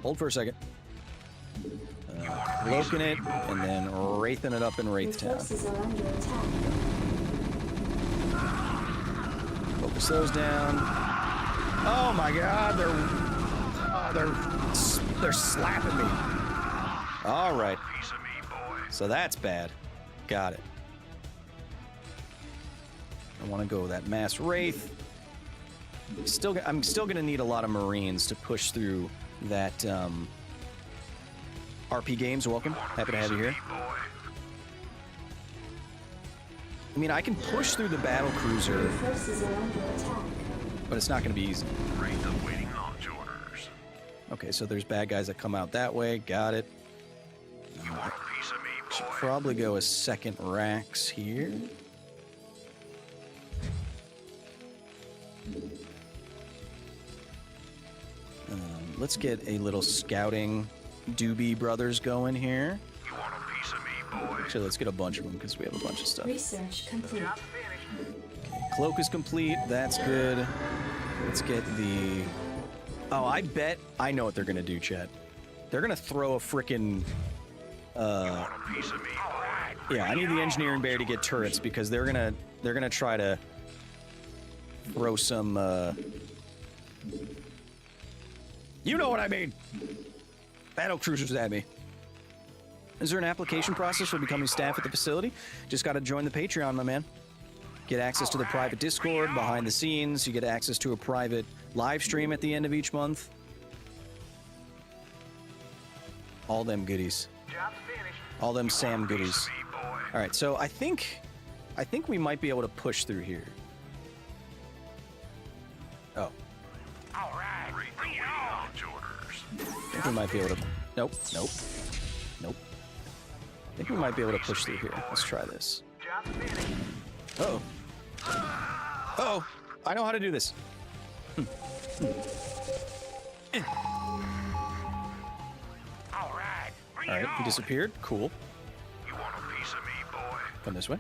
Hold for a second. Cloaking it, and then wraithing it up in Wraith Town.
Forces are under attack.
Focus those down. Oh my God, they're slapping me. All right. So that's bad. Got it. I want to go with that mass wraith. I'm still gonna need a lot of Marines to push through that. RP Games, welcome. Happy to have you here. I mean, I can push through the battle cruiser, but it's not gonna be easy. Okay, so there's bad guys that come out that way. Got it. Should probably go a second Rax here. Let's get a little scouting Doobie Brothers going here.
You want a piece of me, boy?
Actually, let's get a bunch of them because we have a bunch of stuff.
Research complete.
Cloak is complete. That's good. Let's get the... Oh, I bet I know what they're going to do, Chet. They're going to throw a frickin'... Yeah, I need the engineering bay to get turrets because they're gonna try to throw some you know what I mean, battle cruisers at me. Is there an application process for becoming staff at the facility? Just got to join the Patreon, my man. Get access to the private Discord behind the scenes. You get access to a private live stream at the end of each month. All them goodies. All them Sam goodies. All right, so I think we might be able to push through here. Oh.
All right, bring it on, Jorders.
I think we might be able to. Nope. I think we might be able to push through here. Let's try this. Uh-oh. Uh-oh. I know how to do this. All right, he disappeared. Cool.
You want a piece of me, boy?
Come this way.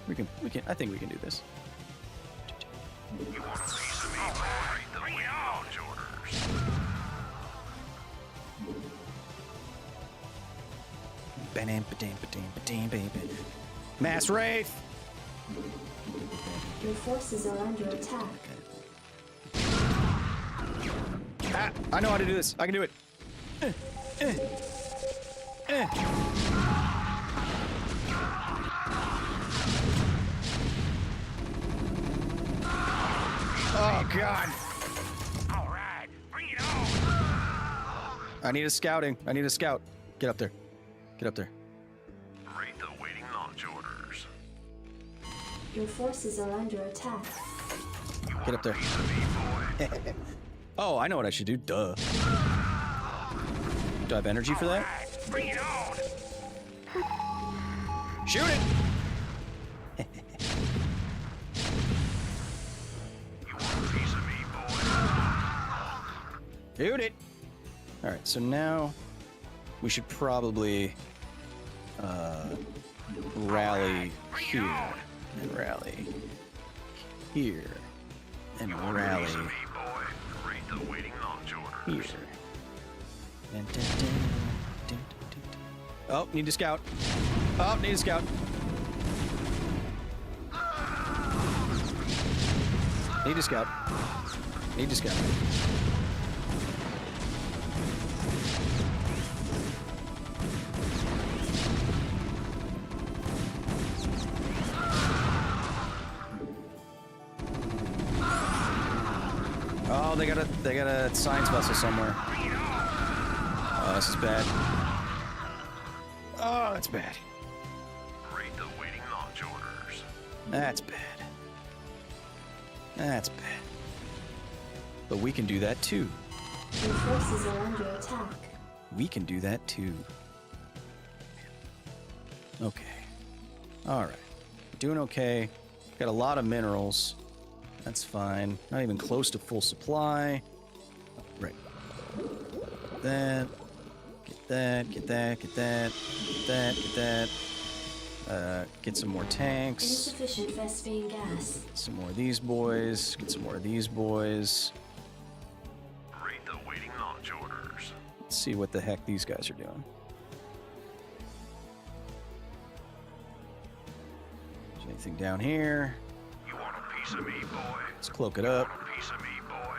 We can. I think we can do this.
You want a piece of me, boy? Bring it on, Jorders.
Mass Wraith!
Your forces are under attack.
Ah, I know how to do this. I can do it. Oh, God.
All right, bring it on.
I need a scouting. I need a scout. Get up there. Get up there.
Rate the waiting launch orders.
Your forces are under attack.
Get up there. Oh, I know what I should do. Duh. Do I have energy for that?
Bring it on.
Shoot it!
You want a piece of me, boy?
Shoot it! Alright, so now we should probably rally here and rally here and rally
Rate the waiting launch orders.
here. And oh, need to scout. Oh, need a scout. Need a scout. Need to scout. Oh, they got a science vessel somewhere. Oh, this is bad. Oh, that's bad.
Rate the waiting launch orders.
That's bad. That's bad. But we can do that too.
Your forces are under attack.
We can do that too. Okay. Alright. Doing okay. Got a lot of minerals. That's fine. Not even close to full supply. Right. That. Get that. Get that. Get that. Get that. Get that. Get some more tanks.
Insufficient Vespine gas.
Some more of these boys. Get some more of these boys.
Rate the waiting launch orders.
Let's see what the heck these guys are doing. Is there anything down here?
You want a piece of me, boy?
Let's cloak it up.
Want a piece of me, boy?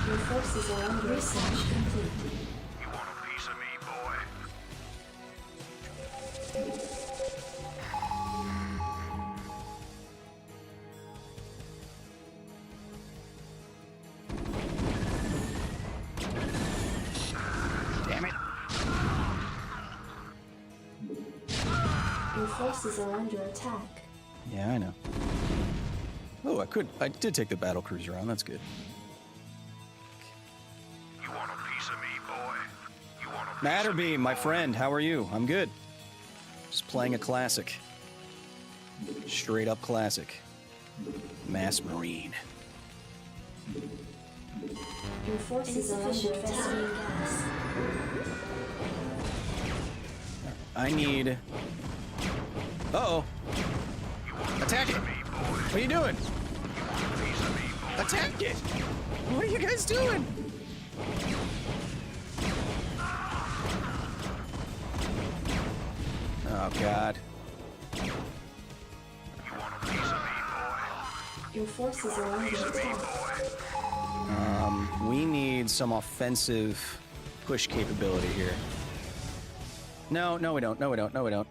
Your forces are under research complete.
You want a piece of me, boy?
Damn it.
Your forces are under attack.
Yeah, I know. Oh, I did take the battle cruiser on. That's good.
You want a piece of me, boy? You want a piece
Matterbeam,
of me,
my
boy?
friend, how are you? I'm good. Just playing a classic. Straight up classic. Mass Marine.
Your forces are under attack. Gas.
I need... Uh-oh. Attack it! What are you doing? Attack it! What are you guys doing? Oh, God.
Your forces are under attack.
We need some offensive push capability here. No, we don't. No, we don't. No, we don't.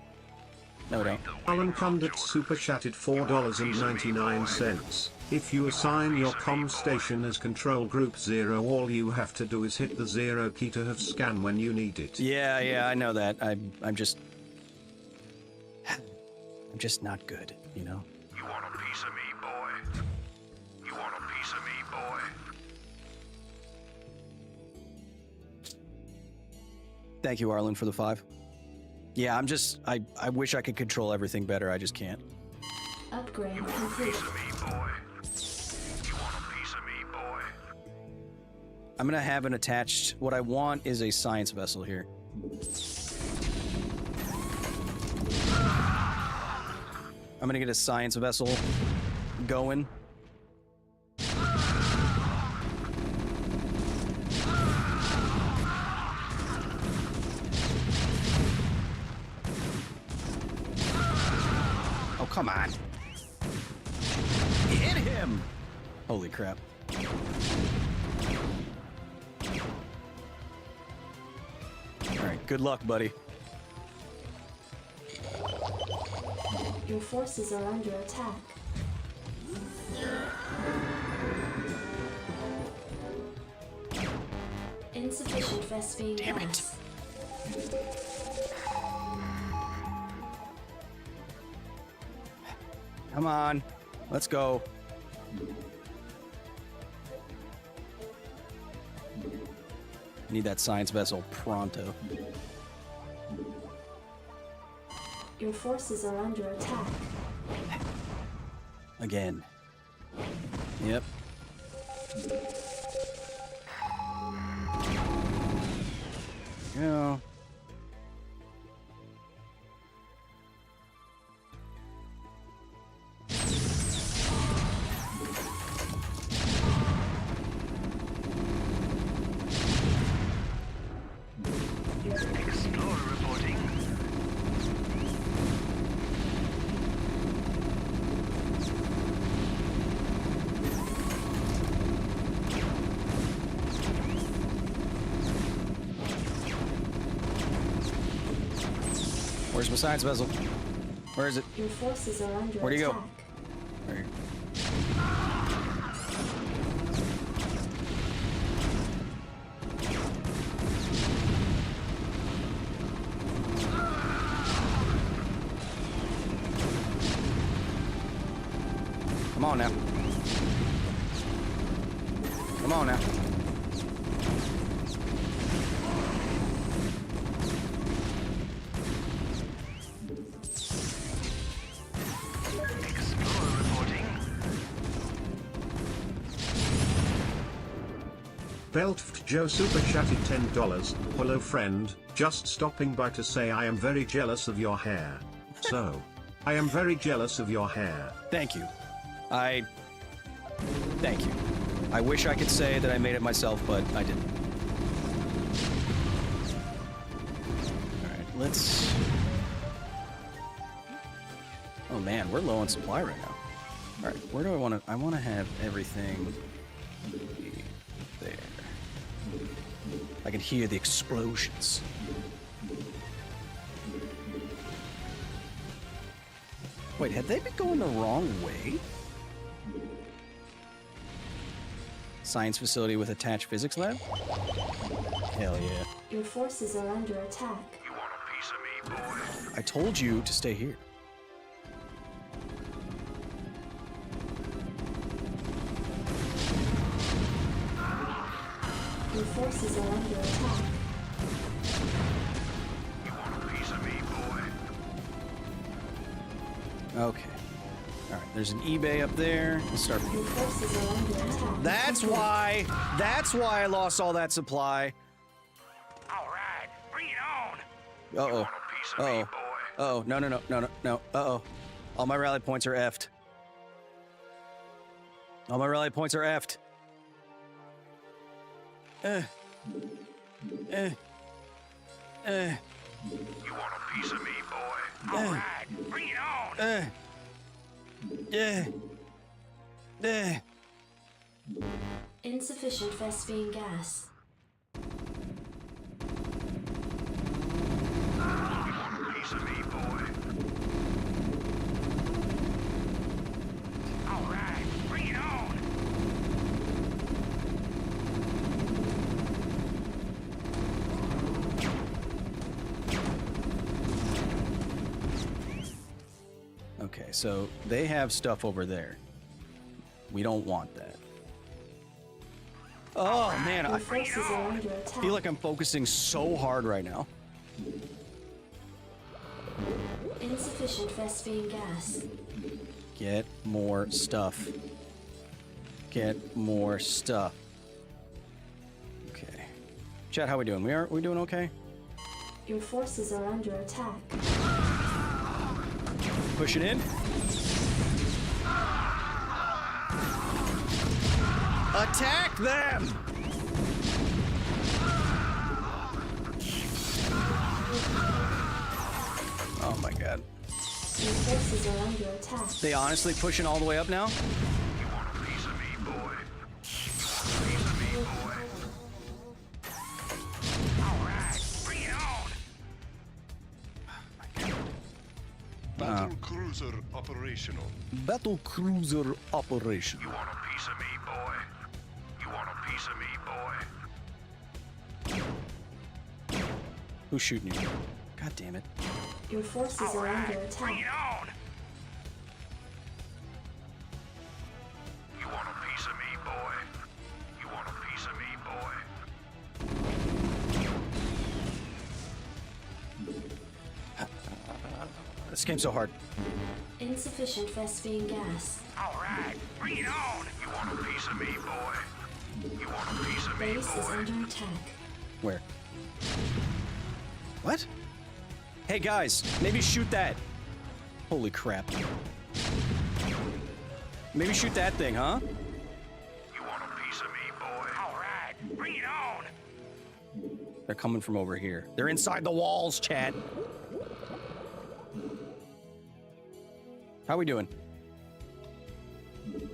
No, we don't.
Alan Condit super chatted $4.99. If you assign your comm station as Control Group 0, all you have to do is hit the 0 key to have scan when you need it.
Yeah, I know that. I'm just not good, you know?
You want a piece of me, boy? You want a piece of me, boy?
Thank you, Arlen, for the 5. Yeah, I wish I could control everything better. I just can't.
Upgrade complete.
I'm gonna have an attached... What I want is a science vessel here. I'm gonna get a science vessel going. Oh, come on. Hit him! Holy crap. Alright, good luck, buddy.
Your forces are under attack. Insufficient Vespine gas.
Damn it. Come on. Let's go. Need that science vessel pronto.
Your forces are under attack.
Again. Yep. Yeah.
Explorer reporting.
Where's my science vessel? Where is it?
Your forces are under
Where'd he go?
attack.
There. Come on now. Come on now.
Beltft Joe super chatted $10. Hello friend, just stopping by to say I am very jealous of your hair. So, I am very jealous of your hair.
Thank you. Thank you. I wish I could say that I made it myself, but I didn't. Alright, let's... Oh man, we're low on supply right now. Alright, where do I want to... I want to have everything... there. can hear the explosions. Wait, had they been going the wrong way? Science facility with attached physics lab? Hell yeah.
Your forces are under attack.
You want a piece of me, boy?
I told you to stay here.
Your forces are under attack.
You want a piece of me, boy?
Okay. Alright, there's an eBay up there. Let's start.
Your forces are under attack.
That's why! That's why I lost all that supply.
Alright, bring it on!
Uh-oh.
You want a piece of me,
Uh-oh.
boy?
Uh-oh. No, no, no, no, no, no. Uh-oh. All my rally points are effed. All my rally points are effed.
You want a piece of me, boy? Alright, bring it on!
Insufficient Vespine gas.
You want a piece of me, boy? Alright, bring it on!
Okay, so they have stuff over there. We don't want that. Oh, man,
Your
I
forces are under attack.
feel like I'm focusing so hard right now.
Insufficient Vespine gas.
Get more stuff. Get more stuff. Okay. Chat, how we doing? We doing okay?
Your forces are under attack.
Push it in. Attack them! Oh my god.
Your forces are under attack.
They honestly pushing all the way up now?
You want a piece of me, boy? You want a piece of me, boy? Alright, bring it on!
Battle cruiser operational.
Battle cruiser operation.
You want a piece of me, boy? You want a piece of me, boy?
Who's shooting you? God damn it.
Your forces are under
Bring it
attack.
on! You want a piece of me, boy? You want a piece of me, boy?
This game's so hard.
Insufficient Vespine gas.
Alright, bring it on! You want a piece of me, boy? You want a piece of me,
Base is
boy?
under attack.
Where? What? Hey guys, maybe shoot that. Holy crap. Maybe shoot that thing, huh?
You want a piece of me, boy? Alright, bring it on!
They're coming from over here. They're inside the walls, chat. How we doing?
You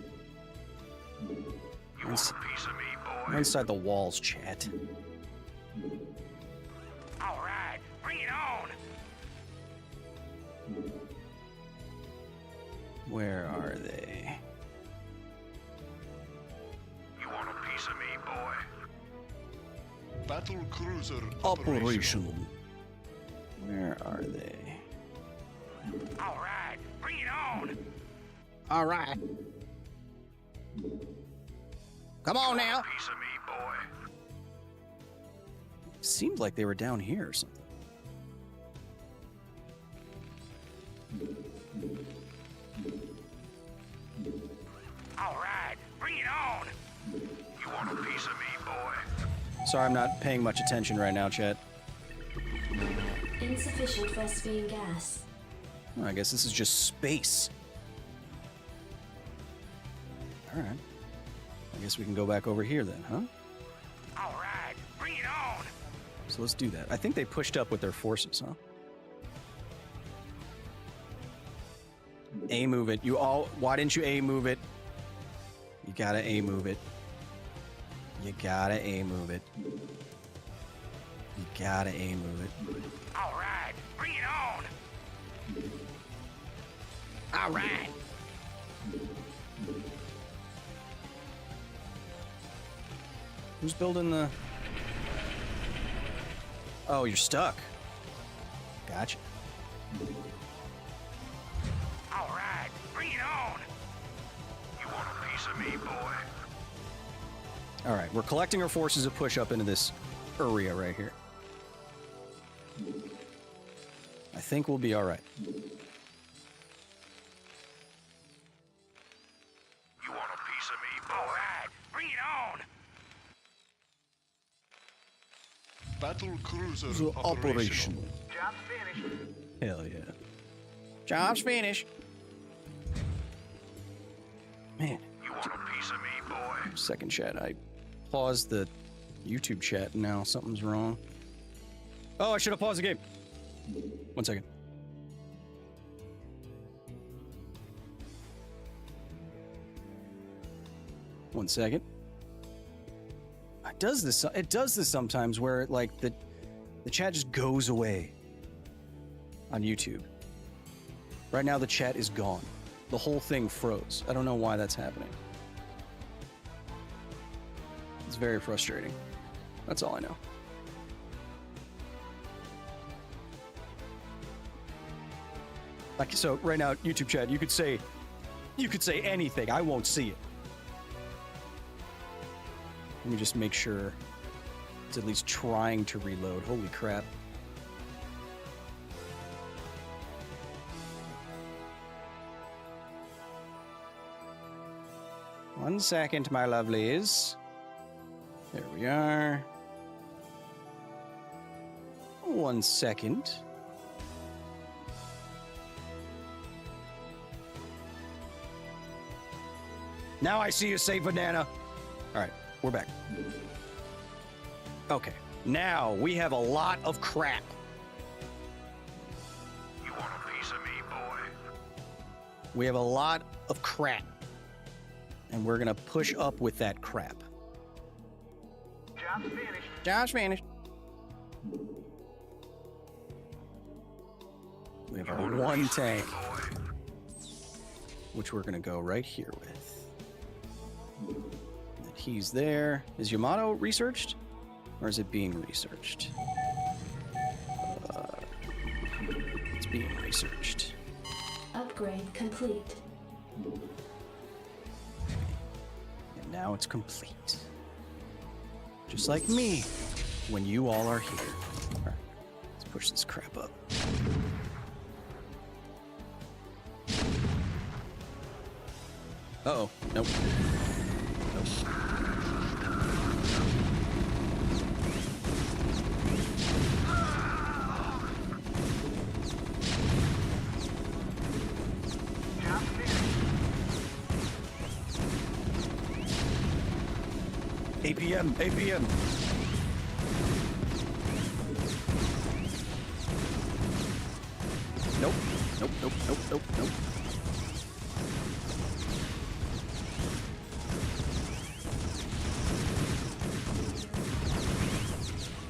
want a piece of me, boy?
We're inside the walls, chat.
Alright, bring it on!
Where are they?
You want a piece of me, boy?
Battle cruiser
Operational. Where are they?
Alright, bring it on!
All right. Come on now.
Piece of me, boy.
Seemed like they were down here or something.
Alright, bring it on! You want a piece of me, boy?
Sorry, I'm not paying much attention right now, chat.
Insufficient Vespine gas.
Well, I guess this is just space. All right. I guess we can go back over here then, huh?
Alright, bring it on!
So let's do that. I think they pushed up with their forces, huh? A move it. Why didn't you A move it? You gotta A move it. You gotta A move it. You gotta aim move it.
All right, bring it on.
All right.
Who's building the... Oh, you're stuck. Gotcha.
All right, bring it on. You want a piece of me, boy?
All right, we're collecting our forces to push up into this area right here. I think we'll be all right.
You want a piece of me, boy? All right, bring it on.
Battle cruiser
operational.
Job's finished.
Hell yeah. Job's finished. Man.
You want a piece of me, boy?
Second chat. I paused the YouTube chat and now something's wrong. Oh, I should have paused the game. 1 second. One second. It does this. It does this sometimes, where like the chat just goes away on YouTube. Right now, the chat is gone. The whole thing froze. I don't know why that's happening. It's very frustrating. That's all I know. Like, so right now, YouTube chat, you could say anything. I won't see it. Let me just make sure it's at least trying to reload. Holy crap. One second, my lovelies. There we are. 1 second. Now I see you say banana. All right, we're back. Okay, now we have a lot of crap.
You want a piece of me, boy?
We have a lot of crap. And we're gonna push up with that crap.
Job's finished.
Job's finished. We have our one tank, which we're gonna go right here with. And he's there. Is Yamato researched? Or is it being researched? It's being researched.
Upgrade complete.
And now it's complete. Just like me, when you all are here. All right, let's push this crap up. Uh-oh. Nope. Nope. APM, APM. Nope, nope, nope, nope, nope, nope.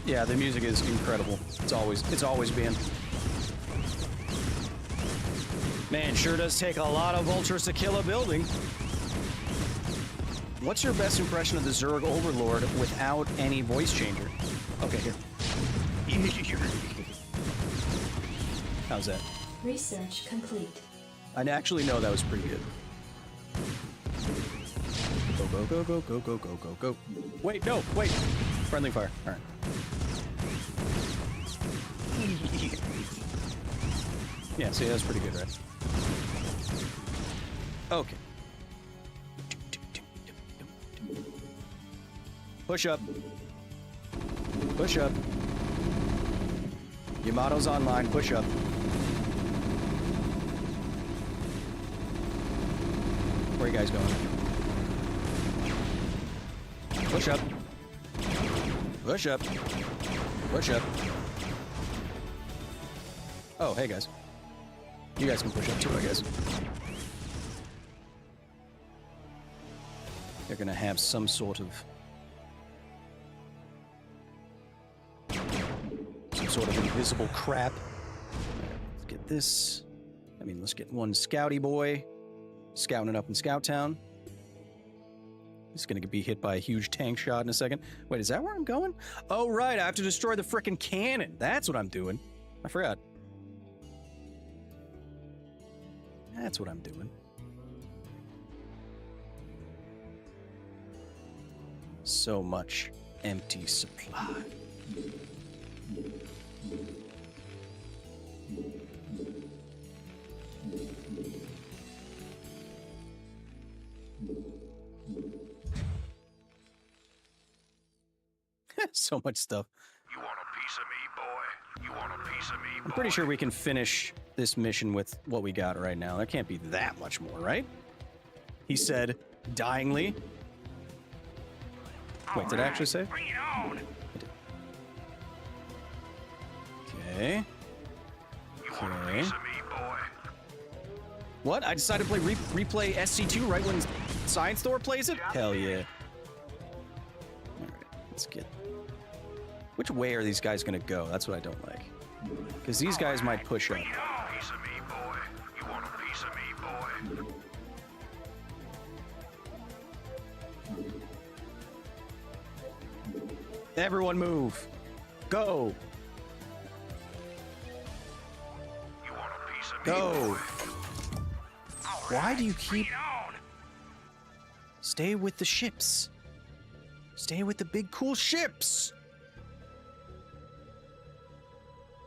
Yeah, the music is incredible. It's always been. Man, sure does take a lot of vultures to kill a building. What's your best impression of the Zerg Overlord without any voice changer? Okay, here. How's that?
Research complete.
I actually know that was pretty good. Go, go, go, go, go, go, go, go, go. Wait, no, wait. Friendly fire. All right. Yeah, see, that's pretty good, right? Okay. Push up. Push up. Yamato's online. Push up. Where are you guys going? Push up. Push up. Push up. Oh, hey guys. You guys can push up too, I guess. They're gonna have some sort of... sort of invisible crap. Let's get this. I mean, let's get one scouty boy scouting it up in Scout Town. He's going to be hit by a huge tank shot in a second. Wait, is that where I'm going? Oh, right. I have to destroy the frickin' cannon. That's what I'm doing. I forgot. That's what I'm doing. So much empty supply. So much stuff.
You want a piece of me, boy? You want a piece of me, boy?
I'm pretty sure we can finish this mission with what we got right now. There can't be that much more, right? He said, dyingly. Wait, did I actually say?
Bring it on.
Okay. Okay. What? I decided to play replay SC2 right when Science Thor plays it? Hell yeah. Alright, let's get... Which way are these guys gonna go? That's what I don't like. Because these guys might push up. Everyone move. Go. Go. Why do you keep... Stay with the ships. Stay with the big cool ships.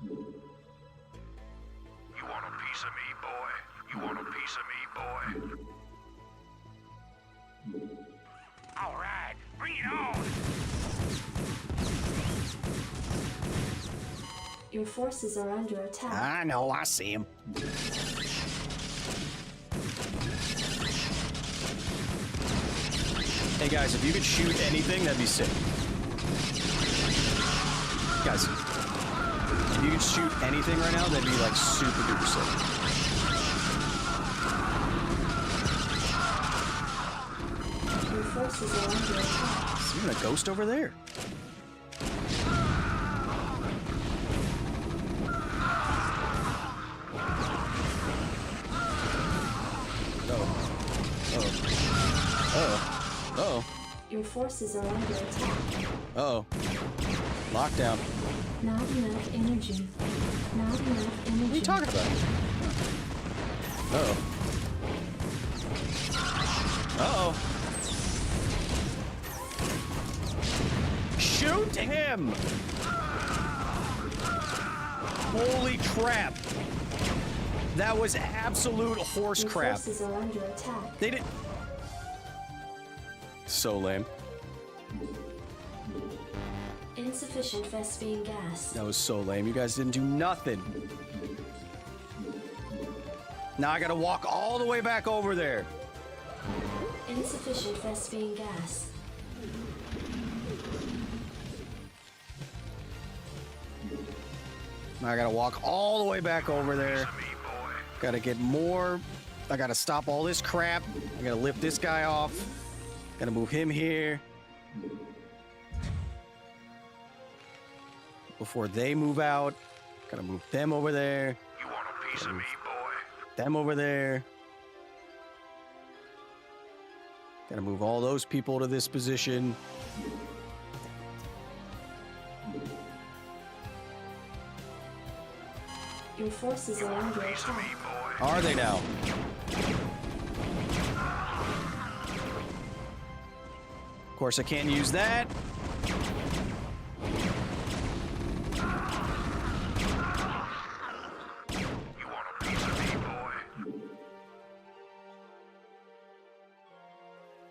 You want a piece of me, boy? You want a piece of me, boy? All right, bring it on.
Your forces are under attack.
I know, I see him. Hey guys, if you could shoot anything, that'd be sick. Guys, if you could shoot anything right now, that'd be like super duper sick.
Your forces are under attack.
Is there even a ghost over there?
Your forces are under attack.
Uh-oh. Lockdown.
Not enough energy. Not enough energy.
What are you talking about? Uh-oh. Uh-oh. Shoot him! Holy crap. That was absolute horse crap.
Your forces are under attack.
They didn't... So lame.
Insufficient Vespine gas.
That was so lame. You guys didn't do nothing. Now I gotta walk all the way back over there.
Insufficient Vespine gas.
Now I gotta walk all the way back over there. Gotta get more. I gotta stop all this crap. I gotta lift this guy off. Gotta move him here. Before they move out. Gotta move them over there.
You want a piece of me, boy?
Them over there. Gotta move all those people to this position.
Your forces are under attack.
Are they now? Of course, I can't use that.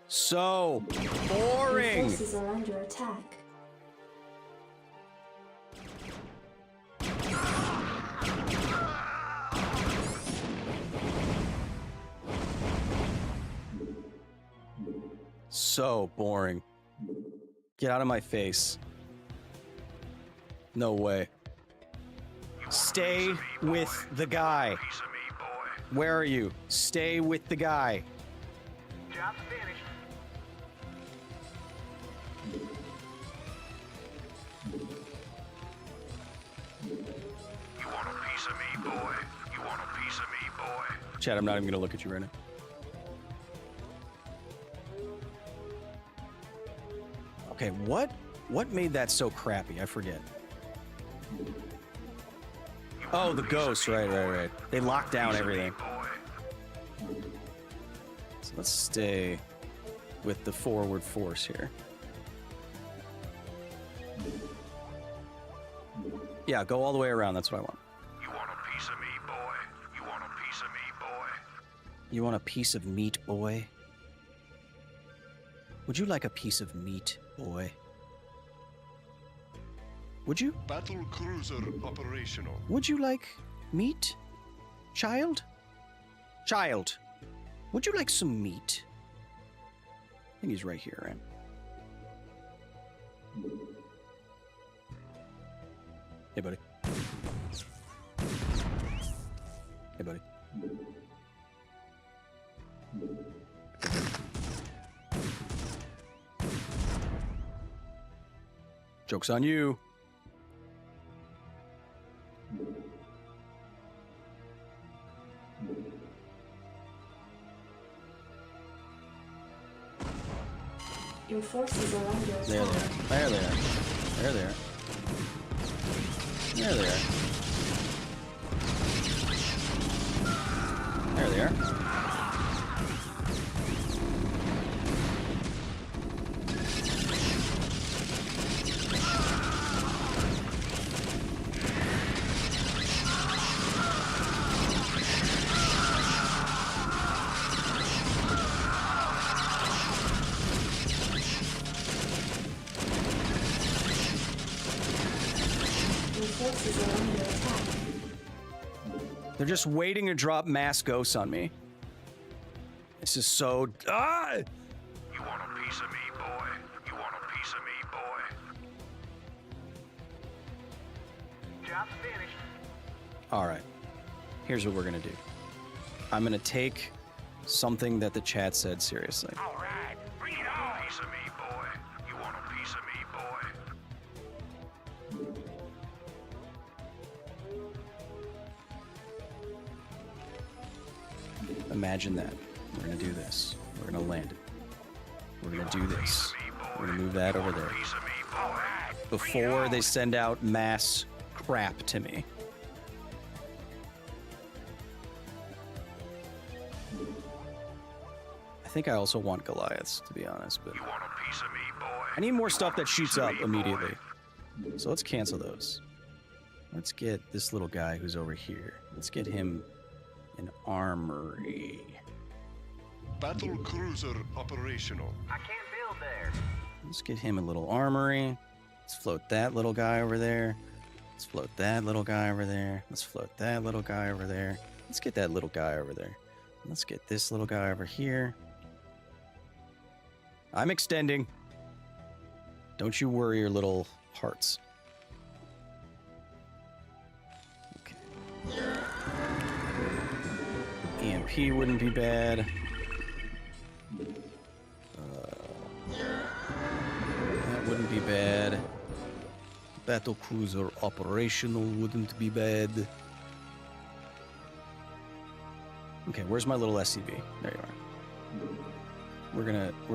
So boring.
Your forces are under attack.
So boring. Get out of my face. No way. Stay with the guy. Where are you? Stay with the guy.
Job's finished.
Chad, I'm not even gonna look at you right now. Okay, what made that so crappy? I forget. Oh, the ghost, right. They locked down everything. So let's stay with the forward force here. Yeah, go all the way around. That's what I want.
You want a piece of me, boy? You want a piece of me, boy?
You want a piece of meat, boy? Would you like a piece of meat, boy? Would you?
Battle cruiser operational.
Would you like meat, child? Child, would you like some meat? I think he's right here, right? Hey, buddy. Hey, buddy. Joke's on you.
Your forces are under attack.
There they are. There they are. There they are. There they are. There they are. They're just waiting to drop mass ghosts on me. This is so... Ah!
You want a piece of me, boy? You want a piece of me, boy?
Job's finished.
All right. Here's what we're going to do. I'm going to take something that the chat said seriously.
All right, bring it on. A piece of me, boy. You want a piece of me, boy?
Imagine that. We're going to do this. We're going to land it. We're going to do this. We're going to move that over there. Before they send out mass crap to me. I think I also want Goliaths, to be honest, but
You want a piece of me, boy?
I need more stuff that shoots up immediately. So let's cancel those. Let's get this little guy who's over here. Let's get him an armory.
Battle cruiser operational.
I can't build there.
Let's get him a little armory. Let's float that little guy over there. Let's float that little guy over there. Let's float that little guy over there. Let's get that little guy over there. Let's get this little guy over here. I'm extending. Don't you worry your little hearts. Okay. EMP wouldn't be bad. That wouldn't be bad. Battle cruiser operational wouldn't be bad. Okay, where's my little SCV? There you are. We're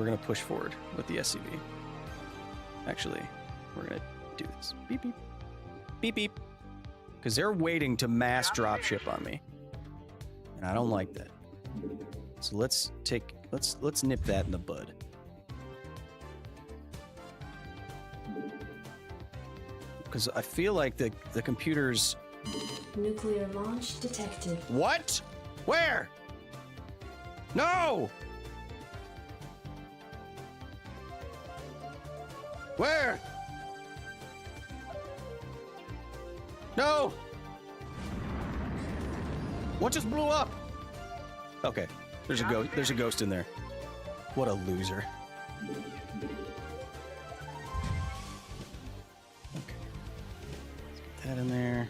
gonna push forward with the SCV. Actually, we're gonna do this. Beep beep. Beep beep. Because they're waiting to mass dropship on me. And I don't like that. So let's nip that in the bud. Because I feel like the computers...
Nuclear launch detected.
What? Where? No! Where? No! What just blew up? Okay, there's a ghost in there. What a loser. Okay. Let's get that in there.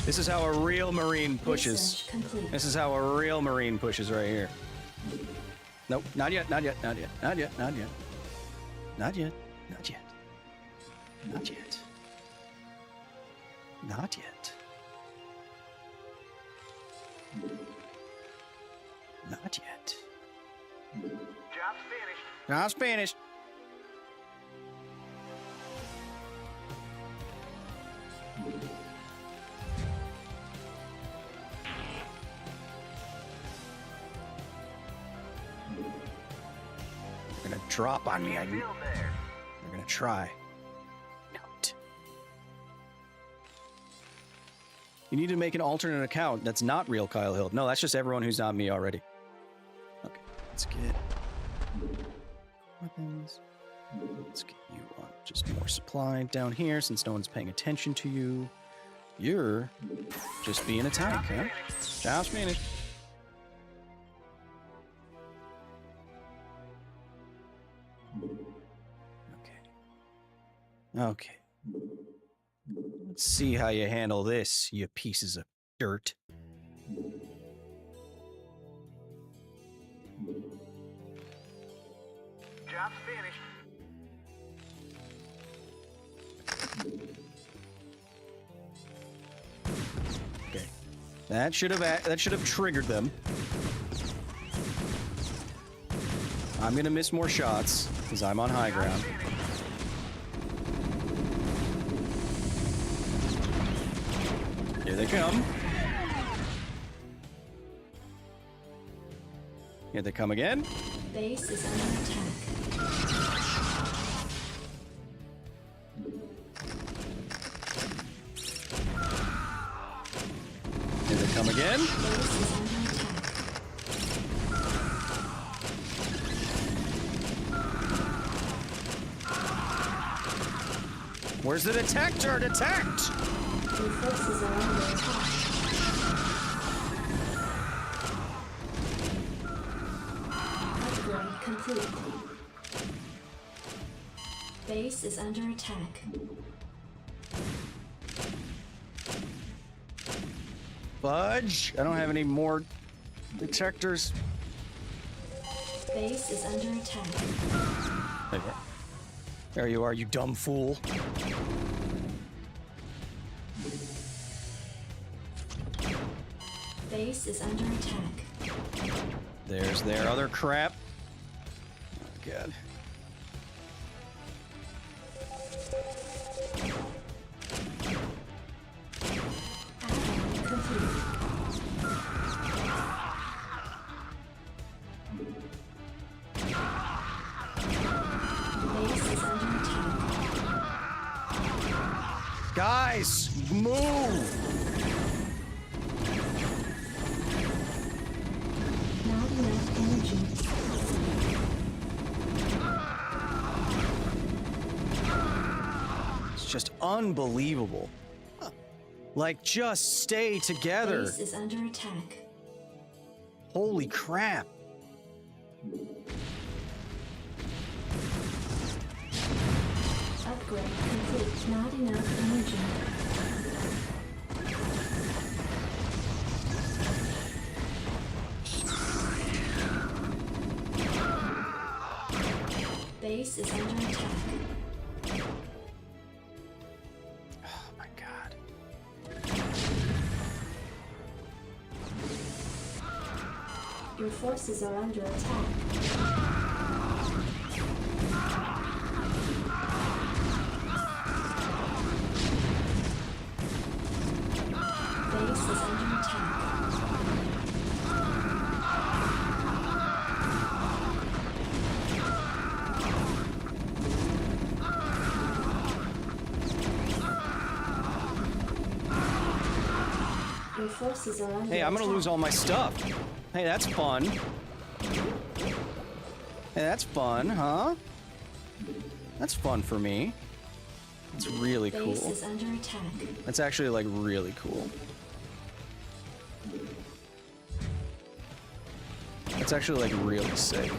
This is how a real Marine pushes. This is how a real Marine pushes right here. Nope, not yet, not yet, not yet, not yet, not yet. Not yet, not yet. Not yet. Not yet. Not yet.
Job's finished.
Job's finished. They're gonna drop on me. They're gonna try. Not. You need to make an alternate account that's not real Kyle Hill. No, that's just everyone who's not me already. Okay, let's get weapons. Let's get you on just more supply down here since no one's paying attention to you. You're just being a tank, huh? Job's finished. Okay. Let's see how you handle this, you pieces of dirt.
Job's finished.
Okay. That should have triggered them. I'm gonna miss more shots because I'm on high ground. Here they come. Here they come again.
Base is under attack.
Here they come again.
Base is under attack.
Where's the detector? Detect!
Your forces are under attack. Upgrade complete. Base is under attack.
Fudge! I don't have any more detectors.
Base is under attack.
There you are. There you are, you dumb fool.
Base is under attack.
There's their other crap. Oh, God.
Base is under attack.
Guys, move!
Not enough energy.
It's just unbelievable. Like, just stay together.
Base is under attack.
Holy crap.
Upgrade complete. Not enough energy. Base is under attack.
Oh my God.
Your forces are under attack. Base is under attack. Your forces are under
Hey, I'm gonna
attack.
lose all my stuff. Hey, that's fun. Hey, that's fun, huh? That's fun for me. It's really
Base
cool.
is under attack.
That's actually, like, really cool. That's actually, like, really sick.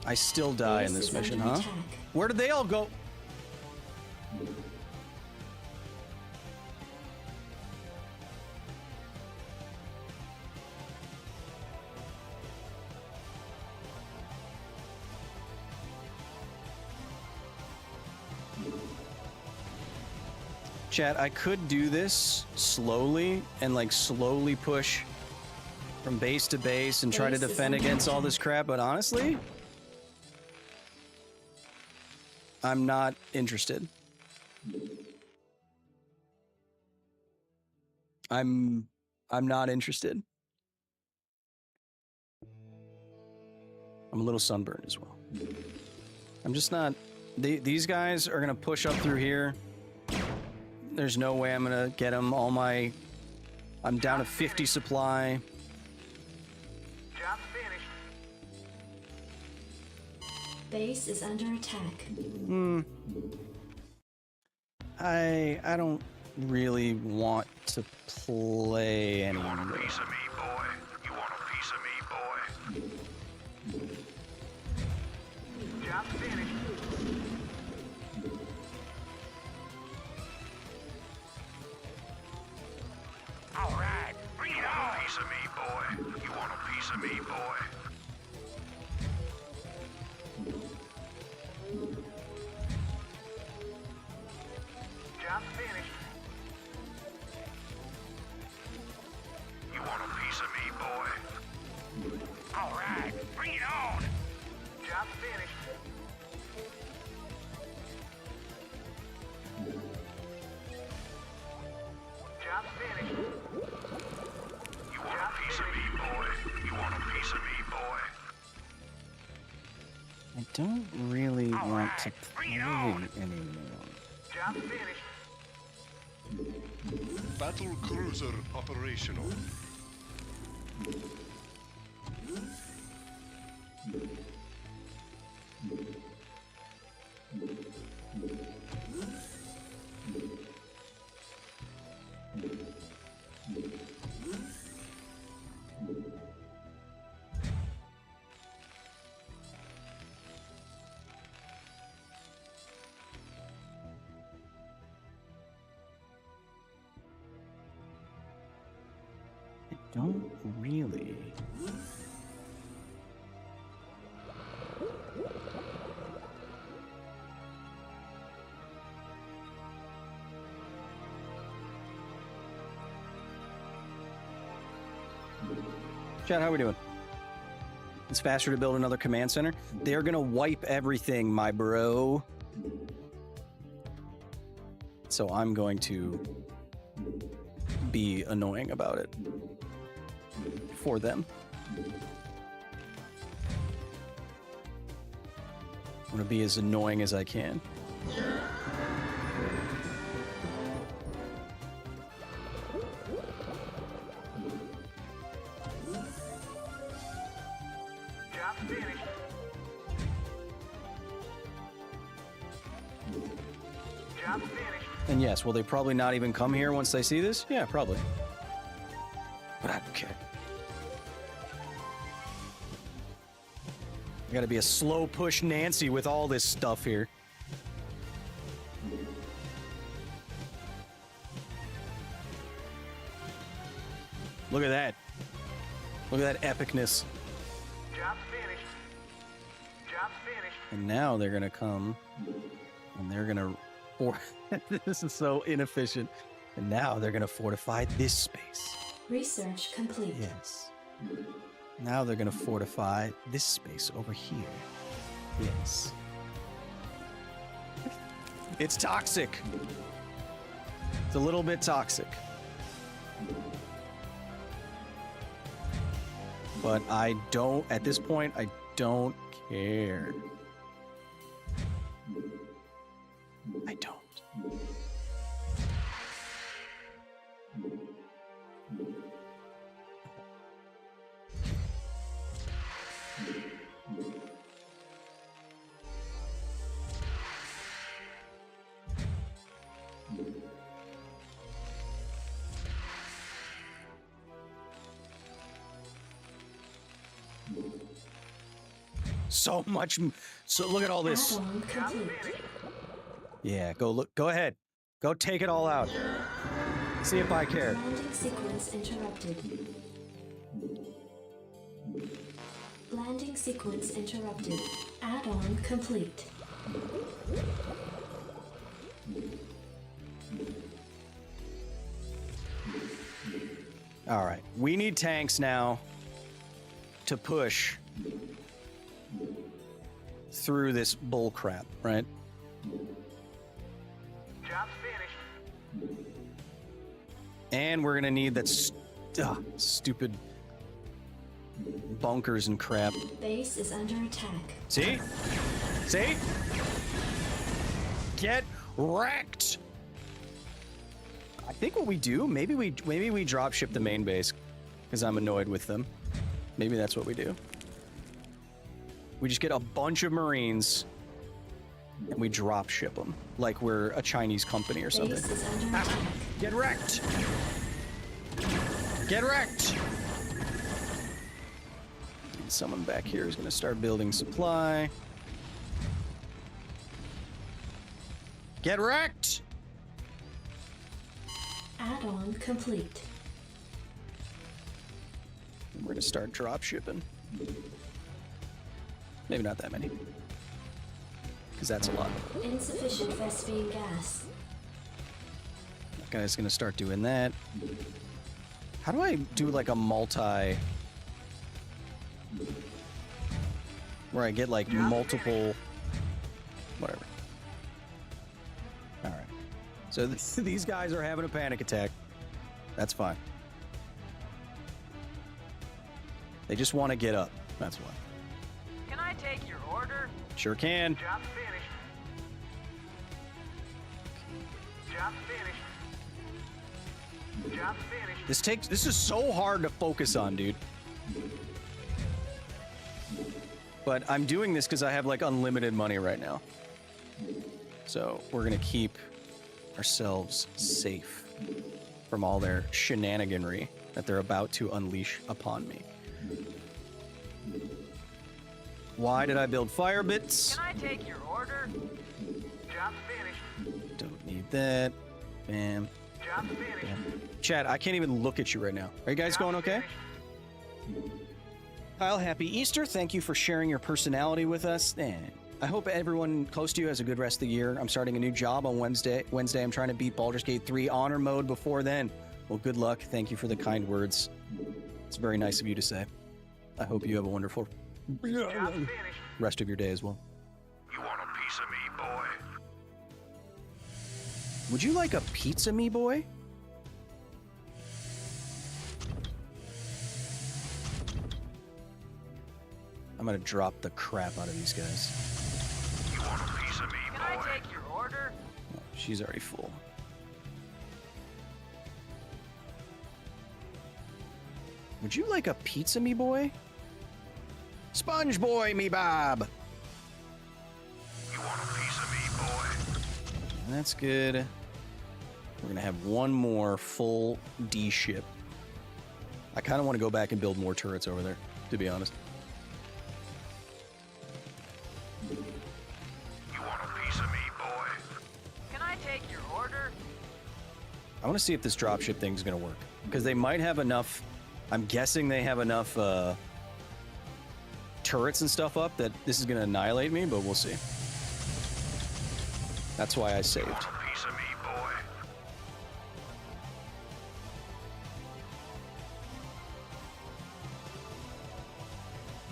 I still die in this mission, huh? Where did they all go? Chat, I could do this slowly and like slowly push from base to base and try to defend against all this crap, but honestly, I'm not interested. I'm not interested. I'm a little sunburned as well. I'm just not. These guys are gonna push up through here. There's no way I'm gonna get them. I'm down to 50 supply.
Job finished.
Base is under attack.
I don't really want to play anymore.
You want a piece of me, boy? You want a piece of me, boy?
Job finished.
All right, bring it on. A piece of me, boy. You want a piece of me, boy?
Job finished.
You want a piece of me, boy? All right, bring it on.
Job finished. Job finished.
You want a piece of me, boy? You want a piece of me, boy?
I don't really want to play anymore.
Job finished.
Battle cruiser operational.
Don't really. Chad, how are we doing? It's faster to build another command center. They're gonna wipe everything, my bro. So I'm going to be annoying about it. For them. I'm gonna be as annoying as I can.
Job finished. Job finished.
And yes, will they probably not even come here once they see this? Yeah, probably. But I don't care. I gotta be a slow push Nancy with all this stuff here. Look at that. Look at that epicness.
Job finished. Job finished.
And now they're gonna come and they're gonna this is so inefficient. And now they're gonna fortify this space.
Research complete.
Yes. Now they're gonna fortify this space over here. Yes. It's toxic. It's a little bit toxic. But I don't, at this point, I don't care. I don't. So much. So look at all this. Yeah, go look. Go ahead. Go take it all out. See if I care.
Landing sequence interrupted. Landing sequence interrupted. Add-on complete.
All right. We need tanks now to push through this bull crap, right?
Job's finished.
And we're gonna need that stupid bunkers and crap.
Base is under attack.
See? See? Get wrecked! I think what we do, maybe we drop ship the main base because I'm annoyed with them. Maybe that's what we do. We just get a bunch of Marines and we drop ship them like we're a Chinese company or something.
Base is under attack.
Get wrecked! Get wrecked! And someone back here is going to start building supply. Get wrecked!
Add-on complete.
We're going to start drop shipping. Maybe not that many. Because that's a lot.
Insufficient Vespine gas.
That guy's going to start doing that. How do I do like a multi... where I get like multiple... whatever. Alright. So these guys are having a panic attack. That's fine. They just want to get up. That's why.
Can I take your order?
Sure can.
Job's finished. Job's finished. Job's finished.
This is so hard to focus on, dude. But I'm doing this because I have like unlimited money right now. So we're gonna keep ourselves safe from all their shenaniganry that they're about to unleash upon me. Why did I build fire bits?
Can I take your order?
Job's finished.
Don't need that. Bam.
Job's finished.
Bam. Chad, I can't even look at you right now. Are you guys going okay? Kyle, happy Easter. Thank you for sharing your personality with us. And I hope everyone close to you has a good rest of the year. I'm starting a new job on Wednesday. I'm trying to beat Baldur's Gate 3 honor mode before then. Well, good luck. Thank you for the kind words. It's very nice of you to say. I hope you have a wonderful rest of your day as well.
You want a piece of me, boy?
Would you like a pizza, me boy? I'm gonna drop the crap out of these guys.
You want a piece of me,
Can I take your order?
Oh, she's already full. Would you like a pizza, me boy? Sponge boy, me bob.
You want a piece of me, boy?
That's good. We're gonna have one more full D ship. I kind of want to go back and build more turrets over there, to be honest.
You want a piece of me, boy?
Can I take your order?
I want to see if this dropship thing is going to work. Because they might have enough... I'm guessing they have enough turrets and stuff up that this is going to annihilate me, but we'll see. That's why I saved.
You want a piece of me, boy?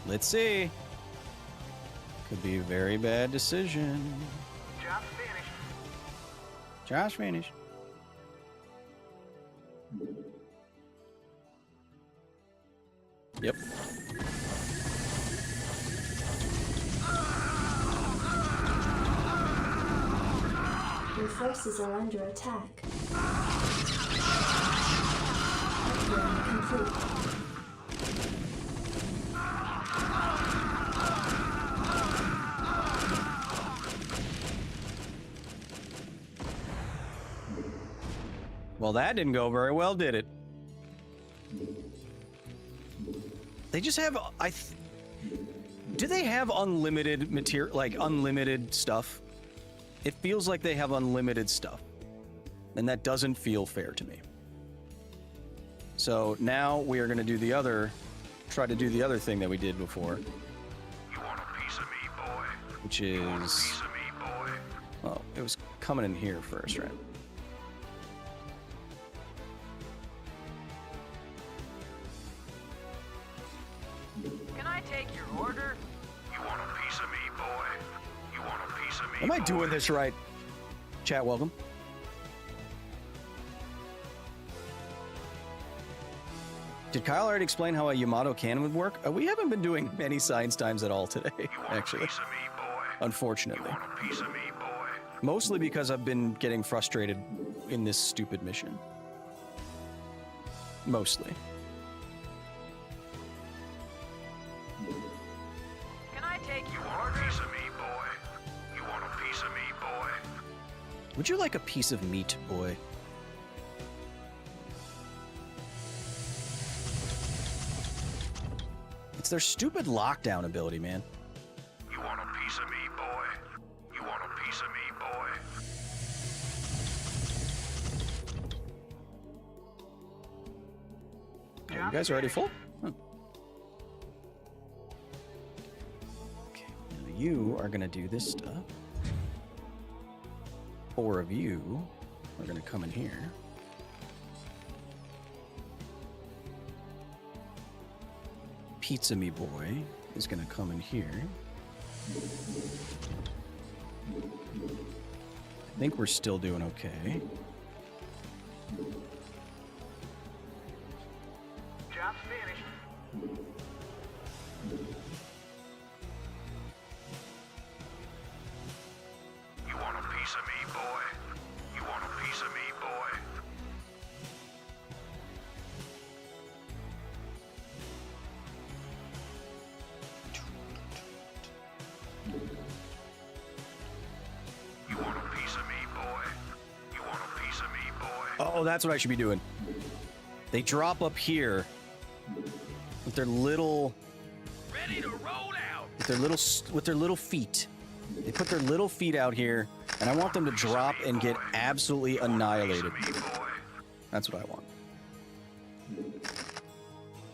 Let's see. Could be a very bad decision.
Job's finished.
Josh finished. Yep.
Your forces are under attack. Upgrade complete.
Well, that didn't go very well, did it? They just have... do they have unlimited material, like unlimited stuff? It feels like they have unlimited stuff. And that doesn't feel fair to me. So now we are going to do the other... try to do the other thing that we did before.
You want a piece of me, boy?
Which
You want a
is...
piece of me, boy?
well, it was coming in here first, right?
Can I take your order?
You want a piece of me, boy? You want a piece of me,
Am I
boy?
doing this right? Chat, welcome. Did Kyle already explain how a Yamato cannon would work? We haven't been doing any science times at all today, actually. Unfortunately.
Piece of me, boy.
Mostly because I've been getting frustrated in this stupid mission. Mostly.
Can I take your
Want
order?
a piece of me, boy? You want a piece of me, boy?
Would you like a piece of meat, boy? It's their stupid lockdown ability, man.
You want a piece of me, boy? You want a piece of me, boy?
Oh, you guys are already full? Huh. Okay, now you are gonna do this stuff. 4 of you are gonna come in here. Pizza Me Boy is gonna come in here. I think we're still doing okay.
Job's finished.
You want a piece of me, boy? You want a piece of me, boy? You want a piece of me, boy? You want a piece of me, boy?
Oh, that's what I should be doing. They drop up here with their little,
Ready to roll out.
with their little feet. They put their little feet out here, and I want them to drop and get absolutely annihilated. That's what I want.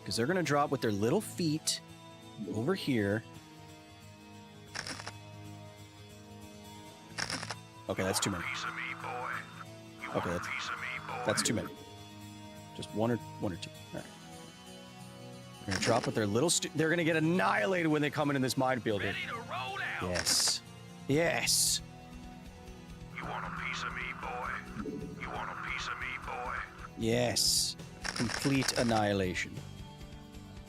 Because they're gonna drop with their little feet over here. Okay, that's too many. Okay, that's too many. Just one or two. All right. They're gonna drop with their little. They're gonna get annihilated when they come into this minefield here. Yes. Yes.
You want a piece of me, boy? You want a piece of me, boy?
Yes. Complete annihilation.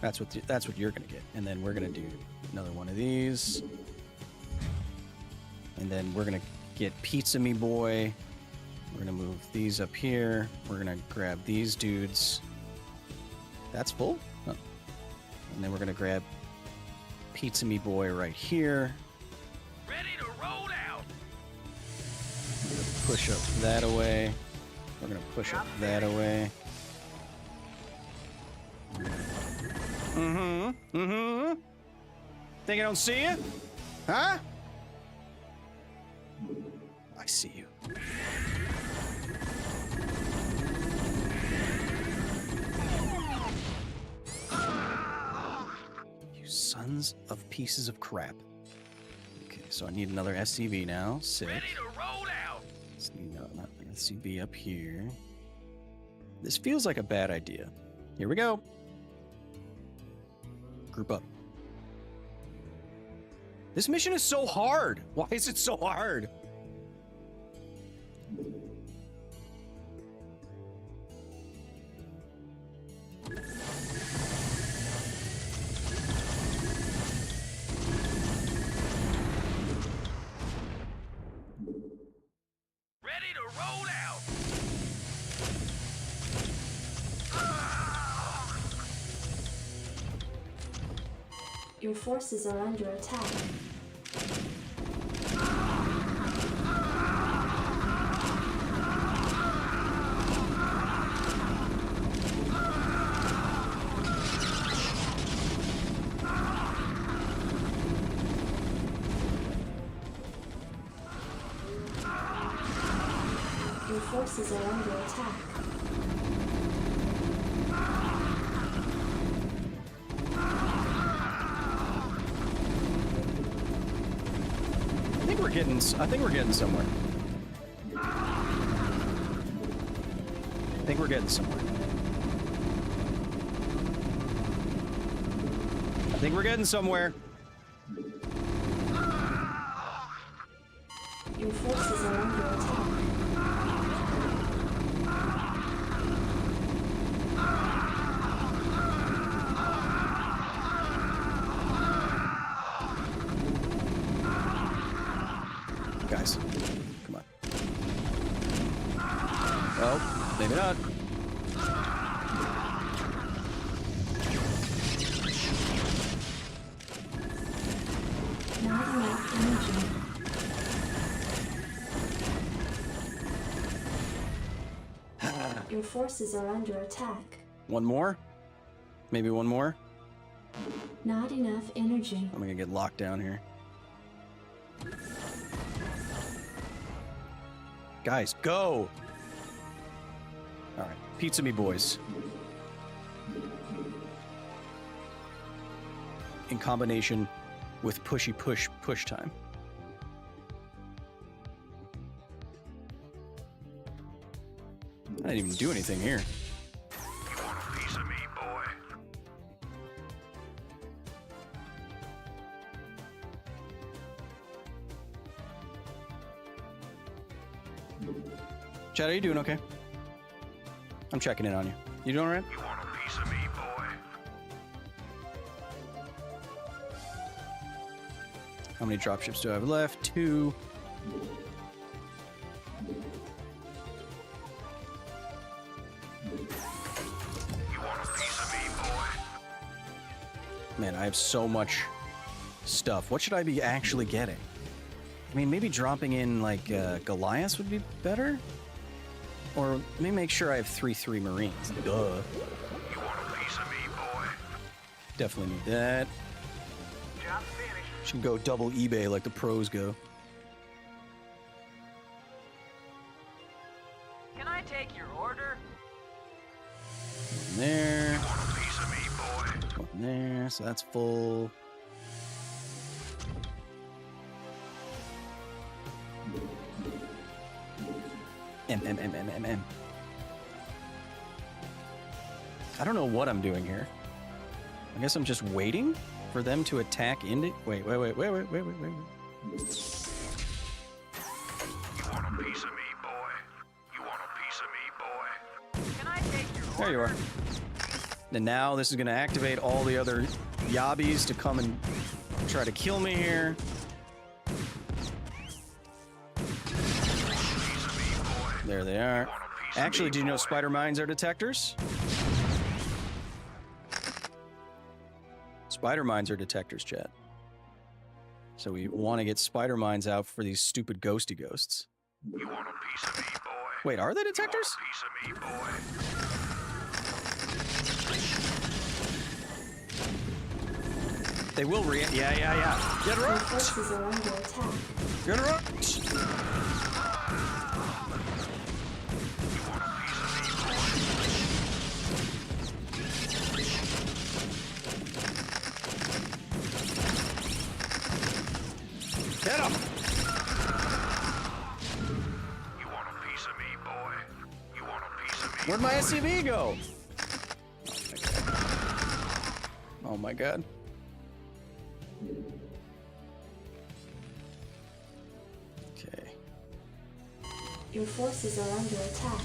That's what you're gonna get, and then we're gonna do another one of these, and then we're gonna get Pizza Me Boy. We're gonna move these up here. We're gonna grab these dudes. That's full. Huh. And then we're gonna grab Pizza Me Boy right here.
Ready to roll out.
We're gonna push up that away. We're gonna push up that away. Mm-hmm. Mm-hmm. Think I don't see you? Huh? I see you. You sons of pieces of crap. Okay, so I need another SCV now. Sick.
Ready to roll out.
Just need another SCV up here. This feels like a bad idea. Here we go. Group up. This mission is so hard. Why is it so hard?
Ready to roll out.
Your forces are under attack. Your forces are under attack.
I think we're getting somewhere. I think we're getting somewhere. think we're getting somewhere.
Your forces are under attack.
Guys, come on. Well, maybe not.
Not enough energy. Your forces are under attack.
One more? Maybe one more?
Not enough energy.
I'm gonna get locked down here. Guys, go! Alright, pizza me boys. In combination with pushy push time. I didn't even do anything here.
You want a piece of me, boy?
Chad, are you doing okay? I'm checking in on you. You doing alright?
You want a piece of me, boy?
How many dropships do I have left? 2. Man, I have so much stuff. What should I be actually getting? I mean, maybe dropping in, like, Goliaths would be better? Or let me make sure I have 3 Marines. Duh.
You want a piece of me, boy?
Definitely need that.
Job finished.
Should go double eBay like the pros go.
Can I take your order?
One there.
You want a piece of me, boy?
One there, so that's full. M. I don't know what I'm doing here. I guess I'm just waiting for them to attack into. Wait.
You want a piece of me, boy? You want a piece of me, boy?
Can I take your order?
There you are. And now this is going to activate all the other yobbies to come and try to kill me here. There they are. Actually, do you know spider mines are detectors? Spider mines are detectors, chat. So we want to get spider mines out for these stupid ghosty ghosts.
You want a piece of me, boy?
Wait, are they detectors?
You want a piece of me, boy?
They will react. Yeah. Get her up.
Forces are under attack.
Get her up. Get him!
You want a piece of me, boy? You want a piece of me?
Where'd my SCV go? Oh my god. Okay.
Your forces are under attack.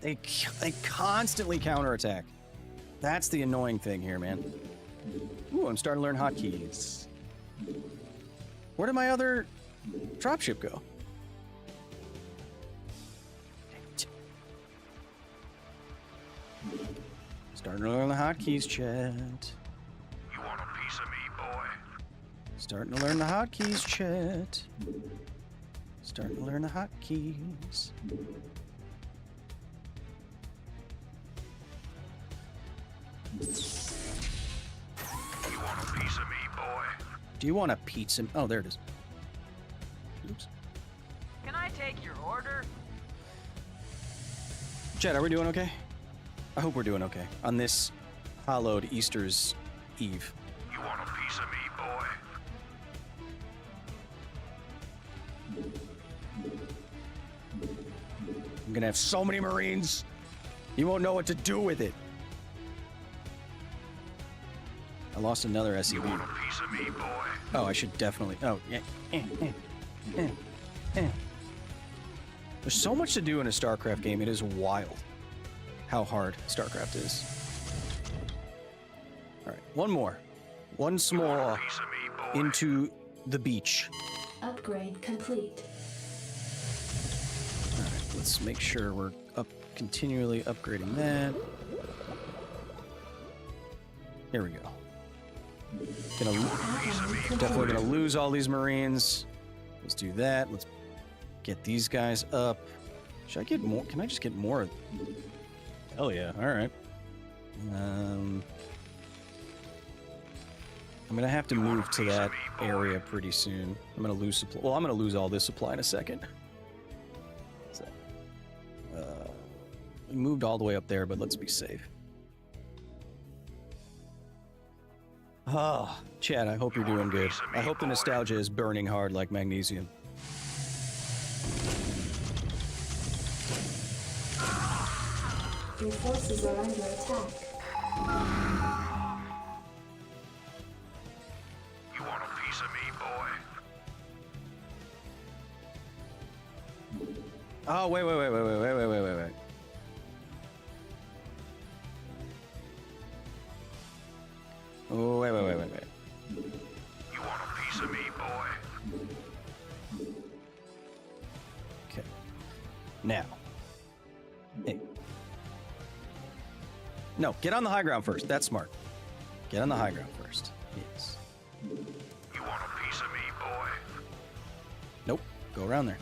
They constantly counterattack. That's the annoying thing here, man. Ooh, I'm starting to learn hotkeys. Where did my other dropship go? Starting to learn the hotkeys, chat.
You want a piece of me, boy?
Starting to learn the hotkeys, chat. Starting to learn the hotkeys.
You want a piece of me, boy?
Do you want a pizza? Oh, there it is. Oops.
Can I take your order?
Chat, are we doing okay? I hope we're doing okay on this hallowed Easter's Eve.
You want a piece of me, boy?
I'm gonna have so many Marines. You won't know what to do with it. I lost another SCV.
You want a piece of me, boy?
Oh, I should definitely. Oh, yeah. There's so much to do in a StarCraft game. It is wild how hard StarCraft is. All right, one more. Once more into the beach.
Upgrade complete.
All right, let's make sure we're continually upgrading that. Here we go. Definitely gonna lose all these Marines. Let's do that. Let's get these guys up. Should I get more? Can I just get more? Hell yeah! All right. I'm gonna have to move to that area pretty soon. I'm gonna lose supply. Well, I'm gonna lose all this supply in a second. So, we moved all the way up there, but let's be safe. Oh, Chad, I hope you're doing good. I hope the nostalgia is burning hard like magnesium.
Your forces are under attack.
You want a piece of me, boy?
Oh, wait. Oh, wait.
You want a piece of me, boy?
Okay. Now. Hey. No, get on the high ground first. That's smart. Get on the high ground first. Yes.
You want a piece of me, boy?
Nope. Go around there.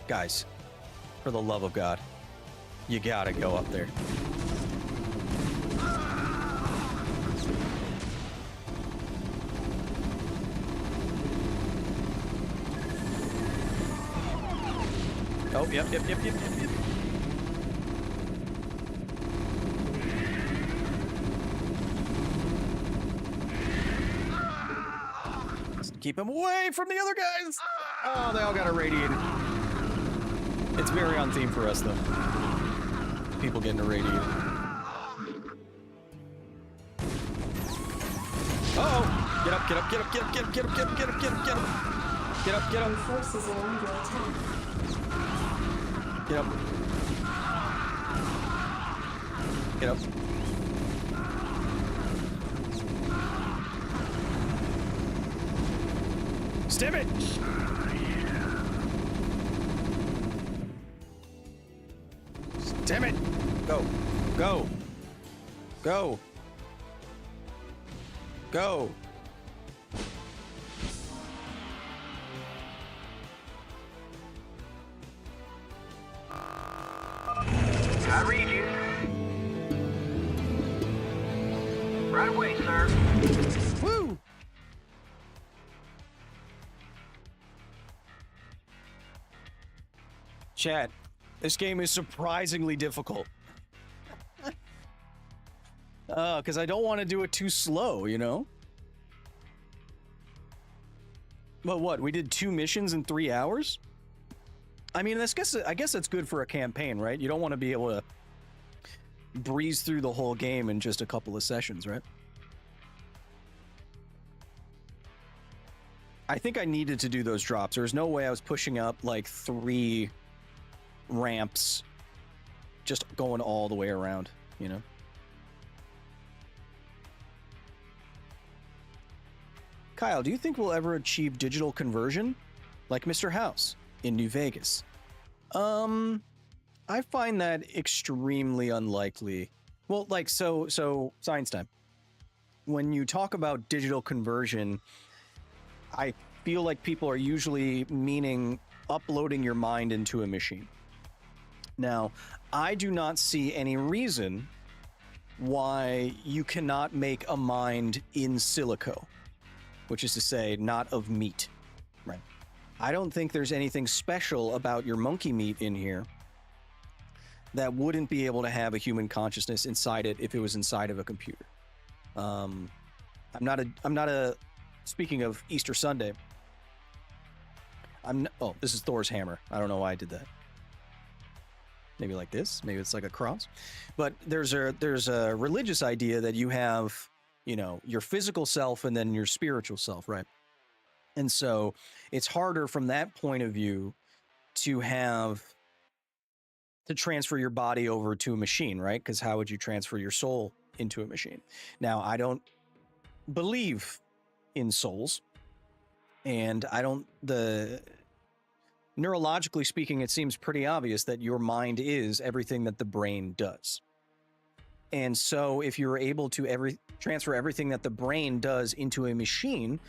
Guys, for the love of God, you gotta go up there. Oh, yep. Just keep him away from the other guys. Oh, they all got irradiated. It's very on theme for us, though. People getting irradiated. Uh-oh! Get up!
Your forces are under attack.
Get up. Stim it! Damn it! Go.
I read you. Right away, sir.
Woo! Chat, this game is surprisingly difficult. Because I don't want to do it too slow, you know? But what, we did 2 missions in 3 hours? I mean, I guess that's good for a campaign, right? You don't want to be able to breeze through the whole game in just a couple of sessions, right? I think I needed to do those drops. There's no way I was pushing up like 3 ramps just going all the way around, you know? Kyle, do you think we'll ever achieve digital conversion like Mr. House in New Vegas? I find that extremely unlikely. Well, like, so science time. When you talk about digital conversion, I feel like people are usually meaning uploading your mind into a machine. Now, I do not see any reason why you cannot make a mind in silico, which is to say, not of meat, right? I don't think there's anything special about your monkey meat in here that wouldn't be able to have a human consciousness inside it if it was inside of a computer. I'm not a speaking of Easter Sunday. Oh, this is Thor's hammer. I don't know why I did that. Maybe like this. Maybe it's like a cross. But there's a religious idea that you have, you know, your physical self and then your spiritual self, right? And so it's harder from that point of view to transfer your body over to a machine, right? Because how would you transfer your soul into a machine? Now, I don't believe in souls, and neurologically speaking, it seems pretty obvious that your mind is everything that the brain does. And so if you're able to transfer everything that the brain does into a machine,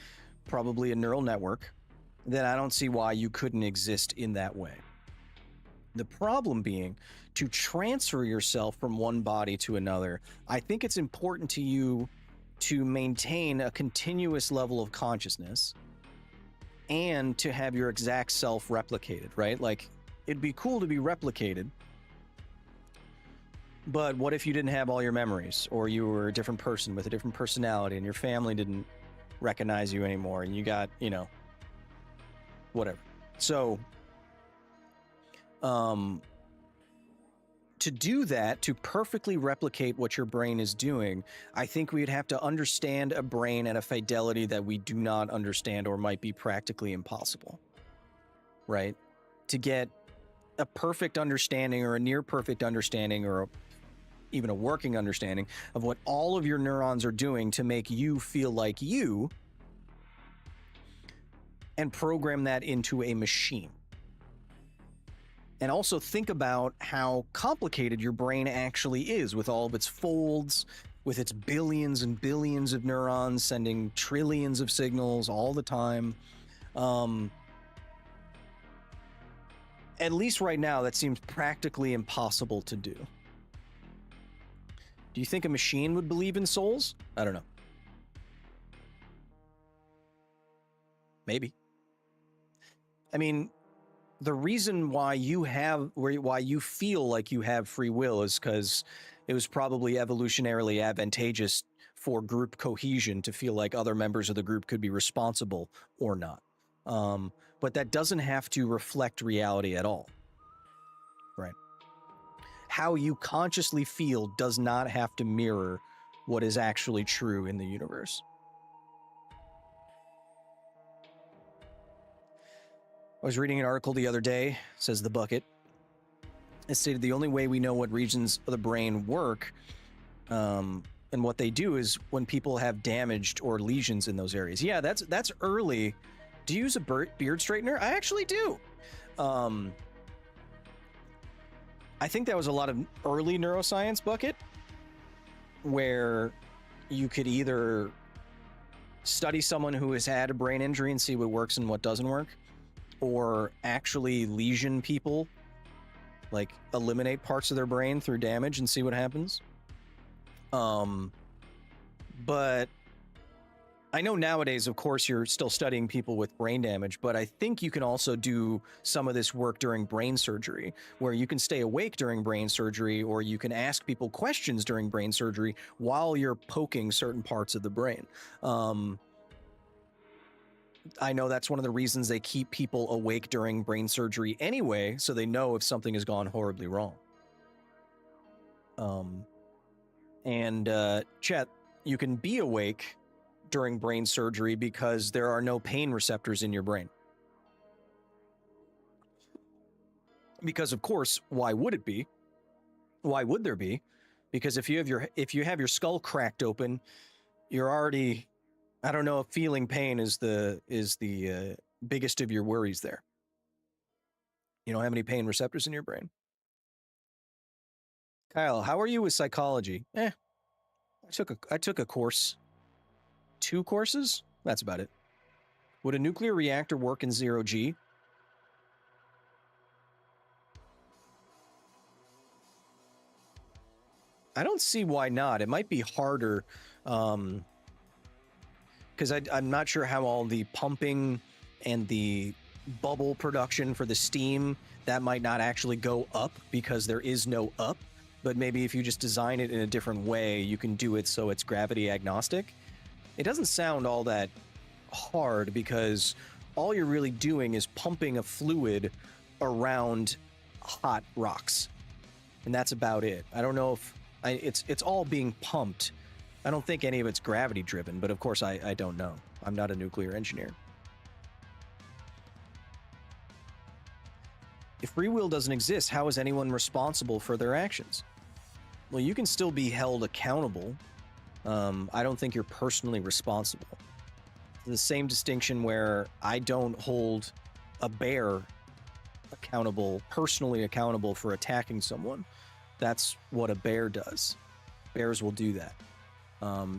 probably a neural network, then I don't see why you couldn't exist in that way. The problem being, to transfer yourself from one body to another, I think it's important to you to maintain a continuous level of consciousness and to have your exact self replicated, right? Like, it'd be cool to be replicated, but what if you didn't have all your memories, or you were a different person with a different personality and your family didn't recognize you anymore and you got, you know, whatever. So, to do that, to perfectly replicate what your brain is doing, I think we'd have to understand a brain at a fidelity that we do not understand or might be practically impossible, right? To get a perfect understanding or a near perfect understanding or even a working understanding of what all of your neurons are doing to make you feel like you, and program that into a machine. And also think about how complicated your brain actually is with all of its folds, with its billions and billions of neurons sending trillions of signals all the time. At least right now, that seems practically impossible to do. Do you think a machine would believe in souls? I don't know. Maybe. I mean, the reason why you feel like you have free will is because it was probably evolutionarily advantageous for group cohesion to feel like other members of the group could be responsible or not. But that doesn't have to reflect reality at all, right? How you consciously feel does not have to mirror what is actually true in the universe. I was reading an article the other day, says The Bucket. It stated the only way we know what regions of the brain work and what they do is when people have damaged or lesions in those areas. Yeah, that's early. Do you use a beard straightener? I actually do. I think that was a lot of early neuroscience, Bucket, where you could either study someone who has had a brain injury and see what works and what doesn't work, or actually lesion people, like eliminate parts of their brain through damage and see what happens. But I know nowadays, of course, you're still studying people with brain damage, but I think you can also do some of this work during brain surgery, where you can stay awake during brain surgery, or you can ask people questions during brain surgery while you're poking certain parts of the brain. I know that's one of the reasons they keep people awake during brain surgery anyway, so they know if something has gone horribly wrong. Chet, you can be awake during brain surgery because there are no pain receptors in your brain. Because of course, why would it be? Why would there be? Because if you have your skull cracked open, you're already, I don't know if feeling pain is the biggest of your worries there. You don't have any pain receptors in your brain. Kyle, how are you with psychology? I took a course. 2 courses? That's about it. Would a nuclear reactor work in 0G? I don't see why not. It might be harder, because I'm not sure how all the pumping and the bubble production for the steam, that might not actually go up because there is no up. But maybe if you just design it in a different way, you can do it so it's gravity agnostic. It doesn't sound all that hard because all you're really doing is pumping a fluid around hot rocks. And that's about it. I don't know if it's all being pumped. I don't think any of it's gravity driven, but of course I don't know. I'm not a nuclear engineer. If free will doesn't exist, how is anyone responsible for their actions? Well, you can still be held accountable. I don't think you're personally responsible. The same distinction where I don't hold a bear accountable, personally accountable for attacking someone. That's what a bear does. Bears will do that. But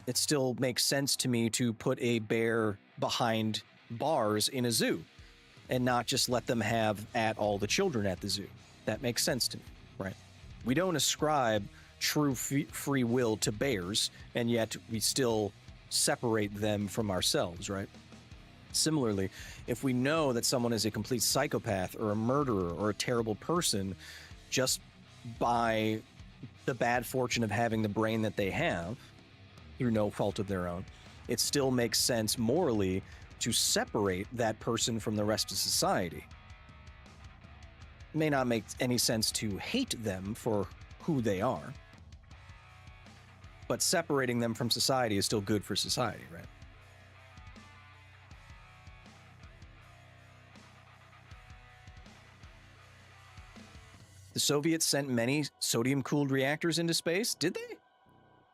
it still makes sense to me to put a bear behind bars in a zoo and not just let them have at all the children at the zoo. That makes sense to me, right? We don't ascribe true free will to bears, and yet we still separate them from ourselves, right? Similarly, if we know that someone is a complete psychopath or a murderer or a terrible person just by the bad fortune of having the brain that they have through no fault of their own, it still makes sense morally to separate that person from the rest of society. It may not make any sense to hate them for who they are, but separating them from society is still good for society, right? The Soviets sent many sodium-cooled reactors into space. Did they?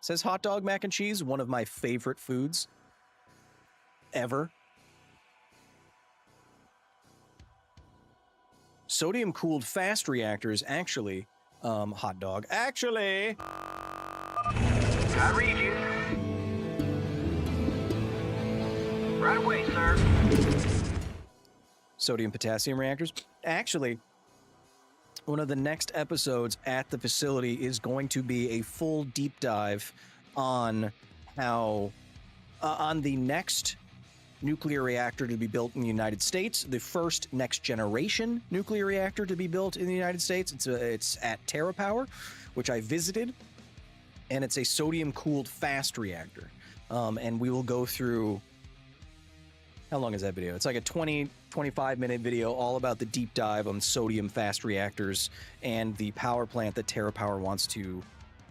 Says hot dog mac and cheese, one of my favorite foods ever. Sodium-cooled fast reactors, actually, hot dog, actually...
I read you. Right away, sir.
Sodium-potassium reactors. Actually, one of the next episodes at the facility is going to be a full deep dive on how, on the next nuclear reactor to be built in the United States, the first next generation nuclear reactor to be built in the United States. It's at TerraPower, which I visited, and it's a sodium-cooled fast reactor. And we will go through... How long is that video? It's like a 25-minute video all about the deep dive on sodium fast reactors and the power plant that TerraPower wants to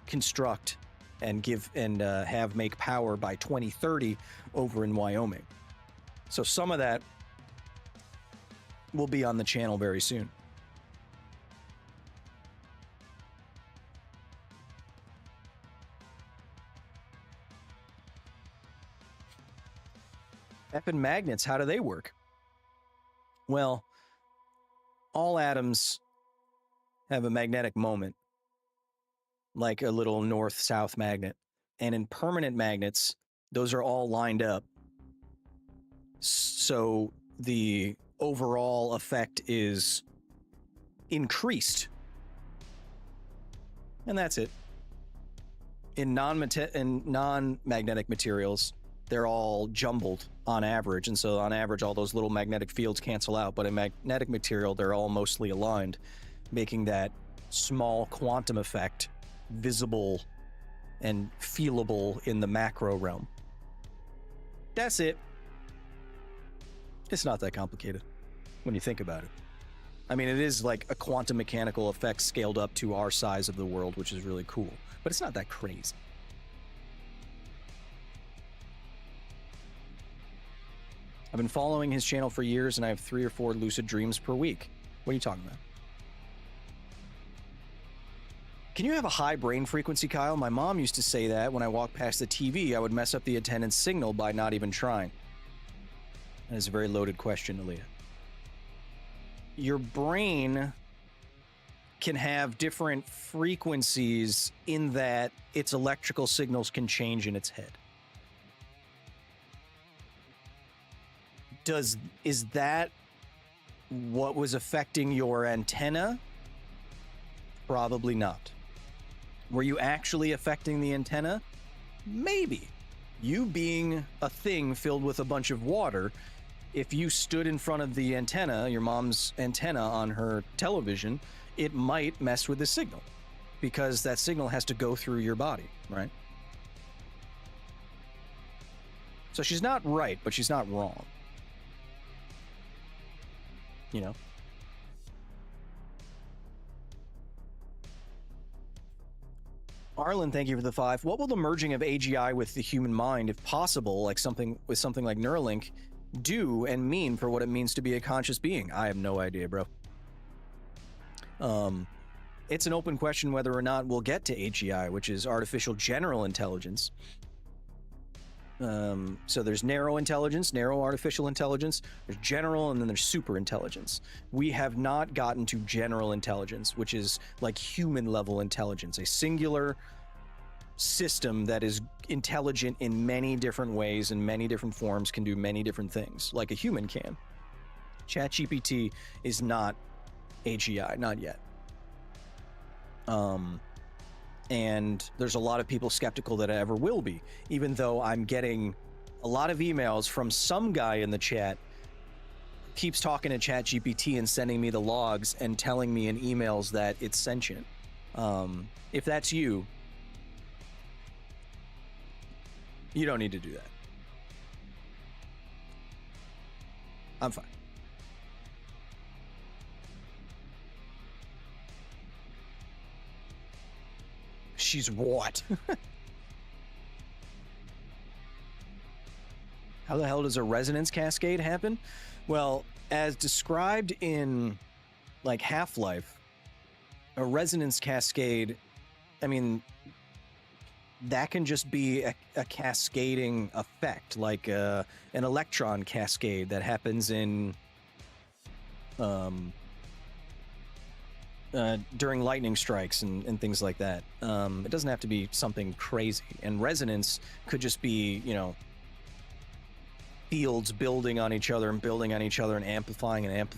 construct and have make power by 2030 over in Wyoming. So some of that will be on the channel very soon. Effing magnets, how do they work? Well, all atoms have a magnetic moment, like a little north-south magnet. And in permanent magnets, those are all lined up. So the overall effect is increased. And that's it. In non-magnetic materials, they're all jumbled on average, and so on average all those little magnetic fields cancel out, but in magnetic material they're all mostly aligned, making that small quantum effect visible and feelable in the macro realm. That's it. It's not that complicated when you think about it. I mean, it is like a quantum mechanical effect scaled up to our size of the world, which is really cool, but it's not that crazy. I've been following his channel for years, and I have 3 or 4 lucid dreams per week. What are you talking about? Can you have a high brain frequency, Kyle? My mom used to say that when I walked past the TV, I would mess up the attendance signal by not even trying. That is a very loaded question, Aaliyah. Your brain can have different frequencies in that its electrical signals can change in its head. Is that what was affecting your antenna? Probably not. Were you actually affecting the antenna? Maybe. You being a thing filled with a bunch of water, if you stood in front of the antenna, your mom's antenna on her television, it might mess with the signal because that signal has to go through your body, right? So she's not right, but she's not wrong. You know? Arlen, thank you for the 5. What will the merging of AGI with the human mind, if possible, like something like Neuralink, do and mean for what it means to be a conscious being? I have no idea, bro. It's an open question whether or not we'll get to AGI, which is artificial general intelligence. So there's narrow intelligence, narrow artificial intelligence, there's general, and then there's super intelligence. We have not gotten to general intelligence, which is like human level intelligence, a singular system that is intelligent in many different ways, in many different forms, can do many different things, like a human can. ChatGPT is not AGI, not yet. And there's a lot of people skeptical that it ever will be, even though I'm getting a lot of emails from some guy in the chat who keeps talking to ChatGPT and sending me the logs and telling me in emails that it's sentient. If that's you, you don't need to do that. I'm fine. She's what? How the hell does a resonance cascade happen? Well, as described in like Half-Life, a resonance cascade, I mean, that can just be a cascading effect, like an electron cascade that happens in during lightning strikes and things like that. It doesn't have to be something crazy. And resonance could just be, you know, fields building on each other and building on each other and amplifying and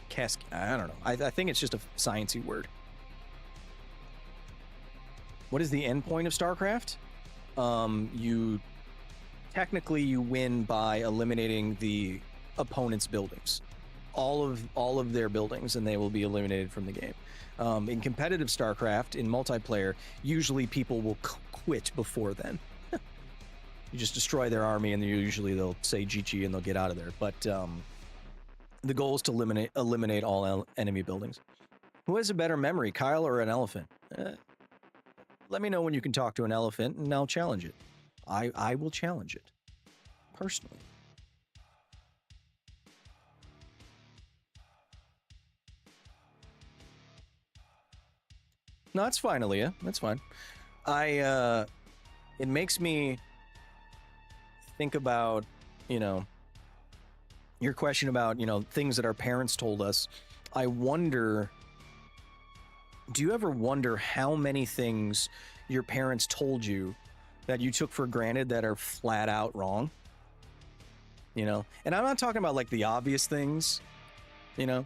cascade. I don't know. I think it's just a sciencey word. What is the end point of StarCraft? You technically win by eliminating the opponent's buildings. All of their buildings, and they will be eliminated from the game. In competitive StarCraft, in multiplayer, usually people will quit before then. You just destroy their army, and usually they'll say GG and they'll get out of there. But the goal is to eliminate all enemy buildings. Who has a better memory, Kyle or an elephant? Let me know when you can talk to an elephant, and I'll challenge it. I will challenge it, personally. No, that's fine, Aaliyah. That's fine. It makes me think about, you know, your question about, you know, things that our parents told us. I wonder, do you ever wonder how many things your parents told you that you took for granted that are flat out wrong? You know, and I'm not talking about like the obvious things, you know,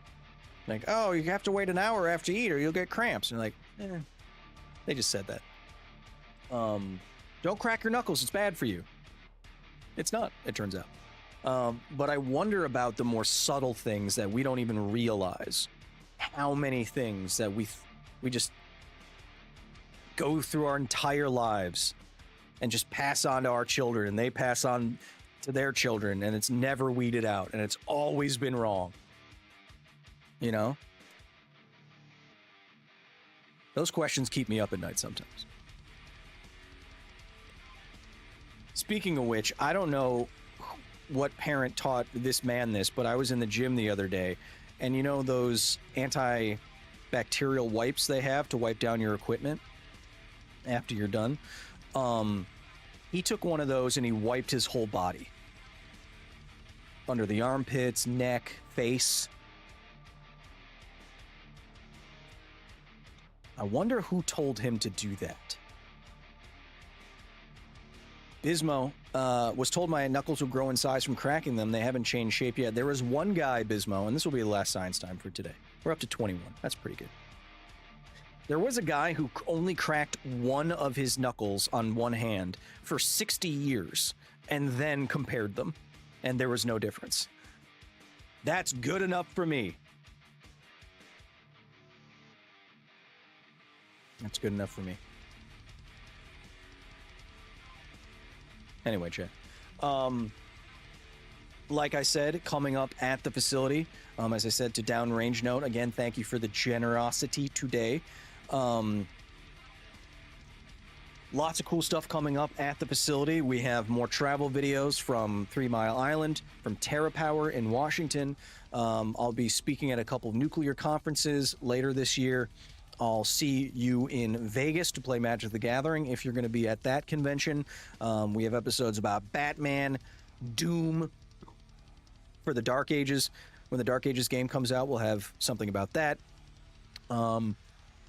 like, oh, you have to wait an hour after you eat or you'll get cramps. And you're like, they just said that. Don't crack your knuckles, it's bad for you. It's not, it turns out. But I wonder about the more subtle things that we don't even realize. How many things that we just go through our entire lives and just pass on to our children, and they pass on to their children, and it's never weeded out, and it's always been wrong. You know? Those questions keep me up at night sometimes. Speaking of which, I don't know what parent taught this man this, but I was in the gym the other day, and you know those antibacterial wipes they have to wipe down your equipment after you're done? He took one of those and he wiped his whole body. Under the armpits, neck, face. I wonder who told him to do that. Bismo was told my knuckles will grow in size from cracking them. They haven't changed shape yet. There was one guy, Bismo, and this will be the last science time for today. We're up to 21. That's pretty good. There was a guy who only cracked one of his knuckles on one hand for 60 years and then compared them, and there was no difference. That's good enough for me. That's good enough for me. Anyway, Chad. Like I said, coming up at the facility, as I said, to downrange note, again, thank you for the generosity today. Lots of cool stuff coming up at the facility. We have more travel videos from 3 Mile Island, from TerraPower in Washington. I'll be speaking at a couple of nuclear conferences later this year. I'll see you in Vegas to play Magic the Gathering if you're going to be at that convention. We have episodes about Batman, Doom, for the Dark Ages. When the Dark Ages game comes out, we'll have something about that. A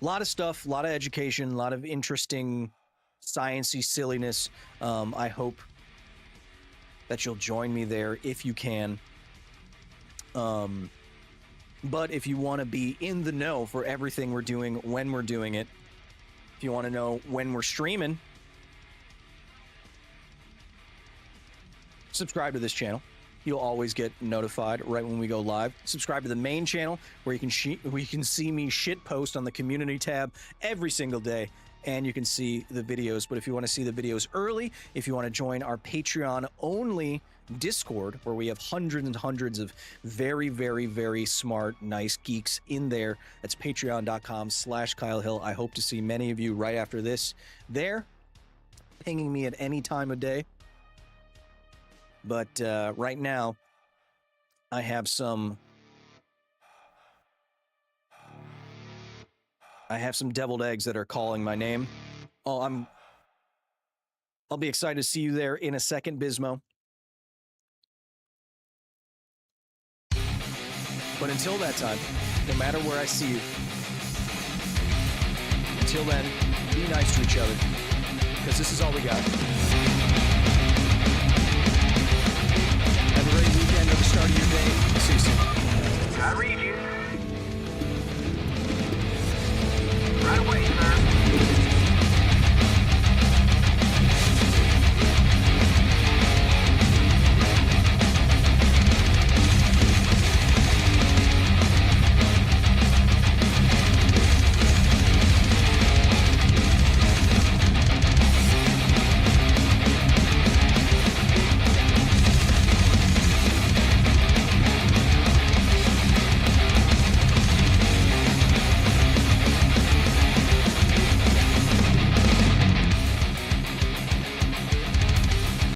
lot of stuff, a lot of education, a lot of interesting science-y silliness. I hope that you'll join me there if you can. But if you want to be in the know for everything we're doing, when we're doing it, if you want to know when we're streaming, subscribe to this channel. You'll always get notified right when we go live. Subscribe to the main channel where you can see me shit post on the community tab every single day, and you can see the videos. But if you want to see the videos early, if you want to join our Patreon only Discord, where we have hundreds and hundreds of very, very, very smart, nice geeks in there, that's patreon.com/Kyle Hill. I hope to see many of you right after this there, pinging me at any time of day. But right now, I have some deviled eggs that are calling my name. Oh, I'll be excited to see you there in a second, Bismo. But until that time, no matter where I see you, until then, be nice to each other, because this is all we got.